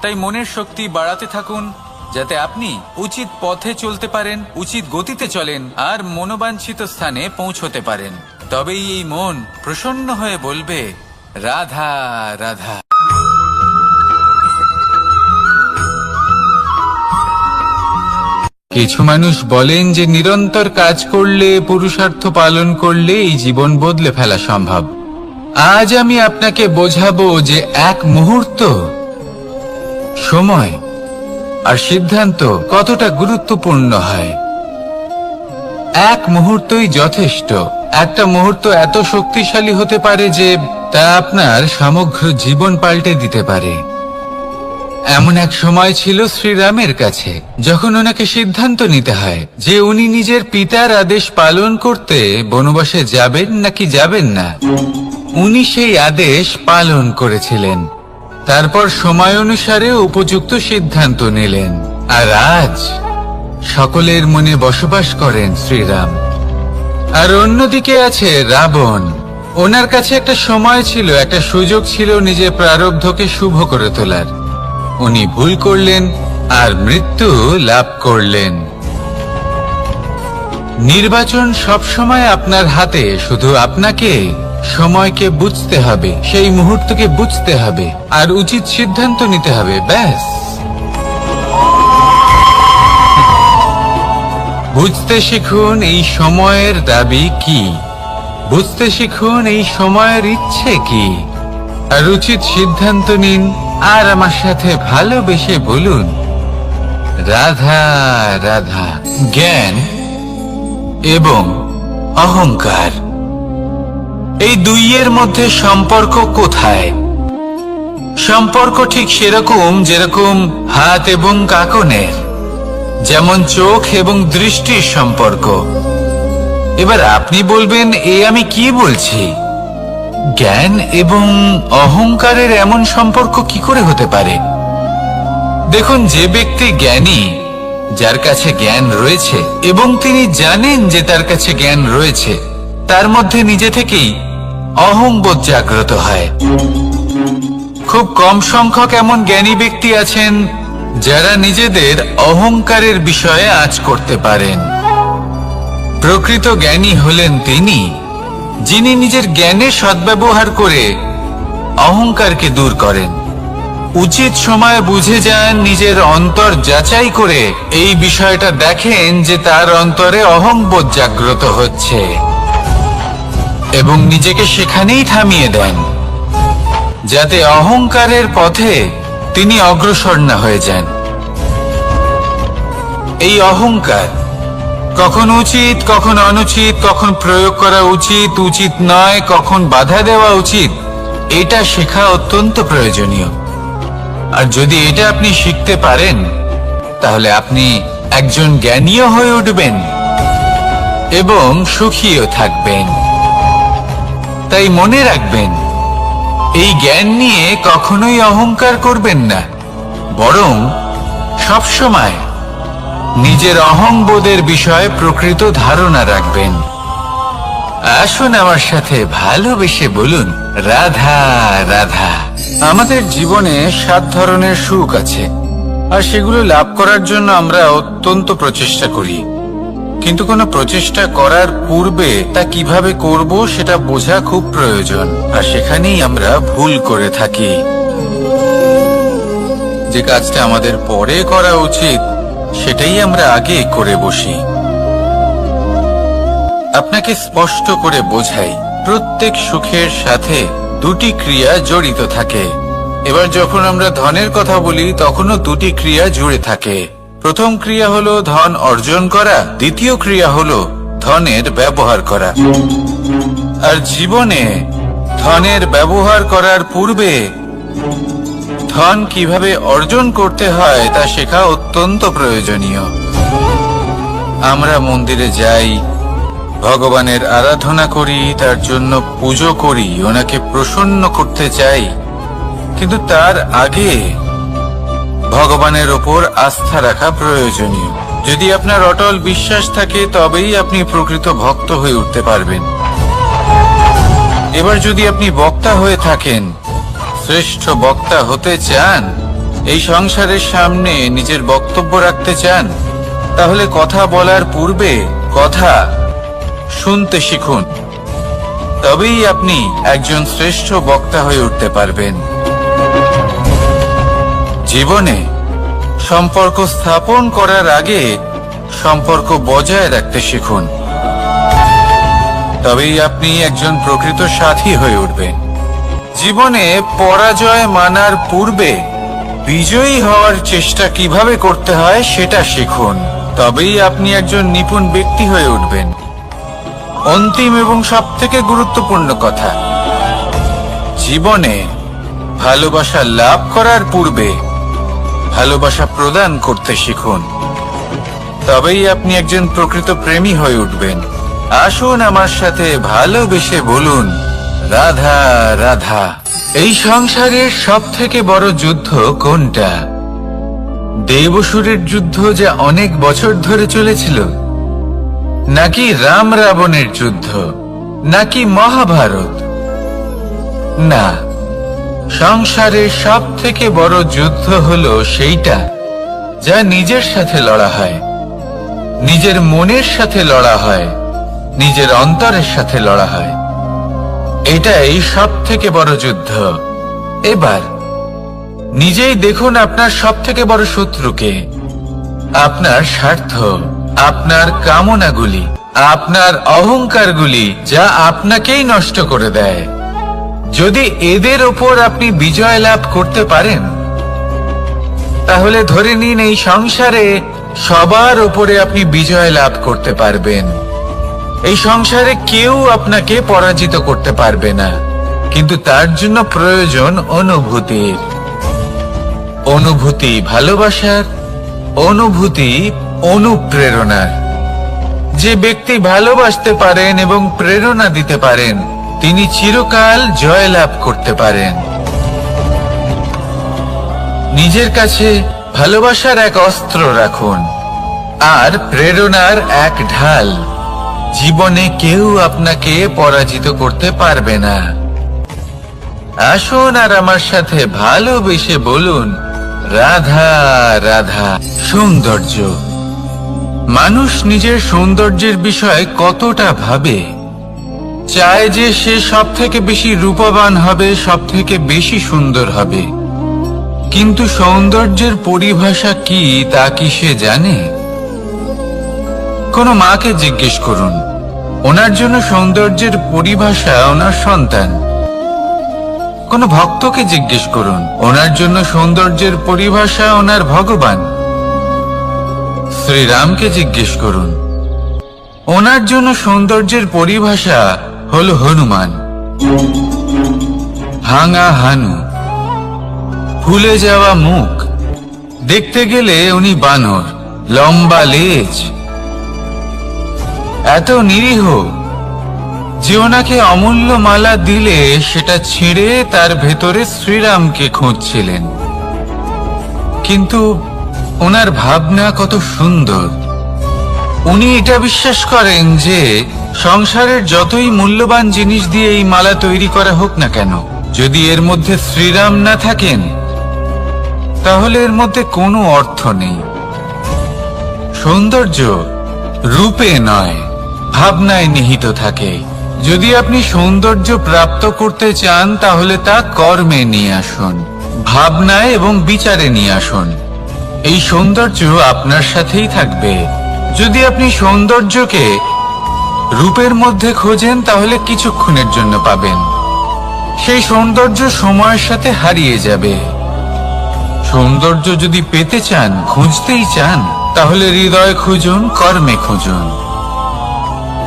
তাই মনের শক্তি বাড়াতে থাকুন, যাতে আপনি উচিত পথে চলতে পারেন, উচিত গতিতে চলেন, আর মনোবাঞ্ছিত স্থানে পৌঁছতে পারেন। তবেই এই মন প্রসন্ন হয়ে বলবে, রাধা রাধা। কিছু মানুষ বলেন যে নিরন্তর কাজ করলে, পুরুষার্থ পালন করলে এই জীবন বদলে ফেলা সম্ভব। আজ আমি আপনাকে বোঝাবো যে এক মুহূর্ত, সময় আর সিদ্ধান্ত কতটা গুরুত্বপূর্ণ হয়। এক মুহূর্তই যথেষ্ট। একটা মুহূর্ত এত শক্তিশালী হতে পারে যে তা আপনার সমগ্র জীবন পাল্টে দিতে পারে। এমন এক সময় ছিল শ্রীরামের কাছে, যখন ওনাকে সিদ্ধান্ত নিতে হয় যে উনি নিজের পিতার আদেশ পালন করতে বনবাসে যাবেন নাকি যাবেন না। উনি সেই আদেশ পালন করেছিলেন। তারপর সময় অনুসারে উপযুক্ত সিদ্ধান্ত নিলেন। আর আজ সকলের মনে বসবাস করেন শ্রীরাম। আর অন্যদিকে আছে রাবণ। ওনার কাছে একটা সময় ছিল, একটা সুযোগ ছিল নিজের প্রারব্ধকে শুভ করে তোলার। উনি ভুল করলেন আর মৃত্যু লাভ করলেন। নির্বাচন সবসময় আপনার হাতে, শুধু আপনাকে সময়কে বুঝতে হবে, সেই মুহূর্তকে বুঝতে হবে, আর উচিত সিদ্ধান্ত নিতে হবে, ব্যাস। বুঝতে শিখুন এই সময়ের দাবি কি, বুঝতে শিখুন এই সময়ের ইচ্ছে কি, আর উচিত সিদ্ধান্ত নিন। আর আমার সাথে ভালোবেসে বলুন, রাধা রাধা। জ্ঞান এবং অহংকার, এই দুইয়ের মধ্যে সম্পর্ক কোথায়? সম্পর্ক ঠিক সেরকম যেরকম হাত এবং কাঁকনের, যেমন চোখ এবং দৃষ্টির সম্পর্ক। এবার আপনি বলবেন, এ আমি কি বলছি? জ্ঞান এবং অহংকারের এমন সম্পর্ক কি করে হতে পারে? দেখুন, যে ব্যক্তি জ্ঞানী, যার কাছে জ্ঞান রয়েছে এবং তিনি জানেন যে তার কাছে জ্ঞান রয়েছে, তার মধ্যে নিজে থেকেই অহংবোধ জাগ্রত হয়। খুব কম সংখ্যক এমন জ্ঞানী ব্যক্তি আছেন যারা নিজেদের অহংকারের বিষয়ে আঁচ করতে পারেন। প্রকৃত জ্ঞানী হলেন তিনি, যিনি নিজের জ্ঞানের সদ্ব্যবহার করে অহংকারকে দূর করেন। উচিত সময়ে বুঝে যান, নিজের অন্তর যাচাই করে এই বিষয়টা দেখেন যে তার অন্তরে অহংবোধ জাগ্রত হচ্ছে, এবং নিজেকে সেখানেই থামিয়ে দেন, যাতে অহংকারের পথে তিনি অগ্রসর না হয়ে যান। এই অহংকার কখন উচিত, কখন অনুচিত, কখন প্রয়োগ করা উচিত, উচিত নয়, কখন বাধা দেওয়া উচিত, এটা শেখা অত্যন্ত প্রয়োজনীয়। আর যদি এটা আপনি শিখতে পারেন, তাহলে আপনি একজন জ্ঞানীও হয়ে উঠবেন এবং সুখীও থাকবেন। তাই মনে রাখবেন, এই জ্ঞান নিয়ে কখনোই অহংকার করবেন না, বরং সবসময় নিজের অহংবোধের বিষয়ে প্রকৃত ধারণা রাখবেন। আসুন আমার সাথে ভালোবেসে বলুন, রাধা রাধা। আমাদের জীবনে 7 ধরনের সুখ আছে, আর সেগুলো লাভ করার জন্য আমরা অত্যন্ত প্রচেষ্টা করি। কিন্তু কোনো প্রচেষ্টা করার পূর্বে তা কিভাবে করব সেটা বোঝা খুব প্রয়োজন, আর সেখানেই আমরা ভুল করে থাকি। যে কাজটা আমাদের পরে করা উচিত, সেটাই আমরা আগে করে বসি। আপনাকে স্পষ্ট করে বোঝাই, প্রত্যেক সুখের সাথে 2টি ক্রিয়া জড়িত থাকে। এবার যখন আমরা ধনের কথা বলি, তখনও 2টি ক্রিয়া জুড়ে থাকে। প্রথম ক্রিয়া হলো ধন অর্জন করা, দ্বিতীয় ক্রিয়া হলো ধনের ব্যবহার করা। আর জীবনে ধনের ব্যবহার করার পূর্বে ধন কিভাবে অর্জন করতে হয় তা শেখা অত্যন্ত প্রয়োজনীয়। আমরা মন্দিরে যাই, ভগবানের আরাধনা করি, তার জন্য পুজো করি, ওনাকে প্রসন্ন করতে চাই, কিন্তু তার আগে ভগবানের ওপর আস্থা রাখা প্রয়োজনীয়। যদি আপনার অটল বিশ্বাস থাকে, তবেই আপনি প্রকৃত ভক্ত হয়ে উঠতে পারবেন। এবার যদি আপনি বক্তা হয়ে থাকেন, শ্রেষ্ঠ বক্তা হতে চান, এই সংসারের সামনে নিজের বক্তব্য রাখতে চান, তাহলে কথা বলার পূর্বে কথা শুনতে শিখুন। তবেই আপনি একজন শ্রেষ্ঠ বক্তা হয়ে উঠতে পারবেন। জীবনে সম্পর্ক স্থাপন করার আগে সম্পর্ক বজায় রাখতে শিখুন, তবেই আপনি একজন প্রকৃত সাথী হয়ে উঠবেন। জীবনে পরাজয় মানার পূর্বে বিজয়ী হওয়ার চেষ্টা কিভাবে করতে হয় সেটা শিখুন, তবেই আপনি একজন নিপুণ ব্যক্তি হয়ে উঠবেন। অন্তিম এবং সবথেকে গুরুত্বপূর্ণ কথা, জীবনে ভালোবাসা লাভ করার পূর্বে ভালোবাসা প্রদান করতে শিখুন, তবেই আপনি একজন প্রকৃত প্রেমী হয়ে উঠবেন। আসুন আমার সাথে ভালোবেসে বলুন, রাধা রাধা। এই সংসারের সবথেকে বড় যুদ্ধ কোনটা? দেব-অসুরের যুদ্ধ, যা অনেক বছর ধরে চলেছিল, নাকি রাম রাবণের যুদ্ধ, নাকি মহাভারত? না, সংসারের সবথেকে বড় যুদ্ধ হলো সেইটা যা নিজের সাথে লড়া হয়, নিজের মনের সাথে লড়া হয়, নিজের অন্তরের সাথে লড়া হয়। এটাই সব থেকে বড় যুদ্ধ। এবার নিজেই দেখুন আপনার সব থেকে বড় শত্রুকে। আপনার স্বার্থ, আপনার কামনাগুলি, আপনার অহংকারগুলি, যা আপনাকেই নষ্ট করে দেয়। যদি এদের ওপর আপনি বিজয় লাভ করতে পারেন, তাহলে ধরে নিন এই সংসারে সবার ওপরে আপনি বিজয় লাভ করতে পারবেন। এই সংসারে কেউ আপনাকে পরাজিত করতে পারবে না। কিন্তু তার জন্য প্রয়োজন অনুভূতির। অনুভূতি ভালোবাসার, অনুভূতি অনুপ্রেরণার। যে ব্যক্তি ভালোবাসতে পারেন এবং প্রেরণা দিতে পারেন, তিনি চিরকাল জয় লাভ করতে পারেন। নিজের কাছে ভালোবাসার এক অস্ত্র রাখুন আর প্রেরণার এক ঢাল। জীবনে কেউ আপনাকে পরাজিত করতে পারবে না। আসুন আর আমার সাথে ভালোবেসে বলুন, রাধা রাধা। সৌন্দর্য। মানুষ নিজের সৌন্দর্যের বিষয়ে কতটা ভাবে, চায় যে সে সব থেকে বেশি রূপবান হবে, সব থেকে বেশি সুন্দর হবে। কিন্তু সৌন্দর্যের পরিভাষা কি তা কি সে জানে? কোনো মাকে জিজ্ঞেস করুন, ওনার জন্য সৌন্দর্যের পরিভাষা ওনার সন্তান। কোনো ভক্তকে জিজ্ঞেস করুন, ওনার জন্য সৌন্দর্যের পরিভাষা ওনার ভগবান। শ্রীরামকে জিজ্ঞেস করুন, ওনার জন্য সৌন্দর্যের পরিভাষা হলো হনুমান। ভাঙা হানু, ফুলে যাওয়া মুখ, দেখতে গেলে উনি বানর, লম্বা লেজ, এত নিরীহ যে ওনাকে অমূল্য মালা দিলে সেটা ছিঁড়ে তার ভেতরে শ্রীরামকে খুঁজছিলেন। কিন্তু ওনার ভাবনা কত সুন্দর। উনি এটা বিশ্বাস করেন যে সংসারের যতই মূল্যবান জিনিস দিয়ে এই মালা তৈরি করা হোক না কেন, যদি এর মধ্যে শ্রীরাম না থাকেন, তাহলে এর মধ্যে কোনো অর্থ নেই। সৌন্দর্য রূপে নয়, ভাবনায় নিহিত থাকে। যদি আপনি সৌন্দর্য প্রাপ্ত করতে চান, তাহলে তা কর্মে নিয়ে আসুন, ভাবনায় এবং বিচারে নিয়ে আসুন। এই সৌন্দর্য আপনার সাথেই থাকবে। যদি আপনি সৌন্দর্যকে রূপের মধ্যে খোঁজেন, তাহলে কিছুক্ষণের জন্য পাবেন। সেই সৌন্দর্য সময়ের সাথে হারিয়ে যাবে। সৌন্দর্য যদি পেতে চান, খুঁজতেই চান, তাহলে হৃদয় খুঁজুন, কর্মে খুঁজুন।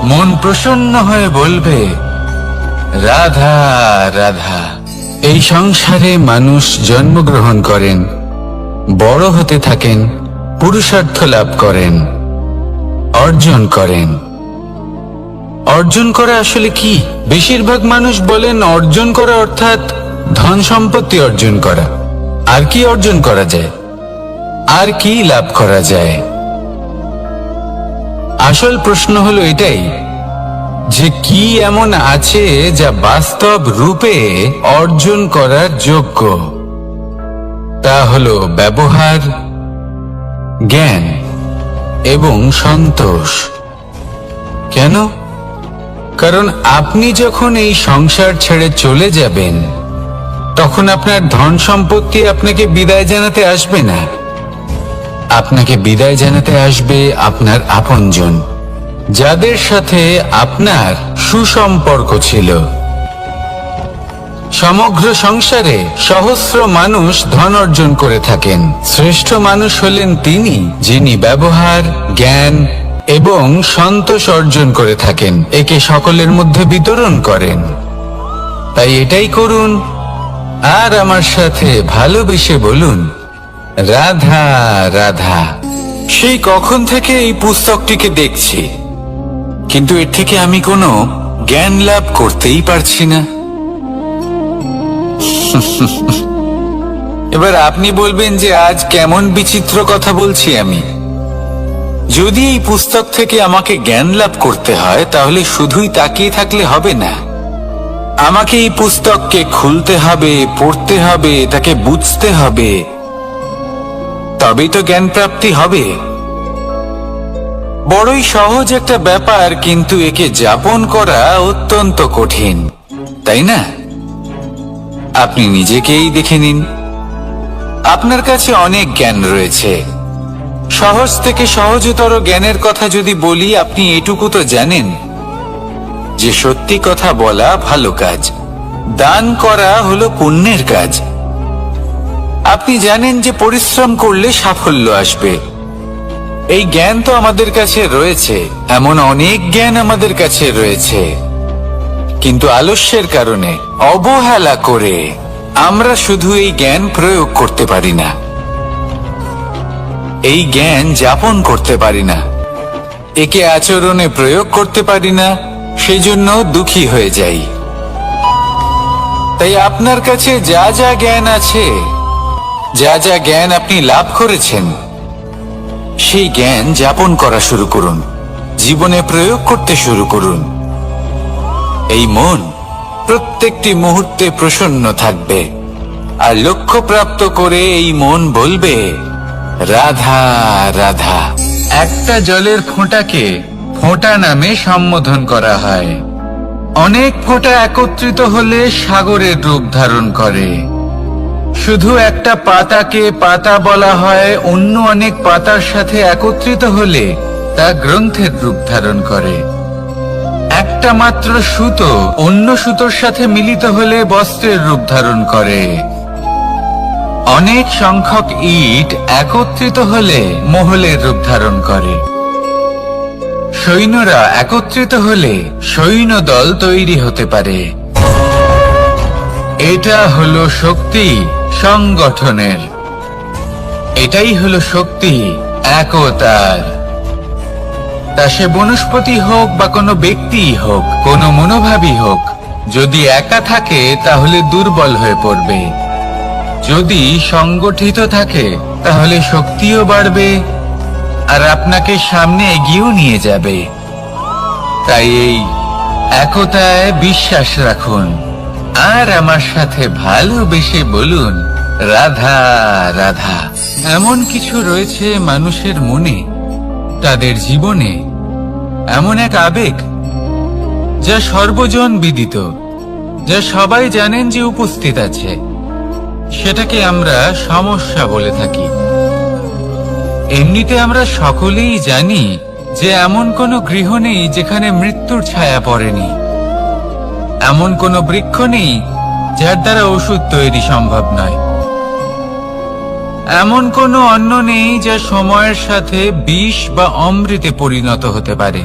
মন প্রসন্ন হয়ে বলবে, রাধা রাধা। এই সংসারে মানুষ জন্মগ্রহণ করেন, বড় হতে থাকেন, পুরুষার্থ লাভ করেন, অর্জন করেন। অর্জন করা আসলে কি? বেশিরভাগ মানুষ বলেন অর্জন করা অর্থাৎ ধন সম্পত্তি অর্জন করা। আর কি অর্জন করা যায়? আর কি লাভ করা যায়? আসল প্রশ্ন হলো এটাই যে কি এমন আছে যা বাস্তব রূপে অর্জন করার যোগ্য। তা হলো ব্যবহার, জ্ঞান এবং সন্তোষ। কেন? কারণ আপনি যখন এই সংসার ছেড়ে চলে যাবেন, তখন আপনার ধন সম্পত্তি আপনাকে বিদায় জানাতে আসবে না। আপনাকে বিদায় জানাতে আসবে আপনার আপনজন, যাদের সাথে আপনার সুসম্পর্ক ছিল। সমগ্র সংসারে সহস্র মানুষ ধন অর্জন করে থাকেন। শ্রেষ্ঠ মানুষ হলেন তিনি, যিনি ব্যবহার, জ্ঞান এবং সন্তোষ অর্জন করে থাকেন, একে সকলের মধ্যে বিতরণ করেন। তাই এটাই করুন আর আমার সাথে ভালোবেসে বলুন, রাধা রাধা। সেই কখন থেকে এই পুস্তকটিকে দেখছি, কিন্তু এর থেকে আমি কোনো জ্ঞান লাভ করতেই পারছি না। এবার আপনি বলবেন যে আজ কেমন বিচিত্র কথা বলছি আমি। যদি এই পুস্তক থেকে আমাকে জ্ঞান লাভ করতে হয়, তাহলে শুধুই তাকিয়ে থাকলে হবে না। আমাকে এই পুস্তককে খুলতে হবে, পড়তে হবে, তাকে বুঝতে হবে, তবেই তো জ্ঞান প্রাপ্তি হবে। বড়ই সহজ একটা ব্যাপার, কিন্তু একে যাপন করা অত্যন্ত কঠিন। তাই না? আপনি নিজেকেই দেখে নিন। আপনার কাছে অনেক জ্ঞান রয়েছে। সহজ থেকে সহজতর জ্ঞানের কথা যদি বলি, আপনি এটুকু তো জানেন যে সত্যি কথা বলা ভালো কাজ, দান করা হলো পুণ্যের কাজ। আপনি জানেন যে পরিশ্রম করলে সাফল্য আসবে। এই জ্ঞান তো আমাদের কাছে রয়েছে, এমন অনেক জ্ঞান আমাদের কাছে রয়েছে, কিন্তু আলস্যের কারণে, অবহেলা করে আমরা শুধু এই জ্ঞান প্রয়োগ করতে পারি না, এই জ্ঞান যাপন করতে পারি না, একে আচরণে প্রয়োগ করতে পারি না, সেজন্য দুঃখী হয়ে যাই। তাই আপনার কাছে যা যা জ্ঞান আছে, যা যা জ্ঞান আপনি লাভ করেছেন, সেই জ্ঞান যাপন করা শুরু করুন, জীবনে প্রয়োগ করতে শুরু করুন। এই মন প্রত্যেকটি মুহূর্তে প্রসন্ন থাকবে, আর লক্ষ্য প্রাপ্ত করে এই মন বলবে, রাধা রাধা। একটা জলের ফোঁটাকে ফোঁটা নামে সম্বোধন করা হয়। অনেক ফোঁটা একত্রিত হলে সাগরের রূপ ধারণ করে। শুধু একটা পাতাকে পাতা বলা হয়, অন্য অনেক পাতার সাথে একত্রিত হলে তা গ্রন্থের রূপ ধারণ করে। একটা মাত্র সুতো অন্য সুতোর সাথে মিলিত হলে বস্ত্রের রূপ ধারণ করে। অনেক সংখ্যক ইট একত্রিত হলে মহলের রূপ ধারণ করে। সৈন্যরা একত্রিত হলে সৈন্যদল তৈরি হতে পারে। এটা হলো শক্তি সংগঠনের, এটাই হলো শক্তি একতার। তা সে বনস্পতি হোক বা কোনো ব্যক্তি হোক, কোনো মনোভাবই হোক, যদি একা থাকে তাহলে দুর্বল হয়ে পড়বে। যদি সংগঠিত থাকে তাহলে শক্তিও বাড়বে, আর আপনাকে সামনে এগিয়েও নিয়ে যাবে। তাই এই একতায় বিশ্বাস রাখুন, আর আমার সাথে ভালোবেসে বলুন, রাধা রাধা। এমন কিছু রয়েছে মানুষের মনে, তাদের জীবনে এমন এক আবেগ যা সর্বজন বিদিত, যা সবাই জানেন যে উপস্থিত আছে। সেটাকে আমরা সমস্যা বলে থাকি। এমনিতে আমরা সকলেই জানি যে এমন কোনো গৃহ নেই যেখানে মৃত্যুর ছায়া পড়েনি, এমন কোনো বৃক্ষ নেই যার দ্বারা ওষুধ তৈরি সম্ভব নয়, এমন কোনো অন্ন নেই যা সময়ের সাথে বিষ বা অমৃতে পরিণত হতে পারে।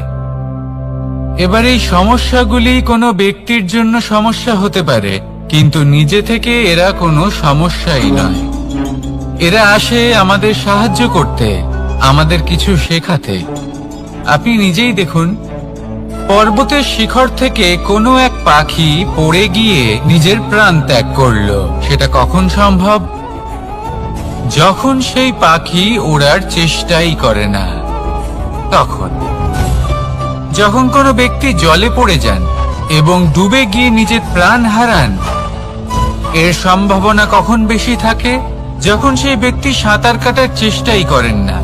এবার এই সমস্যাগুলি কোনো ব্যক্তির জন্য সমস্যা হতে পারে, কিন্তু নিজে থেকে এরা কোনো সমস্যাই নয়। এরা আসে আমাদের সাহায্য করতে, আমাদের কিছু শেখাতে। আপনি নিজেই দেখুন, পর্বতের শিখর থেকে কোনো এক পাখি পড়ে গিয়ে নিজের প্রাণ ত্যাগ করলো। সেটা কখন সম্ভব? যখন সেই পাখি ওড়ার চেষ্টাই করে না। তখন যখন কোনো ব্যক্তি জলে পড়ে যান এবং ডুবে গিয়ে নিজের প্রাণ হারান, এর সম্ভাবনা কখন বেশি থাকে? যখন সেই ব্যক্তি সাঁতার কাটার চেষ্টাই করেন না।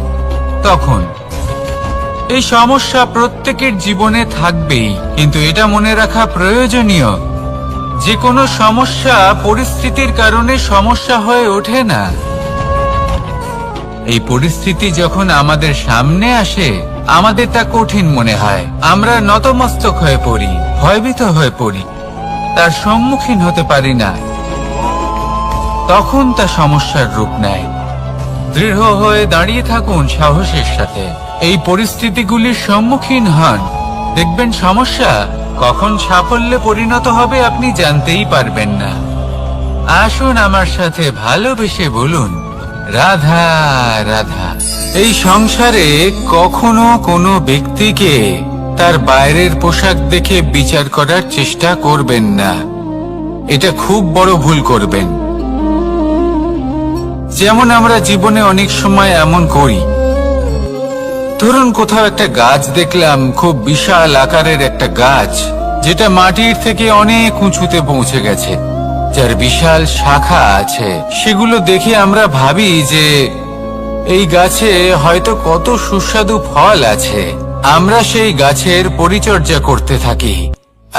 তখন এই সমস্যা প্রত্যেকের জীবনে থাকবেই, কিন্তু এটা মনে রাখা প্রয়োজনীয় যে কোনো সমস্যা পরিস্থিতির কারণে সমস্যা হয়ে ওঠে না। এই পরিস্থিতি যখন আমাদের সামনে আসে, আমাদের তা কঠিন মনে হয়, আমরা নতমস্তক হয়ে পড়ি, ভয়ভীত হয়ে পড়ি, তার সম্মুখীন হতে পারি না। তখন তা সমস্যার রূপ নেয়। দৃঢ় হয়ে দাঁড়িয়ে থাকুন সাহসের সাথে, এই পরিস্থিতিগুলির সম্মুখীন হন, দেখবেন সমস্যা কখন সাফল্যে পরিণত হবে আপনি জানতেই পারবেন না। আসুন আমার সাথে ভালোবেসে বলুন, রাধা রাধা। এই সংসারে কখনো কোনো ব্যক্তিকে তার বাইরের পোশাক দেখে বিচার করার চেষ্টা করবেন না, এটা খুব বড় ভুল করবেন। যেমন আমরা জীবনে অনেক সময় এমন করি, ধরুন কোথাও একটা গাছ দেখলাম, খুব বিশাল আকারের একটা গাছ, যেটা মাটির থেকে অনেক উঁচুতে পৌঁছে গেছে, যার বিশাল শাখা আছে। সেগুলো দেখে আমরা ভাবি যে এই গাছে হয়তো কত সুস্বাদু ফল আছে। আমরা সেই গাছের পরিচর্যা করতে থাকি,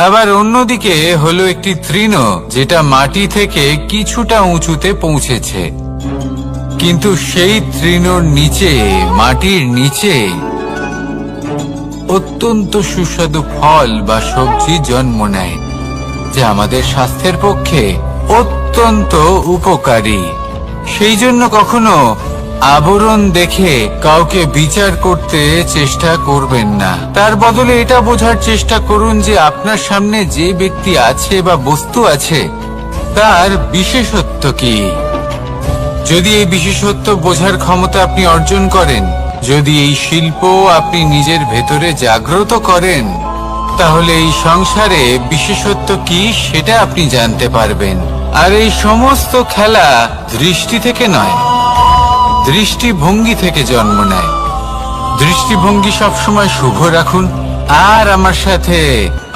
আবার অন্যদিকে হলো একটি তৃণ, যেটা মাটি থেকে কিছুটা উঁচুতে পৌঁছেছে, কিন্তু সেই তৃণর নিচে, মাটির নিচে অত্যন্ত সুস্বাদু ফল বা সবজি জন্ম নেয়, যা আমাদের স্বাস্থ্যের পক্ষে অত্যন্ত উপকারী। সেই জন্য কখনো আবরণ দেখে কাউকে বিচার করতে চেষ্টা করবেন না। তার বদলে এটা বোঝার চেষ্টা করুন যে আপনার সামনে যে ব্যক্তি আছে বা বস্তু আছে তার বিশেষত্ব কি। যদি এই বিশেষত্ব বোঝার ক্ষমতা আপনি অর্জন করেন, যদি এই শিল্প আপনি নিজের ভেতরে জাগ্রত করেন, তাহলে এই সংসারে বিশেষত্ব কি সেটা আপনি জানতে পারবেন। আর এই সমস্ত খেলা দৃষ্টি থেকে নয়, দৃষ্টিভঙ্গি থেকে জন্ম নেয়। দৃষ্টিভঙ্গি সবসময় শুভ রাখুন, আর আমার সাথে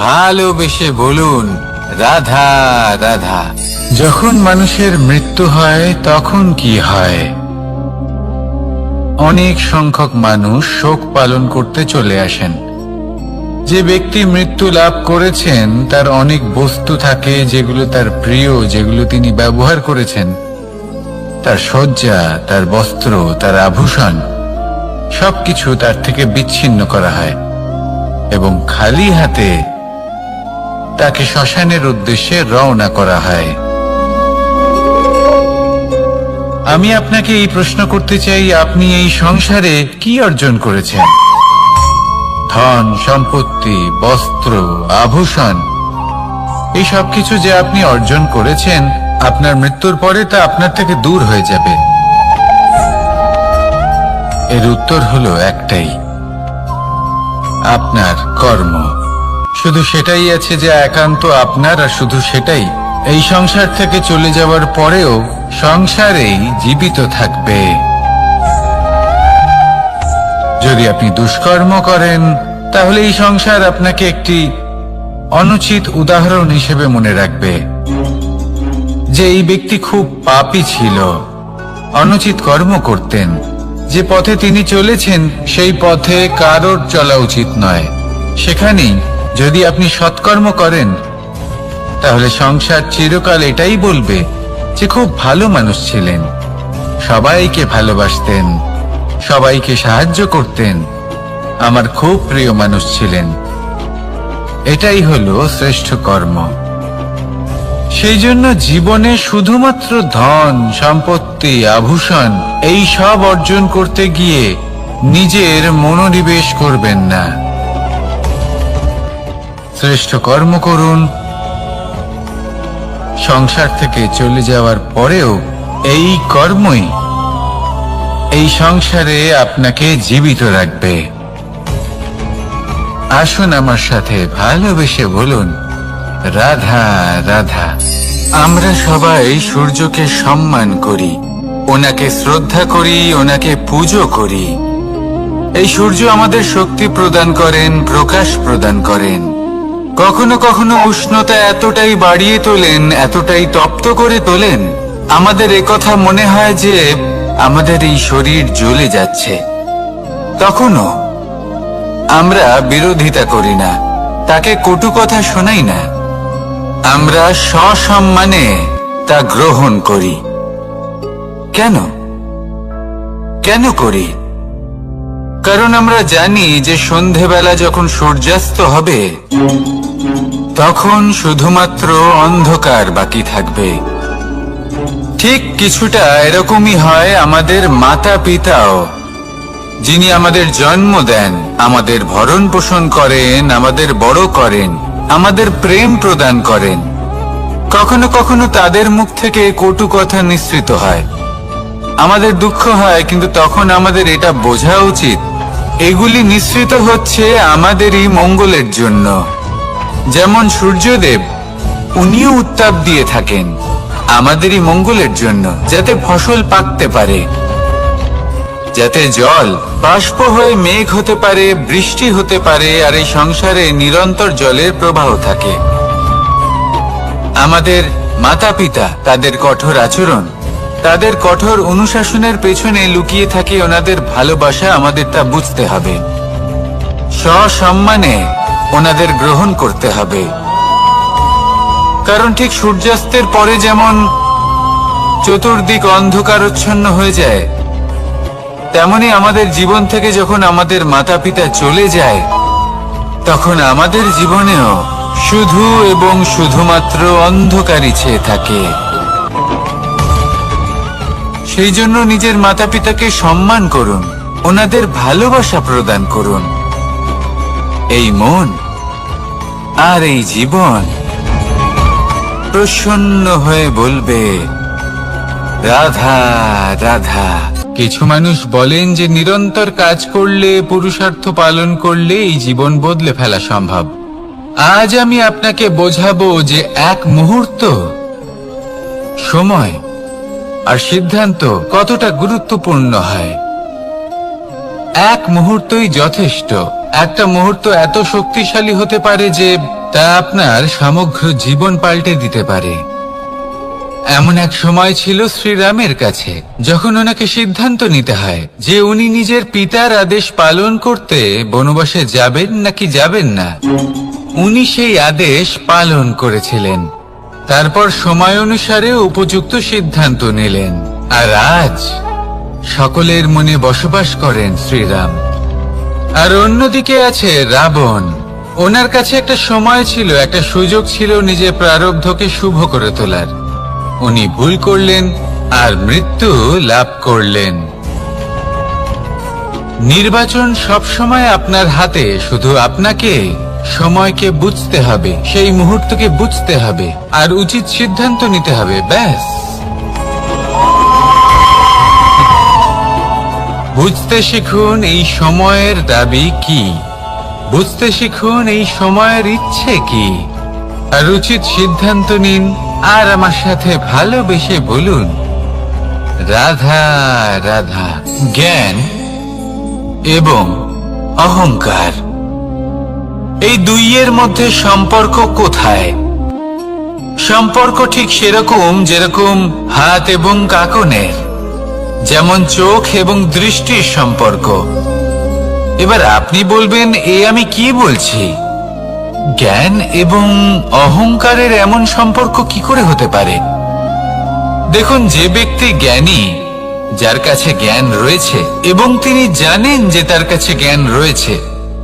ভালোবেসে বলুন, রাধা রাধা। যখন মানুষের মৃত্যু হয় তখন কি হয়? অনেক সংখ্যক মানুষ শোক পালন করতে চলে আসেন। যে ব্যক্তি মৃত্যু লাভ করেছেন তার অনেক বস্তু থাকে যেগুলো তার প্রিয়, যেগুলো তিনি ব্যবহার করেছেন। তার শয্যা, তার বস্ত্র, তার আভূষণ সবকিছু তার থেকে বিচ্ছিন্ন করা হয় এবং খালি হাতে তাকে শ্মশানের উদ্দেশ্যে রওনা করা হয়। আমি আপনাকে এই প্রশ্ন করতে চাই, আপনি এই সংসারে কি অর্জন করেছেন? ধন সম্পত্তি, বস্ত্র, আভূষণ, এই সবকিছু যে আপনি অর্জন করেছেন, আপনার মৃত্যুর পরে তা আপনার থেকে দূর হয়ে যাবে। এর উত্তর হলো একটাই, আপনার কর্ম। শুধু সেটাই আছে যে একান্ত আপনার, আর শুধু সেটাই এই সংসার থেকে চলে যাওয়ার পরেও সংসারেই জীবিত থাকবে। যদি আপনি দুষ্কর্ম করেন, তাহলে এই সংসার আপনাকে একটি অনুচিত উদাহরণ হিসেবে মনে রাখবে যে এই ব্যক্তি খুব পাপী ছিল, অনুচিত কর্ম করতেন। যে পথে তিনি চলেছেন সেই পথে কারোর চলা উচিত নয়। সেখানেই যদি আপনি সৎকর্ম করেন, তাহলে সংসার চিরকাল এটাই বলবে যে খুব ভালো মানুষ ছিলেন, সবাইকে ভালোবাসতেন, সবাইকে সাহায্য করতেন, আমার খুব প্রিয় মানুষ ছিলেন। এটাই হলো শ্রেষ্ঠ কর্ম। সেই জন্য জীবনে শুধুমাত্র ধন সম্পত্তি, আভূষণ এই সব অর্জন করতে গিয়ে নিজের মনোনিবেশ করবেন না। শ্রেষ্ঠ কর্ম করুন। সংসার থেকে চলে যাওয়ার পরেও এই কর্মই এই সংসারে আপনাকে জীবিত রাখবে। আসুন আমার সাথে ভালোবেসে বলুন, রাধা রাধা। আমরা সবাই সূর্যকে সম্মান করি, ওনাকে শ্রদ্ধা করি, ওনাকে পুজো করি। এই সূর্য আমাদের শক্তি প্রদান করেন, প্রকাশ প্রদান করেন। কখনো কখনো উষ্ণতা এতটাই বাড়িয়ে তোলেন, এতটাই তপ্ত করে তোলেন, আমাদের একথা মনে হয় যে আমাদের এই শরীর জ্বলে যাচ্ছে। তখনও আমরা বিরোধিতা করি না, তাকে কটু কথা শোনাই না, আমরা সসম্মানে তা গ্রহণ করি। কেন কেন করি? কারণ আমরা জানি যে সন্ধেবেলা যখন সূর্যাস্ত হবে তখন শুধুমাত্র অন্ধকার বাকি থাকবে। ঠিক কিছুটা এরকমই হয় আমাদের মাতা পিতাও, যিনি আমাদের জন্ম দেন, আমাদের ভরণ পোষণ করেন, আমাদের বড় করেন, আমাদের প্রেম প্রদান করেন। কখনো কখনো তাদের মুখ থেকে কটু কথা নিঃসৃত হয়, আমাদের দুঃখ হয়, কিন্তু তখন আমাদের এটা বোঝা উচিত এগুলি নিঃসৃত হচ্ছে আমাদেরই মঙ্গলের জন্য। যেমন সূর্যদেব, উনিও উত্তাপ দিয়ে থাকেন আমাদেরই মঙ্গলের জন্য, যাতে ফসল পাকতে পারে, যাতে জল বাষ্প হয়ে মেঘ হতে পারে, বৃষ্টি হতে পারে, আর এই সংসারে নিরন্তর জলের প্রবাহ থাকে। আমাদের মাতা পিতা, তাদের কঠোর আচরণ, তাদের কঠোর অনুশাসনের পেছনে লুকিয়ে থাকে ওনাদের ভালোবাসা, আমাদের তা বুঝতে হবে। সসম্মানে ওনাদের গ্রহণ করতে হবে, কারণ ঠিক সূর্যাস্তের পরে যেমন চতুর্দিক অন্ধকারচ্ছন্ন হয়ে যায়, তেমনি আমাদের জীবন থেকে যখন আমাদের মাতা পিতা চলে যায়, তখন আমাদের জীবনেও শুধু এবং শুধুমাত্র অন্ধকারই ছেয়ে থাকে। সেই জন্য নিজের মাতা পিতাকে সম্মান করুন, ওনাদের ভালোবাসা প্রদান করুন। এই মন আর এই জীবন প্রসন্ন হয়ে বলবে, রাধা রাধা। কিছু মানুষ বলেন যে নিরন্তর কাজ করলে, পুরুষার্থ পালন করলে এই জীবন বদলে ফেলা সম্ভব। আজ আমি আপনাকে বোঝাবো যে এক মুহূর্ত, সময় আর সিদ্ধান্ত কতটা গুরুত্বপূর্ণ হয়। এক মুহূর্তই যথেষ্ট। একটা মুহূর্ত এত শক্তিশালী হতে পারে যে তা আপনার সমগ্র জীবন পাল্টে দিতে পারে। এমন এক সময় ছিল শ্রীরামের কাছে, যখন ওনাকে সিদ্ধান্ত নিতে হয় যে উনি নিজের পিতার আদেশ পালন করতে বনবাসে যাবেন নাকি যাবেন না। উনি সেই আদেশ পালন করেছিলেন, তারপর সময় অনুসারে উপযুক্ত সিদ্ধান্ত নিলেন। আর আজ সকলের মনে বসবাস করেন শ্রীরাম। আর অন্যদিকে আছে রাবণ। ওনার কাছে একটা সময় ছিল, একটা সুযোগ ছিল নিজের প্রারব্ধকে শুভ করে তোলার। উনি ভুল করলেন আর মৃত্যু লাভ করলেন। নির্বাচন সবসময় আপনার হাতে, শুধু আপনাকে সময়কে বুঝতে হবে, সেই মুহূর্তকে বুঝতে হবে আর উচিত সিদ্ধান্ত নিতে হবে, ব্যাস। বুঝতে শিখুন এই সময়ের দাবি কি, বুঝতে শিখুন এই সময়ের ইচ্ছে কি, আর উচিত সিদ্ধান্ত নিন। আর আমার সাথে ভালোবেসে বলুন, রাধা রাধা। জ্ঞান এবং অহংকার, এই দুইয়ের মধ্যে সম্পর্ক কোথায়? সম্পর্ক ঠিক সেরকম যেরকম হাত এবং কাঁকনের, যেমন চোখ এবং দৃষ্টির সম্পর্ক। এবার আপনি বলবেন, এ আমি কি বলছি? জ্ঞান এবং অহংকারের এমন সম্পর্ক কি করে হতে পারে? দেখুন, যে ব্যক্তি জ্ঞানী, যার কাছে জ্ঞান রয়েছে এবং তিনি জানেন যে তার কাছে জ্ঞান রয়েছে,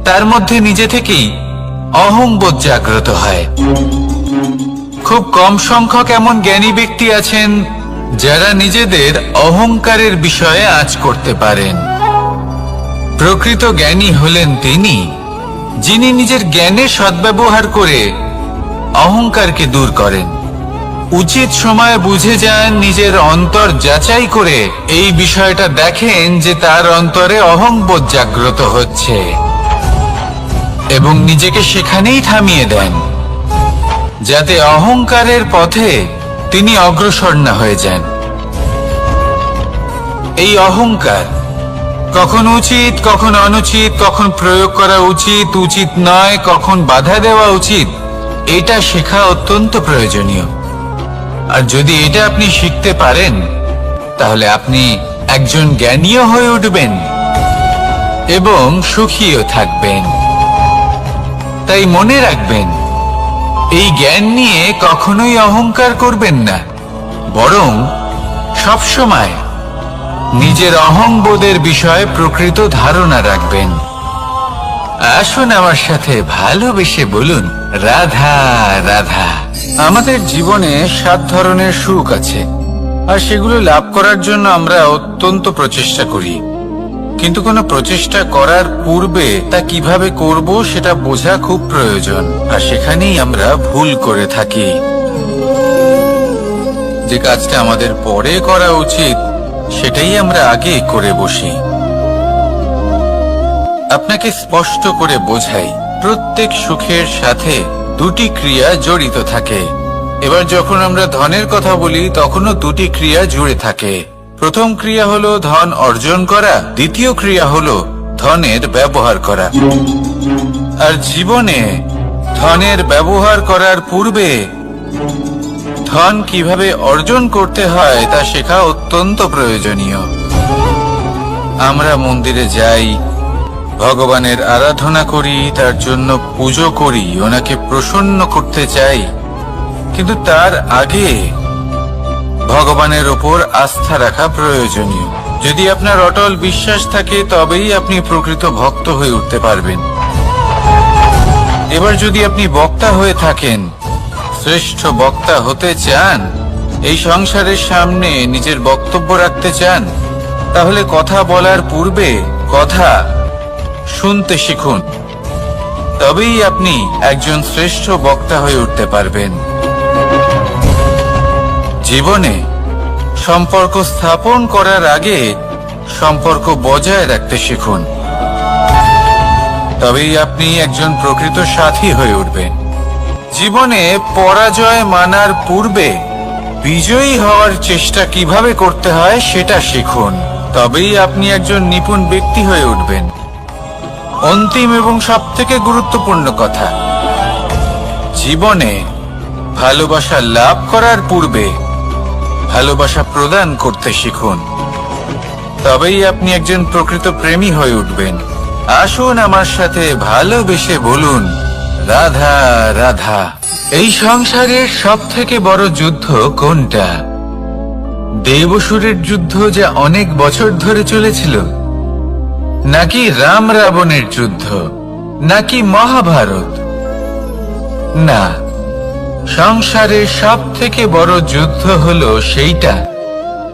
তার মধ্যে নিজে থেকেই অহংবোধ জাগ্রত হয়। খুব কম সংখ্যক এমন জ্ঞানী ব্যক্তি আছেন যারা নিজেদের অহংকারের বিষয়ে আঁচ করতে পারেন। প্রকৃত জ্ঞানী হলেন তিনি, যিনি নিজের জ্ঞানের সদ্ব্যবহার করে অহংকারকে দূর করেন। উচিত সময়ে বুঝে যান, নিজের অন্তর যাচাই করে এই বিষয়টা দেখেন যে তার অন্তরে অহংবোধ জাগ্রত হচ্ছে এবং নিজেকে সেখানেই থামিয়ে দেন, যাতে অহংকারের পথে তিনি অগ্রসর না হয়ে যান। এই অহংকার কখন উচিত, কখন অনুচিত, কখন প্রয়োগ করা উচিত, উচিত নয়, কখন বাধা দেওয়া উচিত, এটা শেখা অত্যন্ত প্রয়োজনীয়। আর যদি এটা আপনি শিখতে পারেন, তাহলে আপনি একজন জ্ঞানীও হয়ে উঠবেন এবং সুখীও থাকবেন। তাই মনে রাখবেন, এই জ্ঞান নিয়ে কখনোই অহংকার করবেন না, বরং সবসময় নিজের অহংবোধের বিষয়ে প্রকৃত ধারণা রাখবেন। আসুন আমার সাথে ভালোবেসে বলুন, রাধা রাধা। আমাদের জীবনে 7 ধরনের সুখ আছে, আর সেগুলো লাভ করার জন্য আমরা অত্যন্ত প্রচেষ্টা করি। কিন্তু কোনো প্রচেষ্টা করার পূর্বে তা কিভাবে করব সেটা বোঝা খুব প্রয়োজন, আর সেখানেই আমরা ভুল করে থাকি। যে কাজটা আমাদের পরে করা উচিত, সেটাই আমরা আগে করে বসি। আপনাকে স্পষ্ট করে বোঝাই, প্রত্যেক সুখের সাথে 2টি ক্রিয়া জড়িত থাকে। এবার যখন আমরা ধনের কথা বলি, তখনও 2টি ক্রিয়া জুড়ে থাকে। প্রথম ক্রিয়া হলো ধন অর্জন করা, দ্বিতীয় ক্রিয়া হলো ধনের ব্যবহার করা। আর জীবনে ধনের ব্যবহার করার পূর্বে ধন কিভাবে অর্জন করতে হয় তা শেখা অত্যন্ত প্রয়োজনীয়। আমরা মন্দিরে যাই, ভগবানের আরাধনা করি, তার জন্য পুজো করি, ওনাকে প্রসন্ন করতে চাই। কিন্তু তার আগে ভগবানের ওপর আস্থা রাখা প্রয়োজনীয়। যদি আপনার অটল বিশ্বাস থাকে তবেই আপনি প্রকৃত ভক্ত হয়ে উঠতে পারবেন। এবার যদি আপনি বক্তা হয়ে থাকেন, শ্রেষ্ঠ বক্তা হতে চান, এই সংসারের সামনে নিজের বক্তব্য রাখতে চান, তাহলে কথা বলার পূর্বে কথা শুনতে শিখুন। তবেই আপনি একজন শ্রেষ্ঠ বক্তা হয়ে উঠতে পারবেন। জীবনে সম্পর্ক স্থাপন করার আগে সম্পর্ক বজায় রাখতে শিখুন। তবেই আপনি একজন প্রকৃত সাথী হয়ে উঠবেন। জীবনে পরাজয় মানার পূর্বে বিজয়ী হওয়ার চেষ্টা কিভাবে করতে হয় সেটা শিখুন। তবেই আপনি একজন নিপুণ ব্যক্তি হয়ে উঠবেন। অন্তিম এবং সবথেকে গুরুত্বপূর্ণ কথা, জীবনে ভালোবাসা লাভ করার পূর্বে ভালোবাসা প্রদান করতে শিখুন। তবেই আপনি একজন প্রকৃত প্রেমী হয়ে উঠবেন। আসুন আমার সাথে ভালোবেসে বলুন, রাধা রাধা। এই সংসারের সবথেকে বড় যুদ্ধ কোনটা? দেব-অসুরের যুদ্ধ যা অনেক বছর ধরে চলেছিল, নাকি রাম রাবণের যুদ্ধ, নাকি মহাভারত? না, সংসারের সবথেকে বড় যুদ্ধ হলো সেইটা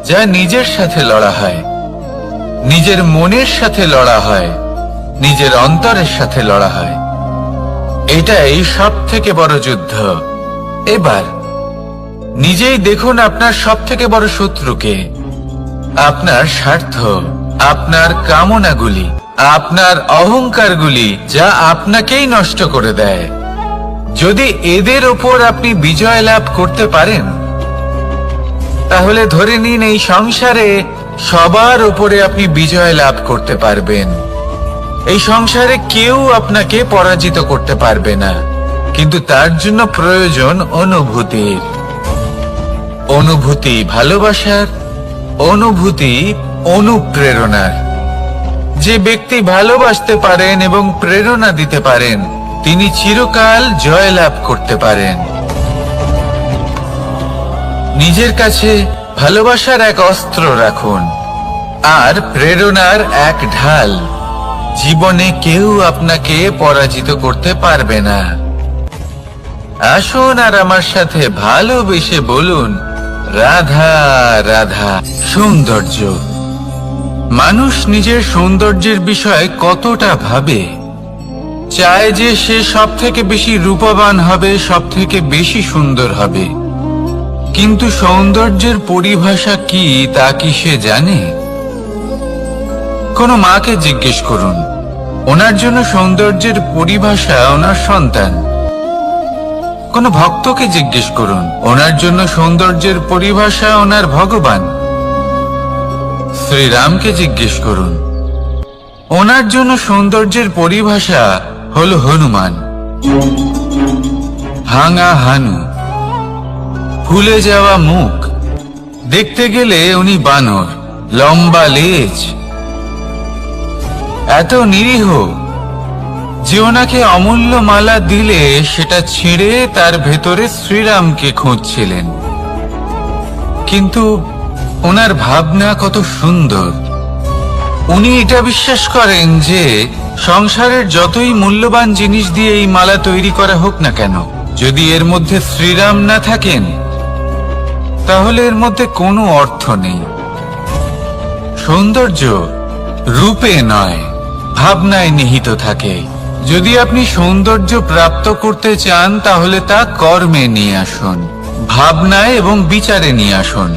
যা নিজের সাথে লড়া হয়, নিজের মনের সাথে লড়া হয়, নিজের অন্তরের সাথে লড়া হয়। এটাই সবথেকে বড় যুদ্ধ। এবার নিজেই দেখুন আপনার সবথেকে বড় শত্রুকে। আপনার স্বার্থ, আপনার কামনাগুলি, আপনার অহংকারগুলি, যা আপনাকেই নষ্ট করে দেয়। যদি এদের ওপর আপনি বিজয় লাভ করতে পারেন, তাহলে ধরে নিন এই সংসারে সবার উপরে আপনি বিজয় লাভ করতে পারবেন। এই সংসারে কেউ আপনাকে পরাজিত করতে পারবে না। কিন্তু তার জন্য প্রয়োজন অনুভূতির। অনুভূতি ভালোবাসার, অনুভূতি অনুপ্রেরণার। যে ব্যক্তি ভালোবাসতে পারেন এবং প্রেরণা দিতে পারেন, তিনি চিরকাল জয়লাভ করতে পারেন। নিজের কাছে ভালোবাসার এক অস্ত্র রাখুন আর প্রেরণার এক ঢাল। জীবনে কেউ আপনাকে পরাজিত করতে পারবে না। আসুন আর আমার সাথে ভালোবেসে বলুন, রাধা রাধা। সৌন্দর্য। মানুষ নিজের সৌন্দর্যের বিষয়ে কতটা ভাবে, চায় যে সে সব থেকে বেশি রূপবান হবে, সব থেকে বেশি সুন্দর হবে। কিন্তু সৌন্দর্যের পরিভাষা কি তা কি সে জানে? কোনো মাকে জিজ্ঞেস করুন, ওনার জন্য সৌন্দর্যের পরিভাষা ওনার সন্তান। কোনো ভক্তকে জিজ্ঞেস করুন, ওনার জন্য সৌন্দর্যের পরিভাষা ওনার ভগবান। শ্রীরামকে জিজ্ঞেস করুন, ওনার জন্য সৌন্দর্যের পরিভাষা হলো হনুমান। ভাঙা হানু, ফুলে যাওয়া মুখ, দেখতে গেলে উনি বানর, লম্বা লেজ, এত নিরীহ যে ওনাকে অমূল্য মালা দিলে সেটা ছিঁড়ে তার ভেতরে শ্রীরামকে খুঁজছিলেন। কিন্তু ওনার ভাবনা কত সুন্দর। উনি এটা বিশ্বাস করেন যে সংসারের যতই মূল্যবান জিনিস দিয়ে এই মালা তৈরি করা হোক না কেন, যদি এর মধ্যে শ্রীরাম না থাকেন তাহলে এর মধ্যে কোনো অর্থ নেই। সৌন্দর্য রূপে নয়, ভাবনায় নিহিত থাকে। যদি আপনি সৌন্দর্য প্রাপ্ত করতে চান তাহলে তা কর্মে নিয়ে আসুন, ভাবনায় এবং বিচারে নিয়ে আসুন।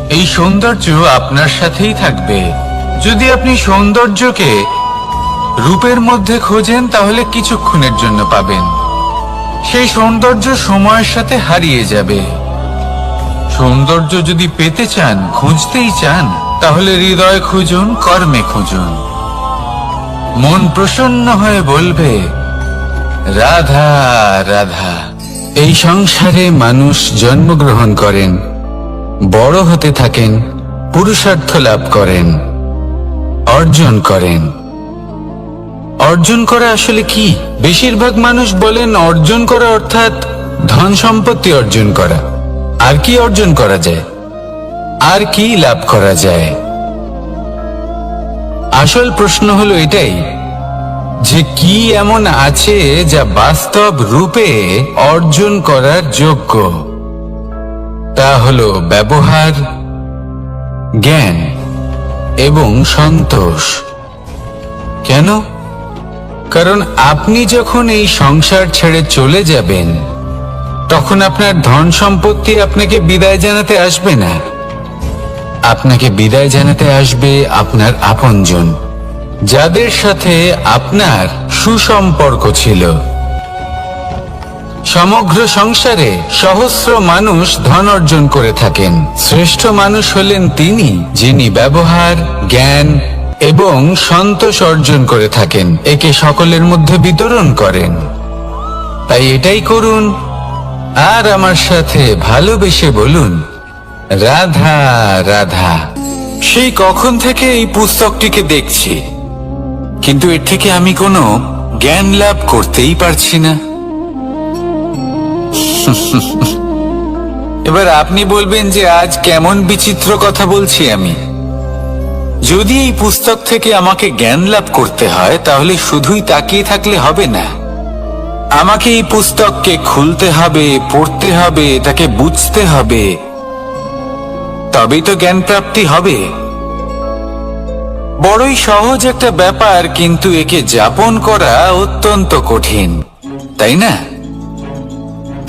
এই সৌন্দর্য আপনার সাথেই থাকবে। যদি আপনি সৌন্দর্যকে রূপের মধ্যে খোঁজেন তাহলে কিছুক্ষণের জন্য পাবেন, সেই সৌন্দর্য সময়ের সাথে হারিয়ে যাবে। সৌন্দর্য যদি পেতে চান, খুঁজতেই চান, তাহলে হৃদয় খুঁজুন, কর্মে খুঁজুন। মন প্রসন্ন হয়ে বলবে, রাধা রাধা। এই সংসারে মানুষ জন্মগ্রহণ করেন, বড় হতে থাকেন, পুরুষার্থ লাভ করেন, অর্জন করেন। অর্জন করা আসলে কি? বেশিরভাগ মানুষ বলেন অর্জন করা অর্থাৎ ধন সম্পত্তি অর্জন করা। আর কি অর্জন করা যায়? আর কি লাভ করা যায়? আসল প্রশ্ন হলো এটাই যে কি এমন আছে যা বাস্তব রূপে অর্জন করার যোগ্য। তা হলো ব্যবহার, জ্ঞান এবং সন্তোষ। কেন? কারণ আপনি যখন এই সংসার ছেড়ে চলে যাবেন, তখন আপনার ধন সম্পত্তি আপনাকে বিদায় জানাতে আসবে না। আপনাকে বিদায় জানাতে আসবে আপনার আপনজন, যাদের সাথে আপনার সুসম্পর্ক ছিল। সমগ্র সংসারে সহস্র মানুষ ধন অর্জন করে থাকেন। শ্রেষ্ঠ মানুষ হলেন তিনি যিনি ব্যবহার, জ্ঞান এবং সন্তোষ অর্জন করে থাকেন, একে সকলের মধ্যে বিতরণ করেন। তাই এটাই করুন, আর আমার সাথে ভালোবেসে বলুন, রাধা রাধা। সেই কখন থেকে এই পুস্তকটিকে দেখছি, কিন্তু এর থেকে আমি কোনো জ্ঞান লাভ করতেই পারছি না। এবার আপনি বলবেন যে আজ কেমন বিচিত্র কথা বলছি আমি। যদি এই পুস্তক থেকে আমাকে জ্ঞান লাভ করতে হয়, তাহলে শুধুই তাকিয়ে থাকলে হবে না। আমাকে এই পুস্তককে খুলতে হবে, পড়তে হবে, তাকে বুঝতে হবে, তবেই তো জ্ঞান প্রাপ্তি হবে। বড়ই সহজ একটা ব্যাপার, কিন্তু একে যাপন করা অত্যন্ত কঠিন, তাই না?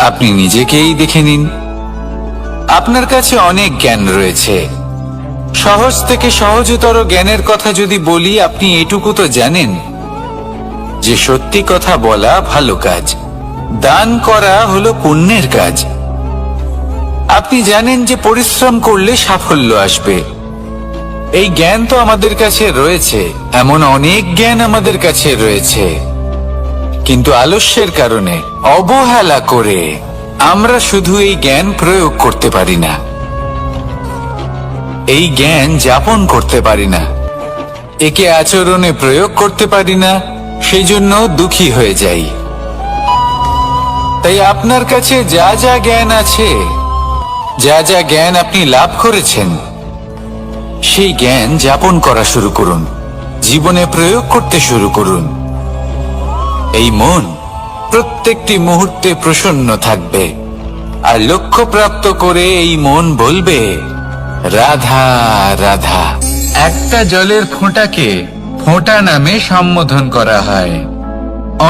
আপনি নিজেকেই দেখে নিন। আপনার কাছে অনেক জ্ঞান রয়েছে। সহজ থেকে সহজতর জ্ঞানের কথা যদি বলি, আপনি এটুকু তো জানেন যে সত্যি কথা বলা ভালো কাজ, দান করা হলো পুণ্যের কাজ। আপনি জানেন যে পরিশ্রম করলে সাফল্য আসবে। এই জ্ঞান তো আমাদের কাছে রয়েছে, এমন অনেক জ্ঞান আমাদের কাছে রয়েছে, কিন্তু আলস্যের কারণে, অবহেলা করে আমরা শুধু এই জ্ঞান প্রয়োগ করতে পারি না, এই জ্ঞান যাপন করতে পারি না, একে আচরণে প্রয়োগ করতে পারি না, সেই জন্য দুঃখী হয়ে যাই। তাই আপনার কাছে যা যা জ্ঞান আছে, যা যা জ্ঞান আপনি লাভ করেছেন, সেই জ্ঞান যাপন করা শুরু করুন, জীবনে প্রয়োগ করতে শুরু করুন। এই মন প্রত্যেকটি মুহূর্তে প্রসন্ন থাকবে, আর লক্ষ্য প্রাপ্ত করে এই মন বলবে, রাধা রাধা। একটা জলের ফোঁটাকে ফোঁটা নামে সম্বোধন করা হয়।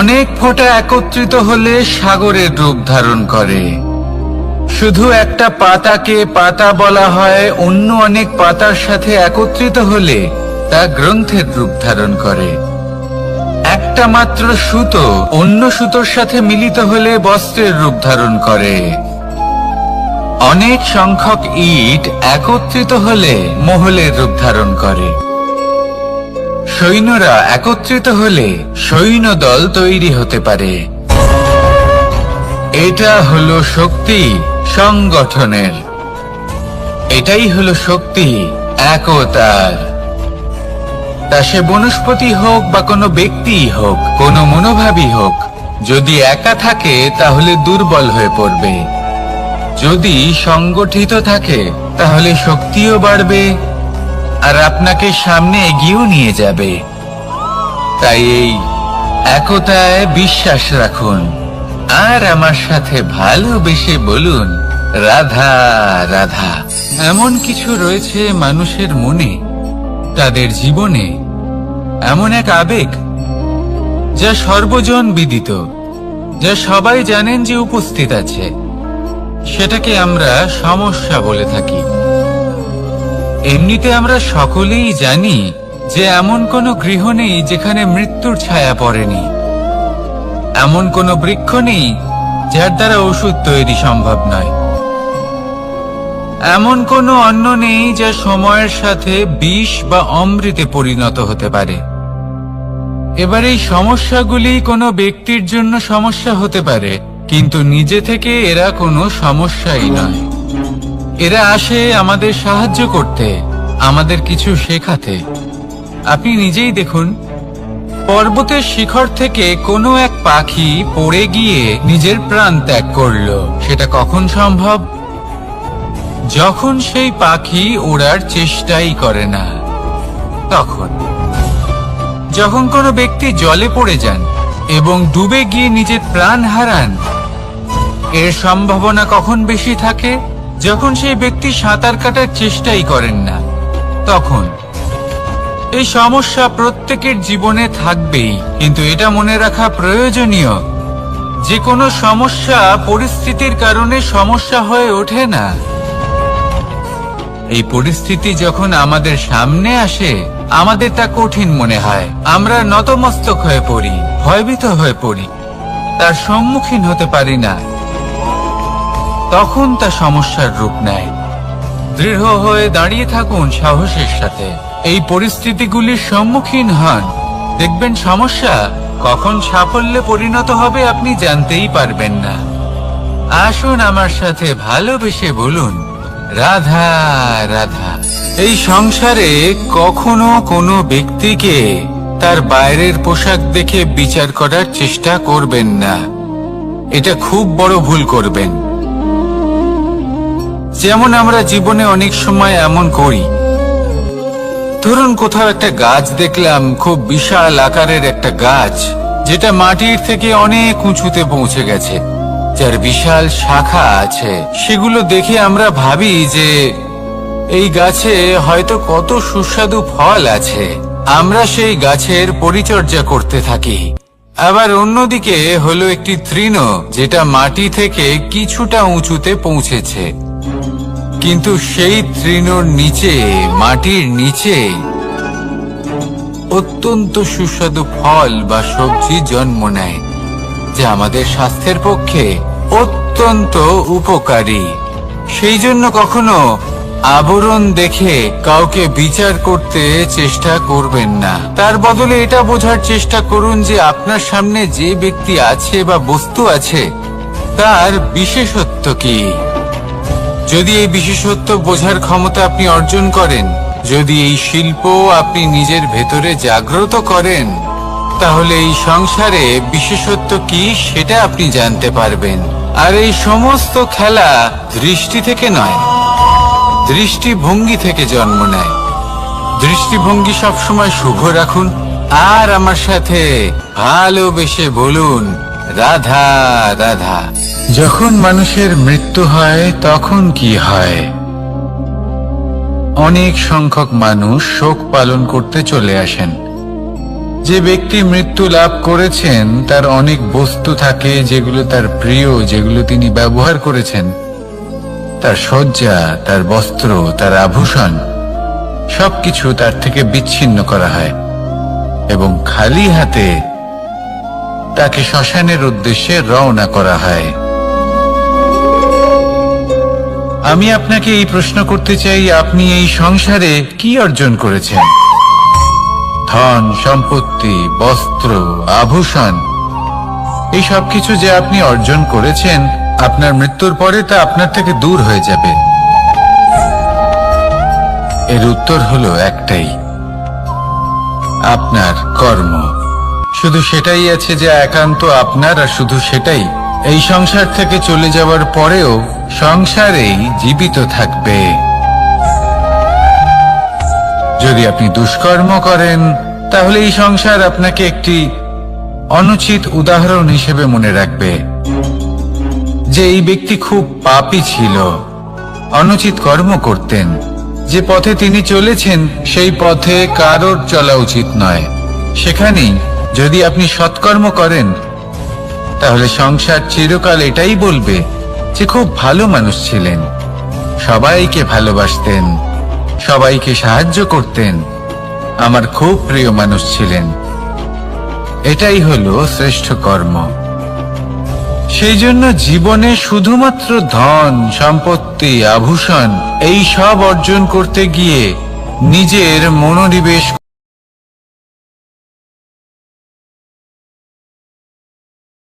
অনেক ফোঁটা একত্রিত হলে সাগরের রূপ ধারণ করে। শুধু একটা পাতাকে পাতা বলা হয়, অন্য অনেক পাতার সাথে একত্রিত হলে তা গ্রন্থের রূপ ধারণ করে। একটা মাত্র সুতো অন্য সুতোর সাথে মিলিত হলে বস্ত্রের রূপ ধারণ করে। অনেক সংখ্যক ইট একত্রিত হলে মহলের রূপ ধারণ করে। সৈন্যরা একত্রিত হলে সৈন্যদল তৈরি হতে পারে। এটা হলো শক্তি সংগঠনের, এটাই হলো শক্তি একতার। তা সে বনস্পতি হোক বা কোনো ব্যক্তিই হোক, কোনো মনোভাবই হোক, যদি একা থাকে তাহলে দুর্বল হয়ে পড়বে। যদি সংগঠিত থাকে তাহলে শক্তিও বাড়বে, আর আপনাকে সামনে এগিয়েও নিয়ে যাবে। তাই এই একতায় বিশ্বাস রাখুন, আর আমার সাথে ভালোবেসে বলুন, রাধা রাধা। এমন কিছু রয়েছে মানুষের মনে, তাদের জীবনে এমন এক আবেগ যা সর্বজন বিদিত, যা সবাই জানেন যে উপস্থিত আছে। সেটাকে আমরা সমস্যা বলে থাকি। এমনিতে আমরা সকলেই জানি যে এমন কোনো গৃহ নেই যেখানে মৃত্যুর ছায়া পড়েনি, এমন কোনো বৃক্ষ নেই যার দ্বারা ওষুধ তৈরি সম্ভব নয়, এমন কোনো অন্ন নেই যা সময়ের সাথে বিষ বা অমৃতে পরিণত হতে পারে। এবার এই সমস্যাগুলি কোনো ব্যক্তির জন্য সমস্যা হতে পারে, কিন্তু নিজে থেকে এরা কোনো সমস্যাই নয়। এরা আসে আমাদের সাহায্য করতে, আমাদের কিছু শেখাতে। আপনি নিজেই দেখুন, পর্বতের শিখর থেকে কোনো এক পাখি পড়ে গিয়ে নিজের প্রাণ ত্যাগ করলো। সেটা কখন সম্ভব? যখন সেই পাখি ওড়ার চেষ্টাই করে না। তখন যখন কোনো ব্যক্তি জলে পড়ে যান এবং ডুবে গিয়ে নিজের প্রাণ হারান, এর সম্ভাবনা কখন বেশি থাকে? যখন সেই ব্যক্তি সাঁতার কাটার চেষ্টাই করেন না। তখন এই সমস্যা প্রত্যেকের জীবনে থাকবেই, কিন্তু এটা মনে রাখা প্রয়োজনীয় যে কোনো সমস্যা পরিস্থিতির কারণে সমস্যা হয়ে ওঠে না। এই পরিস্থিতি যখন আমাদের সামনে আসে, আমাদের তা কঠিন মনে হয়। আমরা নতমস্তক হয়ে পড়ি, ভয়ভীত হয়ে পড়ি, তার সম্মুখীন হতে পারি না। তখন তা সমস্যার রূপ নেয়। দৃঢ় হয়ে দাঁড়িয়ে থাকুন সাহসের সাথে, এই পরিস্থিতিগুলির সম্মুখীন হন। দেখবেন সমস্যা কখন সাফল্যে পরিণত হবে আপনি জানতেই পারবেন না। আসুন আমার সাথে ভালোবেসে বলুন, রাধা রাধা। এই সংসারে কখনো কোনো ব্যক্তিকে তার বাইরের পোশাক দেখে বিচার করার চেষ্টা করবেন না। এটা খুব বড় ভুল করবেন। যেমন আমরা জীবনে অনেক সময় এমন করি। ধরুন কোথাও একটা গাছ দেখলাম, খুব বিশাল আকারের একটা গাছ, যেটা মাটির থেকে অনেক উঁচুতে পৌঁছে গেছে, যার বিশাল শাখা আছে। সেগুলো দেখে আমরা ভাবি যে এই গাছে হয়তো কত সুস্বাদু ফল আছে। আমরা সেই গাছের পরিচর্যা করতে থাকি। আবার অন্যদিকে হলো একটি তৃণ, যেটা মাটি থেকে কিছুটা উঁচুতে পৌঁছেছে, কিন্তু সেই তৃণর নিচে, মাটির নিচে অত্যন্ত সুস্বাদু ফল বা সবজি জন্ম নেয়, যা আমাদের স্বাস্থ্যের পক্ষে অত্যন্ত উপকারী। সেই জন্য কখনো আবরণ দেখে কাউকে বিচার করতে চেষ্টা করবেন না। তার বদলে এটা বোঝার চেষ্টা করুন যে আপনার সামনে যে ব্যক্তি আছে বা বস্তু আছে, তার বিশেষত্ব কি। যদি এই বিশেষত্ব বোঝার ক্ষমতা আপনি অর্জন করেন, যদি এই শিল্প আপনি নিজের ভেতরে জাগ্রত করেন, তাহলে এই সংসারে বিশেষত্ব কি সেটা আপনি জানতে পারবেন। আর এই সমস্ত খেলা দৃষ্টি থেকে নয়, দৃষ্টিভঙ্গি থেকে জন্ম নেয়। দৃষ্টিভঙ্গি সবসময় শুভ রাখুন, আর আমার সাথে ভালোবেসে বলুন, রাধা রাধা। যখন মানুষের মৃত্যু হয় তখন কি হয়? অনেক সংখ্যক মানুষ শোক পালন করতে চলে আসেন। যে ব্যক্তি মৃত্যু লাভ করেছেন তার অনেক বস্তু থাকে যেগুলো তার প্রিয়, যেগুলো তিনি ব্যবহার করেছেন। তার শয্যা, তার বস্ত্র, তার আভূষণ সবকিছু তার থেকে বিচ্ছিন্ন করা হয় এবং খালি হাতে তাকে শ্মশানের উদ্দেশ্যে রওনা করা হয়। আমি আপনাকে এই প্রশ্ন করতে চাই, আপনি এই সংসারে কি অর্জন করেছেন? ধন সম্পত্তি, বস্ত্র, আভূষণ, এই সব কিছু যে আপনি অর্জন করেছেন, আপনার মৃত্যুর পরে তা আপনার থেকে দূর হয়ে যাবে। এর উত্তর হলো একটাই, আপনার কর্ম। শুধু সেটাই আছে যে একান্ত আপনার, আর শুধু সেটাই এই সংসার থেকে চলে যাওয়ার পরেও সংসারেই জীবিত থাকবে। যদি আপনি দুষ্কর্ম করেন, তাহলে এই সংসার আপনাকে একটি অনুচিত উদাহরণ হিসেবে মনে রাখবে যে এই ব্যক্তি খুব পাপী ছিল, অনুচিত কর্ম করতেন। যে পথে তিনি চলেছেন সেই পথে কারোর চলা উচিত নয়। সেখানেই যদি আপনি সৎকর্ম করেন, তাহলে সংসার চিরকাল এটাই বলবে যে খুব ভালো মানুষ ছিলেন, সবাইকে ভালোবাসতেন, সবাইকে সাহায্য করতেন, আমার খুব প্রিয় মানুষ ছিলেন। এটাই হলো শ্রেষ্ঠ কর্ম। সেই জন্য জীবনে শুধুমাত্র ধন সম্পত্তি, আভূষণ এই সব অর্জন করতে গিয়ে নিজের মনোনিবেশ